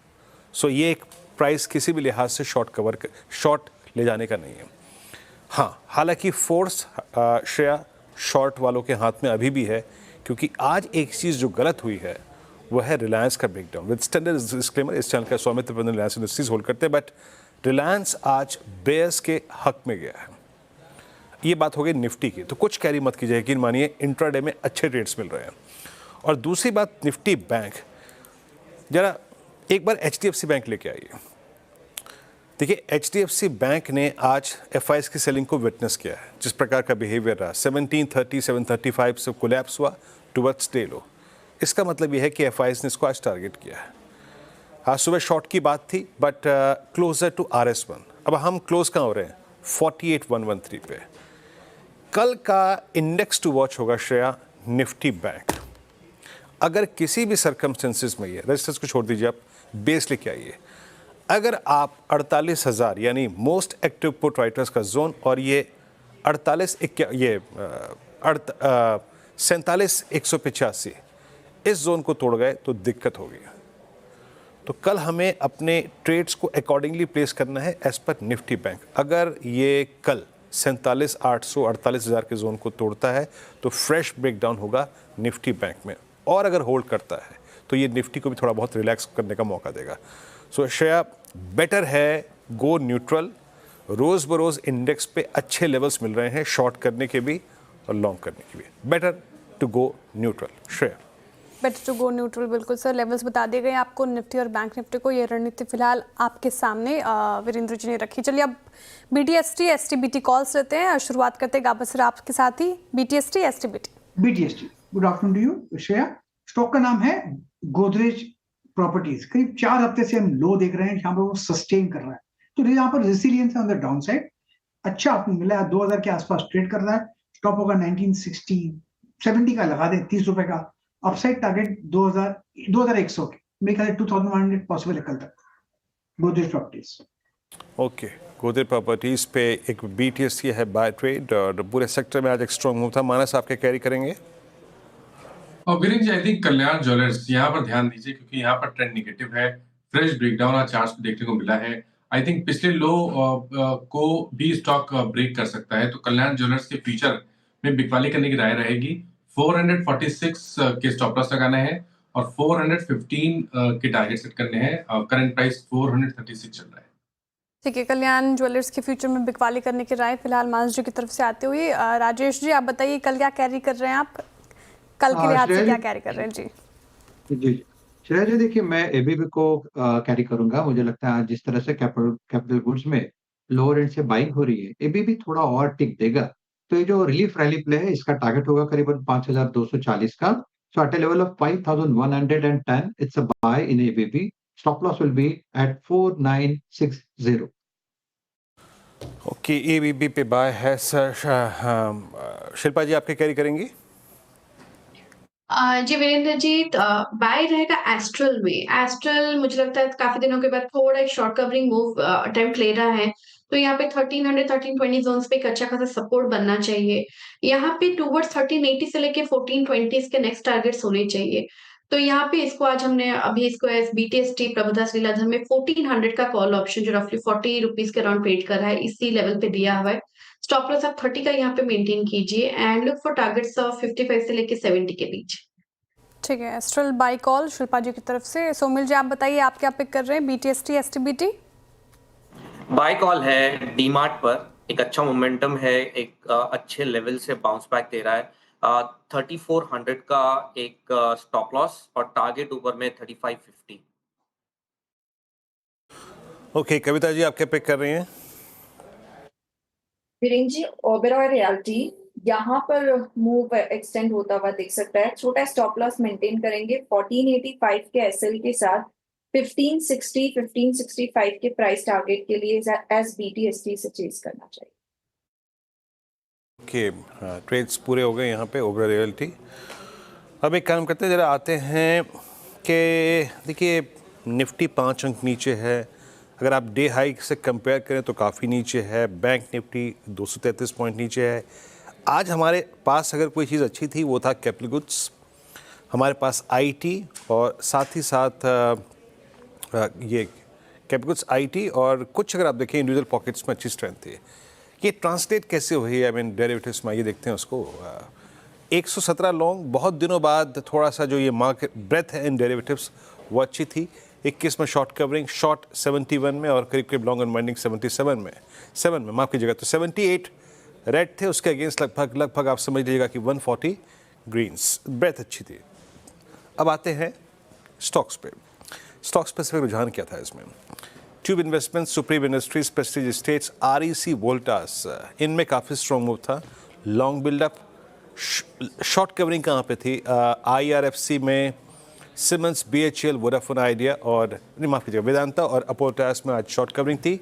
सो ये एक प्राइस किसी भी लिहाज से शॉर्ट ले जाने का नहीं है। हाँ, हालांकि फोर्स श्रेया शॉर्ट वालों के हाथ में अभी भी है, क्योंकि आज एक चीज़ जो गलत हुई है वो है रिलायंस का ब्रेकडाउन। विद स्टैंडर्ड डिस्क्लेमर, इस चैनल का स्वामित्व रिलायंस इंडस्ट्रीज होल्ड करते हैं, बट रिलायंस आज बेयर्स के हक में गया है। ये बात हो गई निफ्टी की, तो कुछ कैरी मत कीजिए, यकीन मानिए इंट्राडे में अच्छे रेट्स मिल रहे हैं। और दूसरी बात, निफ्टी बैंक, जरा एक बार HDFC बैंक लेके आइए। देखिए HDFC बैंक ने आज FIs की सेलिंग को विटनेस किया है। जिस प्रकार का बिहेवियर रहा, 1730, 735 से कोलैप्स हुआ टुवर्ड्स डे लो। इसका मतलब यह है कि FIs ने इसको आज टारगेट किया है। आज सुबह शॉर्ट की बात थी, बट क्लोजर टू RS1। अब हम क्लोज कहाँ हो रहे हैं? 48,113 पे। कल का इंडेक्स टू वॉच होगा श्रेया निफ्टी बैंक। अगर किसी भी सर्कमस्टेंसेस में ये रजिस्टर्स को छोड़ दीजिए, आप बेस लेके आइए। अगर आप 48,000 यानी मोस्ट एक्टिव पुट राइटर्स का जोन और ये 47,185 इस जोन को तोड़ गए तो दिक्कत होगी। तो कल हमें अपने ट्रेड्स को अकॉर्डिंगली प्लेस करना है एज पर निफ्टी बैंक। अगर ये कल 47,800, 48,000 के जोन को तोड़ता है तो फ्रेश ब्रेकडाउन होगा निफ्टी बैंक में, और अगर होल्ड करता है तो ये निफ्टी को भी थोड़ा बहुत रिलैक्स करने का मौका देगा। सो श्रेया, बेटर है गो न्यूट्रल। रोज़ बरोज़ इंडेक्स पे अच्छे लेवल्स मिल रहे हैं शॉर्ट करने के भी और लॉन्ग करने के भी। Better to go neutral Shreya. Better to go neutral, बिल्कुल सर। लेवल्स बता दिए गए आपको निफ्टी और बैंक निफ्टी को। ये रणनीति फिलहाल आपके सामने वीरेंद्र जी ने रखी। चलिए अब BTST STBT कॉल्स लेते हैं। शुरुआत करते हैं गाबा सर आपके साथ ही। BTST STBT। BTST, good afternoon to you Shreya. Stock का नाम है गोदरेज प्रॉपर्टीज। करीब 4 हफ्ते से हम लो देख रहे हैं, यहाँ पर वो सस्टेन कर रहा है, तो यहाँ पर रेसिलियंस है ऑन द डाउन साइड। अच्छा आपको मिला है, 2000 के आसपास ट्रेड कर रहा है, स्टॉप होगा 1960 70 का लगा दे, 30 रुपए का अपसाइड टारगेट 2100 के, मेरे ख्याल 2100 पॉसिबल है कल तक Godrej properties. Okay, Godrej properties पे एक BTST है बाय ट्रेड और पूरे सेक्टर में आज एक स्ट्रॉन्ग मूव था। मानस आपके कैरी करेंगे? और वीरेन जी, आई थिंक कल्याण ज्वेलर्स यहाँ पर ध्यान दीजिए क्योंकि यहाँ पर ट्रेंड निगेटिव है, फ्रेश ब्रेकडाउन आज चार्ट्स पे देखने को मिला है। आई थिंक पिछले लो को भी स्टॉक ब्रेक कर सकता है, तो कल्याण ज्वेलर्स के फ्यूचर में बिकवाली करने की राय रहेगी। 446 के स्टॉप लॉस लगाना है और 415 के टारगेट सेट करने हैं। करंट प्राइस 436 चल रहा है। ठीक है, कल्याण ज्वेलर्स के फ्यूचर में बिकवाली करने की राय फिलहाल मानस जी की तरफ से आते हुए। राजेश जी, आप बताइए कल क्या कैरी कर रहे हैं आप, कल के लिहाज से क्या कैरी कर रहे हैं? जी श्रेया जी, देखिए मैं एबीबी को कैरी करूंगा। मुझे लगता है जिस तरह से कैपिटल गुड्स में लोअर एंड से बाइंग हो रही है, एबीबी थोड़ा और टिक देगा। तो ये जो रिलीफ रैली प्ले है, इसका टारगेट होगा करीबन 5240 का। So at a level of 5110 it's a buy in ABB. Stop loss will be at 4960। Okay, ABB पे बाय है सर। शिल्पा जी आपके कैरी करेंगी? जी वीरेंद्र जी, बाय रहेगा एस्ट्रल में। एस्ट्रल मुझे लगता है काफी दिनों के बाद थोड़ा एक शॉर्ट कवरिंग मूव अटेम्प्ट ले रहा है, तो यहाँ पे 1300 1320 जोन्स पे एक अच्छा खासा सपोर्ट बनना चाहिए। यहाँ पे टूवर्ड्स 1380 से लेके 1420 के नेक्स्ट टारगेट्स होने चाहिए। तो यहाँ पे इसको आज हमने अभी इसको एस BTST प्रबुद्धा लीलाधर में 1400 का कॉल ऑप्शन जो रफली 40 रुपीज के अराउंड ट्रेड कर रहा है, इसी लेवल पे दिया हुआ है। स्टॉप लॉस आप 30 का यहाँ पे मेंटेन कीजिए and look for targets of 55 से लेके 70 के बीच। ठीक है, एस्ट्रल बाय कॉल शिल्पा जी की तरफ से। सोमिल जी, आप बताइए आप क्या पिक कर रहे हैं, BTST STBT? बाय कॉल है डीमार्ट पर, एक अच्छा मोमेंटम है, एक अच्छे लेवल से बाउंस बैक दे रहा है। 3400 का एक स्टॉप लॉस और टारगेट ऊपर में 3550। ओके, कविता जी आप क्या पिक कर रही हैं? वीरेंद्र जी, ओबेरॉय रियल्टी यहाँ पर मूव एक्सटेंड होता हुआ दिख सकता है। छोटा स्टॉप लॉस मेंटेन करेंगे 1485 के SL के साथ। 1560 1565 के प्राइस टारगेट के लिए एस BTST से चेज करना चाहिए। ओके, ट्रेड्स पूरे हो गए यहाँ पे ओबेरॉय रियल्टी। अब एक काम करते हैं, जरा आते हैं कि देखिए निफ्टी 5 अंक नीचे है। अगर आप डे हाई से कंपेयर करें तो काफ़ी नीचे है। बैंक निफ्टी 233 पॉइंट नीचे है। आज हमारे पास अगर कोई चीज़ अच्छी थी वो था कैपिटल गुड्स, हमारे पास IT और साथ ही साथ ये कैपिटल गुड्स IT और कुछ अगर आप देखें इंडिविजुअल पॉकेट्स में अच्छी स्ट्रेंथ थी। ये ट्रांसलेट कैसे हुई? आई मीन डेरिवेटिव्स में ये देखते हैं उसको। 117 लॉन्ग, बहुत दिनों बाद थोड़ा सा जो ये मार्केट ब्रेथ है इन डेरिवेटिव्स वो अच्छी थी। 21 में शॉर्ट कवरिंग, शॉर्ट 71 में और करीब करीब लॉन्ग अनवाइंडिंग 77 में, 7 में माफ कीजिएगा, तो 78 रेड थे, उसके अगेंस्ट लगभग आप समझ लीजिएगा कि 140 ग्रीन्स। ब्रेथ अच्छी थी। अब आते हैं स्टॉक्स पे। स्टॉक स्पेसिफिक रुझान क्या था इसमें? Tube investment, supreme industries, Prestige estates, REC, Voltas, इनमें काफ़ी स्ट्रॉन्ग मूव था। लॉन्ग बिल्डअप, शॉर्ट कवरिंग कहाँ पे थी? IRFC में सिमेंस, BHEL, वोडाफोन आइडिया और माफ कीजिएगा वेदांता और अपोर्टास में आज शॉर्ट कवरिंग थी।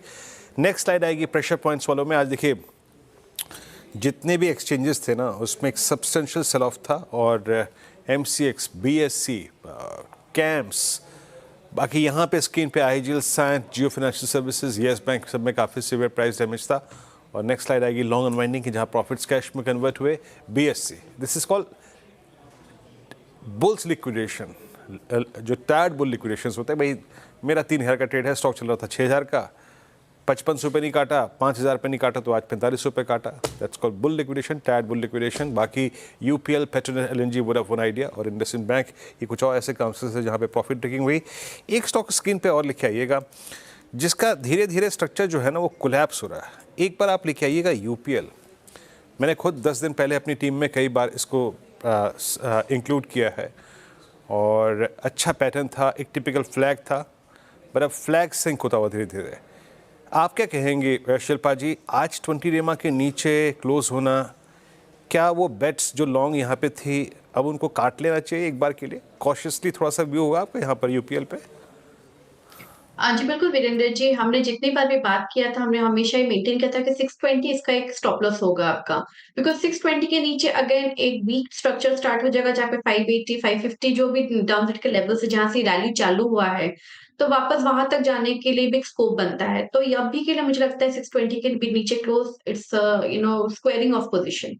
नेक्स्ट स्लाइड आएगी प्रेशर पॉइंट्स वालों में। आज देखिए जितने भी एक्सचेंजेस थे ना उसमें एक सब्सटेंशियल सेल ऑफ था और MCX, BSE, कैम्स, बाकी यहाँ पे स्क्रीन पे IGL, सैंट, जियो फाइनेंशियल सर्विसेज, येस बैंक, सब में काफ़ी सीवियर प्राइस डैमेज था। और नेक्स्ट स्लाइड आएगी लॉन्ग अनवाइंडिंग की, जहाँ प्रॉफिट्स कैश में कन्वर्ट हुए। BSE, this is called bulls liquidation, जो टैड बुल लिक्विडेशन होते हैं। भाई मेरा 3000 का ट्रेड है, स्टॉक चल रहा था 6000 का, 55 रुपये नहीं काटा, 5000 रुपये नहीं काटा तो आज 45 रुपये काटा। That's called bull liquidation, that bull liquidation. बाकी UPL, Petronet, LNG, Vodafone Idea और इंडसइंड बैंक, ये कुछ और ऐसे काउंसिल्स हैं जहाँ पे प्रॉफिट टेकिंग हुई। एक स्टॉक स्क्रीन पे और लिखे आइएगा जिसका धीरे धीरे स्ट्रक्चर जो है ना वो कोलैप्स हो रहा है। एक बार आप लिखे आइएगा UPL। मैंने खुद 10 दिन पहले अपनी टीम में कई बार इसको इंक्लूड किया है और अच्छा पैटर्न था, एक टिपिकल फ्लैग था, पर अब फ्लैग सिंक होता हुआ धीरे धीरे। आप क्या कहेंगे शिल्पा जी, आज 20 रेमा के नीचे क्लोज होना, क्या वो बेट्स जो लॉन्ग यहाँ पे थी अब उनको काट लेना चाहिए एक बार के लिए? कॉशियसली थोड़ा सा व्यू होगा आपका यहाँ पर UPL पे? जी बिल्कुल वीरेंद्र जी, हमने जितनी बार भी बात किया था, हमने हमेशा ही मेंटेन किया था कि 620 इसका एक स्टॉप लॉस होगा आपका। बिकॉज़ 620 के नीचे अगेन एक वीक स्ट्रक्चर स्टार्ट हो जाएगा, जहाँ पे 580, 550 जो भी डाउनसाइड के लेवल से जहाँ से रैली चालू हुआ है, तो वापस वहाँ तक जाने के लिए भी एक स्कोप बनता है। तो ये अभी के लिए मुझे लगता है 620 के भी नीचे close it's squaring of position.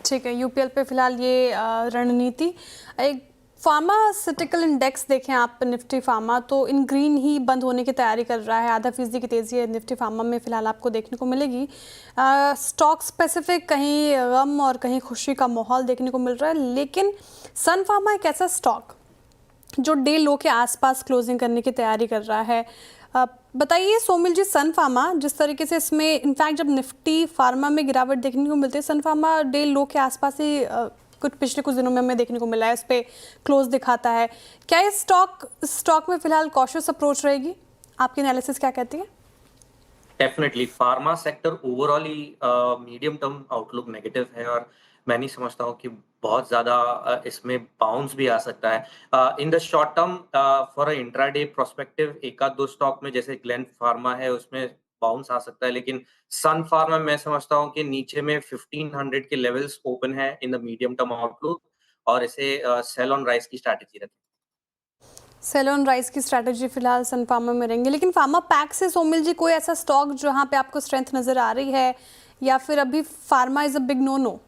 ठीक है, यूपीएल पे फिलहाल ये रणनीति। एक फार्मास्यूटिकल इंडेक्स देखें आप, निफ्टी फार्मा तो इन ग्रीन ही बंद होने की तैयारी कर रहा है, ½ की तेज़ी है निफ्टी फार्मा में फिलहाल आपको देखने को मिलेगी। स्टॉक स्पेसिफिक कहीं गम और कहीं खुशी का माहौल देखने को मिल रहा है, लेकिन सन फार्मा एक ऐसा स्टॉक जो डे लो के आसपास क्लोजिंग करने की तैयारी कर रहा है। बताइए सोमिल जी, सन फार्मा जिस तरीके से इसमें इनफैक्ट जब निफ्टी फार्मा में गिरावट देखने को मिलती है, सन फार्मा डे लो के आसपास ही कुछ पिछले कुछ दिनों में हमें देखने को मिला है, इस पे क्लोज दिखाता है। क्या ये स्टॉक में फिलहाल कॉशियस अप्रोच रहेगी? आपकी एनालिसिस क्या कहती है? डेफिनेटली फार्मा सेक्टर ओवरऑल ही मीडियम टर्म आउटलुक नेगेटिव है और मैं नहीं समझता हूँ कि बहुत ज्यादा इसमें बाउंस भी आ सकता है in the short term for a intraday prospective. एक आध दो स्टॉक में जैसे ग्लेन फार्मा है उसमें बाउंस आ सकता है, लेकिन सन फार्मा मैं समझता हूँ कि नीचे में 1500 के लेवल्स ओपन है in the medium term outlook और इसे सेल ऑन राइज की स्ट्रैटेजी रखें। सेल ऑन राइज की स्ट्रैटेजी फिलहाल सन फार्मा में रहेंगे, लेकिन फार्मा पैक से सोमिल जी कोई ऐसा स्टॉक जहां पे आपको स्ट्रेंथ नजर आ रही है, या फिर अभी pharma is a big no no?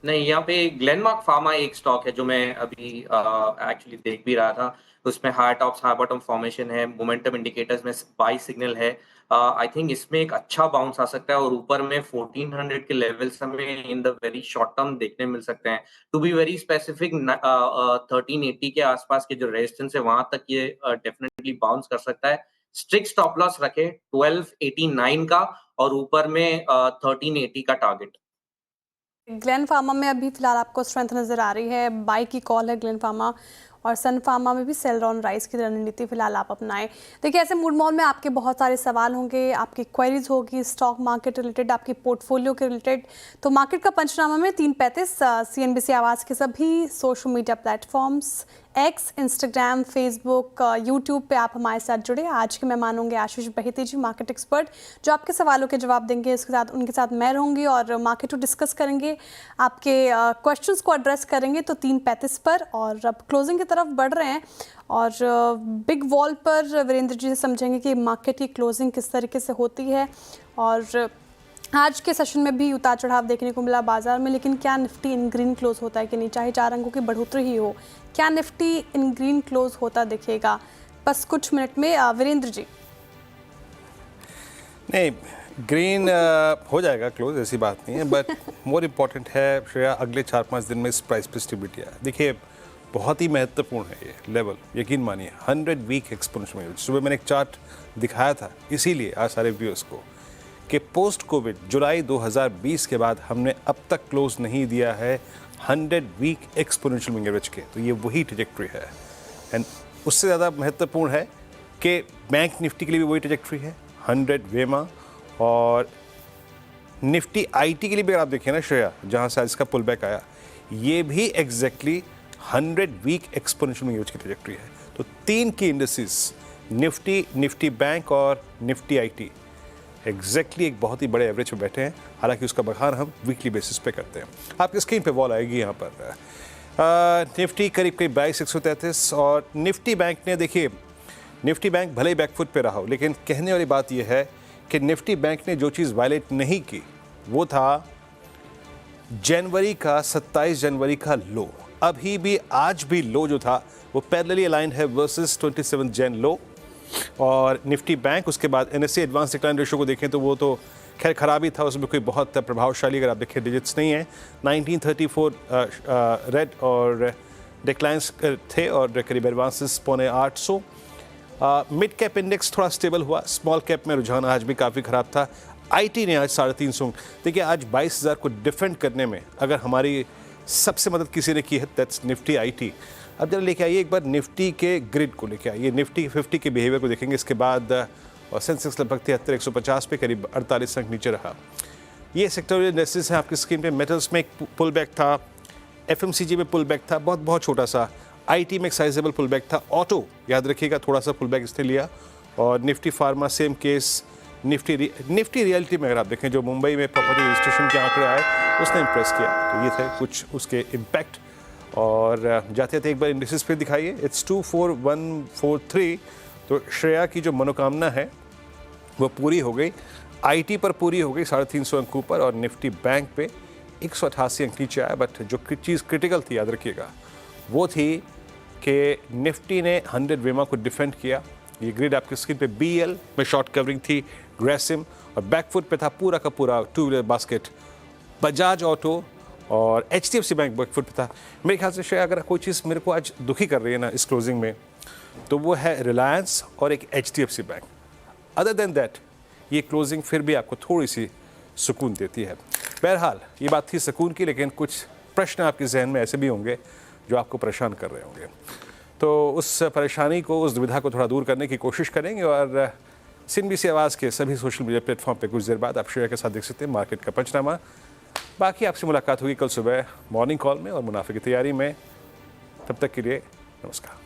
नहीं, यहाँ पे ग्लेनमार्क फार्मा एक स्टॉक है जो मैं अभी एक्चुअली देख भी रहा था। उसमें high tops high bottom formation है, मोमेंटम इंडिकेटर्स में बाई सिग्नल है। आई थिंक इसमें एक अच्छा बाउंस आ सकता है और ऊपर में 1400 के लेवल्स हमें in the very short term देखने मिल सकते हैं। टू बी वेरी स्पेसिफिक 1380 के आसपास के जो रेजिस्टेंस है वहां तक ये डेफिनेटली बाउंस कर सकता है। स्ट्रिक्ट स्टॉप लॉस रखे 1289 का और ऊपर में 1380 का टारगेट। ग्लेन फार्मा में अभी फिलहाल आपको स्ट्रेंथ नजर आ रही है, बाई की कॉल है ग्लेन फार्मा, और सन फार्मा में भी सेल ऑन राइज की रणनीति फिलहाल आप अपनाएं। देखिए ऐसे मूड मॉल में आपके बहुत सारे सवाल होंगे, आपकी क्वेरीज होगी स्टॉक मार्केट रिलेटेड, आपकी पोर्टफोलियो के रिलेटेड। तो मार्केट का पंचनामा में 3:35 CNBC आवाज़ के सभी social media platforms x, Instagram, Facebook, YouTube पे आप हमारे साथ जुड़े। आज के मेहमान होंगे आशीष बहेती जी, मार्केट एक्सपर्ट, जो आपके सवालों के जवाब देंगे। इसके साथ उनके साथ मैं रहूँगी और मार्केट को डिस्कस करेंगे, आपके क्वेश्चंस को एड्रेस करेंगे। तो 3:35 पर, और अब क्लोजिंग की तरफ बढ़ रहे हैं और बिग वॉल पर वीरेंद्र जी से समझेंगे कि मार्केट की क्लोजिंग किस तरीके से होती है। और आज के सेशन में भी उतार चढ़ाव देखने को मिला बाजार में, लेकिन क्या निफ्टी इन ग्रीन क्लोज होता है कि नहीं, चाहे 4 अंकों की बढ़ोतरी ही हो, क्या निफ्टी इन ग्रीन क्लोज होता दिखेगा? बस कुछ मिनट में वीरेंद्र जी। नहीं, ग्रीन हो जाएगा क्लोज, ऐसी बात नहीं है, बट मोर इम्पॉर्टेंट है श्रेया अगले 4-5 दिन में इस प्राइस पे स्टेबिलिटी है। देखिए बहुत ही महत्वपूर्ण है ये लेवल, यकीन मानिए 100 वीक एक्सपोनेंशियल। सुबह मैंने एक चार्ट दिखाया था इसीलिए आज सारे व्यूअर्स को कि पोस्ट कोविड जुलाई 2020 के बाद हमने अब तक क्लोज नहीं दिया है 100 वीक एक्सपोनेंशियल मूविंग एवरेज के। तो ये वही ट्रैजेक्टरी है, एंड उससे ज़्यादा महत्वपूर्ण है कि बैंक निफ्टी के लिए भी वही ट्रैजेक्टरी है 100 वेमा, और निफ्टी आईटी के लिए भी अगर आप देखें ना श्रेया, जहाँ से आज इसका पुल बैक आया, ये भी exactly 100 week exponential moving average की ट्रैजेक्टरी है। तो 3 की इंडेक्सेस निफ्टी, निफ्टी बैंक और निफ्टी आईटी एग्जैक्टली एक बहुत ही बड़े एवरेज पे बैठे हैं। हालांकि उसका बखान हम वीकली बेसिस पे करते हैं। आपकी स्क्रीन पे वॉल आएगी यहाँ पर। निफ्टी करीब 22,133 और निफ्टी बैंक ने, देखिए निफ्टी बैंक भले ही बैकफुट पे रहा हो, लेकिन कहने वाली बात यह है कि निफ्टी बैंक ने जो चीज़ वायलेट नहीं की वो था जनवरी का 27 जनवरी का लो। अभी भी आज भी लो जो था वो पैरेलली अलाइंड है वर्सेस 27 जन लो। और निफ्टी बैंक, उसके बाद NSE एडवांस डिक्लाइन रेशो को देखें तो वो तो खैर ख़राब ही था, उसमें कोई बहुत प्रभावशाली अगर आप देखें डिजिट्स नहीं है। 1934 रेड और डिक्लाइंस थे और करीब एडवांसेस 850। मिड कैप इंडेक्स थोड़ा स्टेबल हुआ, स्मॉल कैप में रुझान आज भी काफ़ी ख़राब था। आईटी ने आज 350। देखिए आज 22,000 को डिफेंड करने में अगर हमारी सबसे मदद किसी ने की है दैट्स निफ्टी आईटी। अब जरा लेके आइए एक बार निफ्टी के ग्रिड को लेके आइए, निफ्टी 50 के बिहेवियर को देखेंगे इसके बाद। और सेंसेक्स लगभग 73,150 पे करीब 48 अंक नीचे रहा। ये सेक्टोरियल इंडेक्सेस हैं आपकी स्क्रीन पे। मेटल्स में एक पुल बैक था, FMCG में पुल बैक था, बहुत छोटा सा। आईटी में एक साइजेबल पुल बैक था। ऑटो याद रखिएगा थोड़ा सा पुल बैक इसने लिया, और Nifty pharma same case. Nifty reality में अगर आप देखें जो मुंबई में प्रॉपर्टी रजिस्ट्रेशन के आंकड़े आए उसने इम्प्रेस किया, तो ये थे कुछ उसके इम्पैक्ट। और जाते जाते एक बार इंडिसेस पे दिखाइए, इट्स 24143। तो श्रेया की जो मनोकामना है वो पूरी हो गई, आईटी पर पूरी हो गई 350 अंकों पर, और निफ्टी बैंक पे 188 अंक नीचे आया। बट जो चीज़ क्रिटिकल थी याद रखिएगा वो थी कि निफ्टी ने 100 वेमा को डिफेंड किया। ये ग्रिड आपकी स्क्रीन पे बीएल में शॉर्ट कवरिंग थी, ग्रेसिम, और बैकफुट पे था पूरा का पूरा two wheeler basket Bajaj auto, और एचडीएफसी बैंक बैकफुट पे था। मेरे ख्याल से शायद अगर कोई चीज़ मेरे को आज दुखी कर रही है ना इस क्लोजिंग में, तो वो है रिलायंस और एक HDFC bank. Other than that ये क्लोजिंग फिर भी आपको थोड़ी सी सुकून देती है। बहरहाल ये बात थी सुकून की, लेकिन कुछ प्रश्न आपके जहन में ऐसे भी होंगे जो आपको परेशान कर रहे होंगे, तो उस परेशानी को, उस दुविधा को थोड़ा दूर करने की कोशिश करेंगे। और CNBC आवाज़ के सभी सोशल मीडिया प्लेटफॉर्म पे कुछ देर बाद आप श्रेया के साथ देख सकते हैं मार्केट का पंचनामा। बाकी आपसे मुलाकात होगी कल सुबह मॉर्निंग कॉल में और मुनाफे की तैयारी में। तब तक के लिए नमस्कार।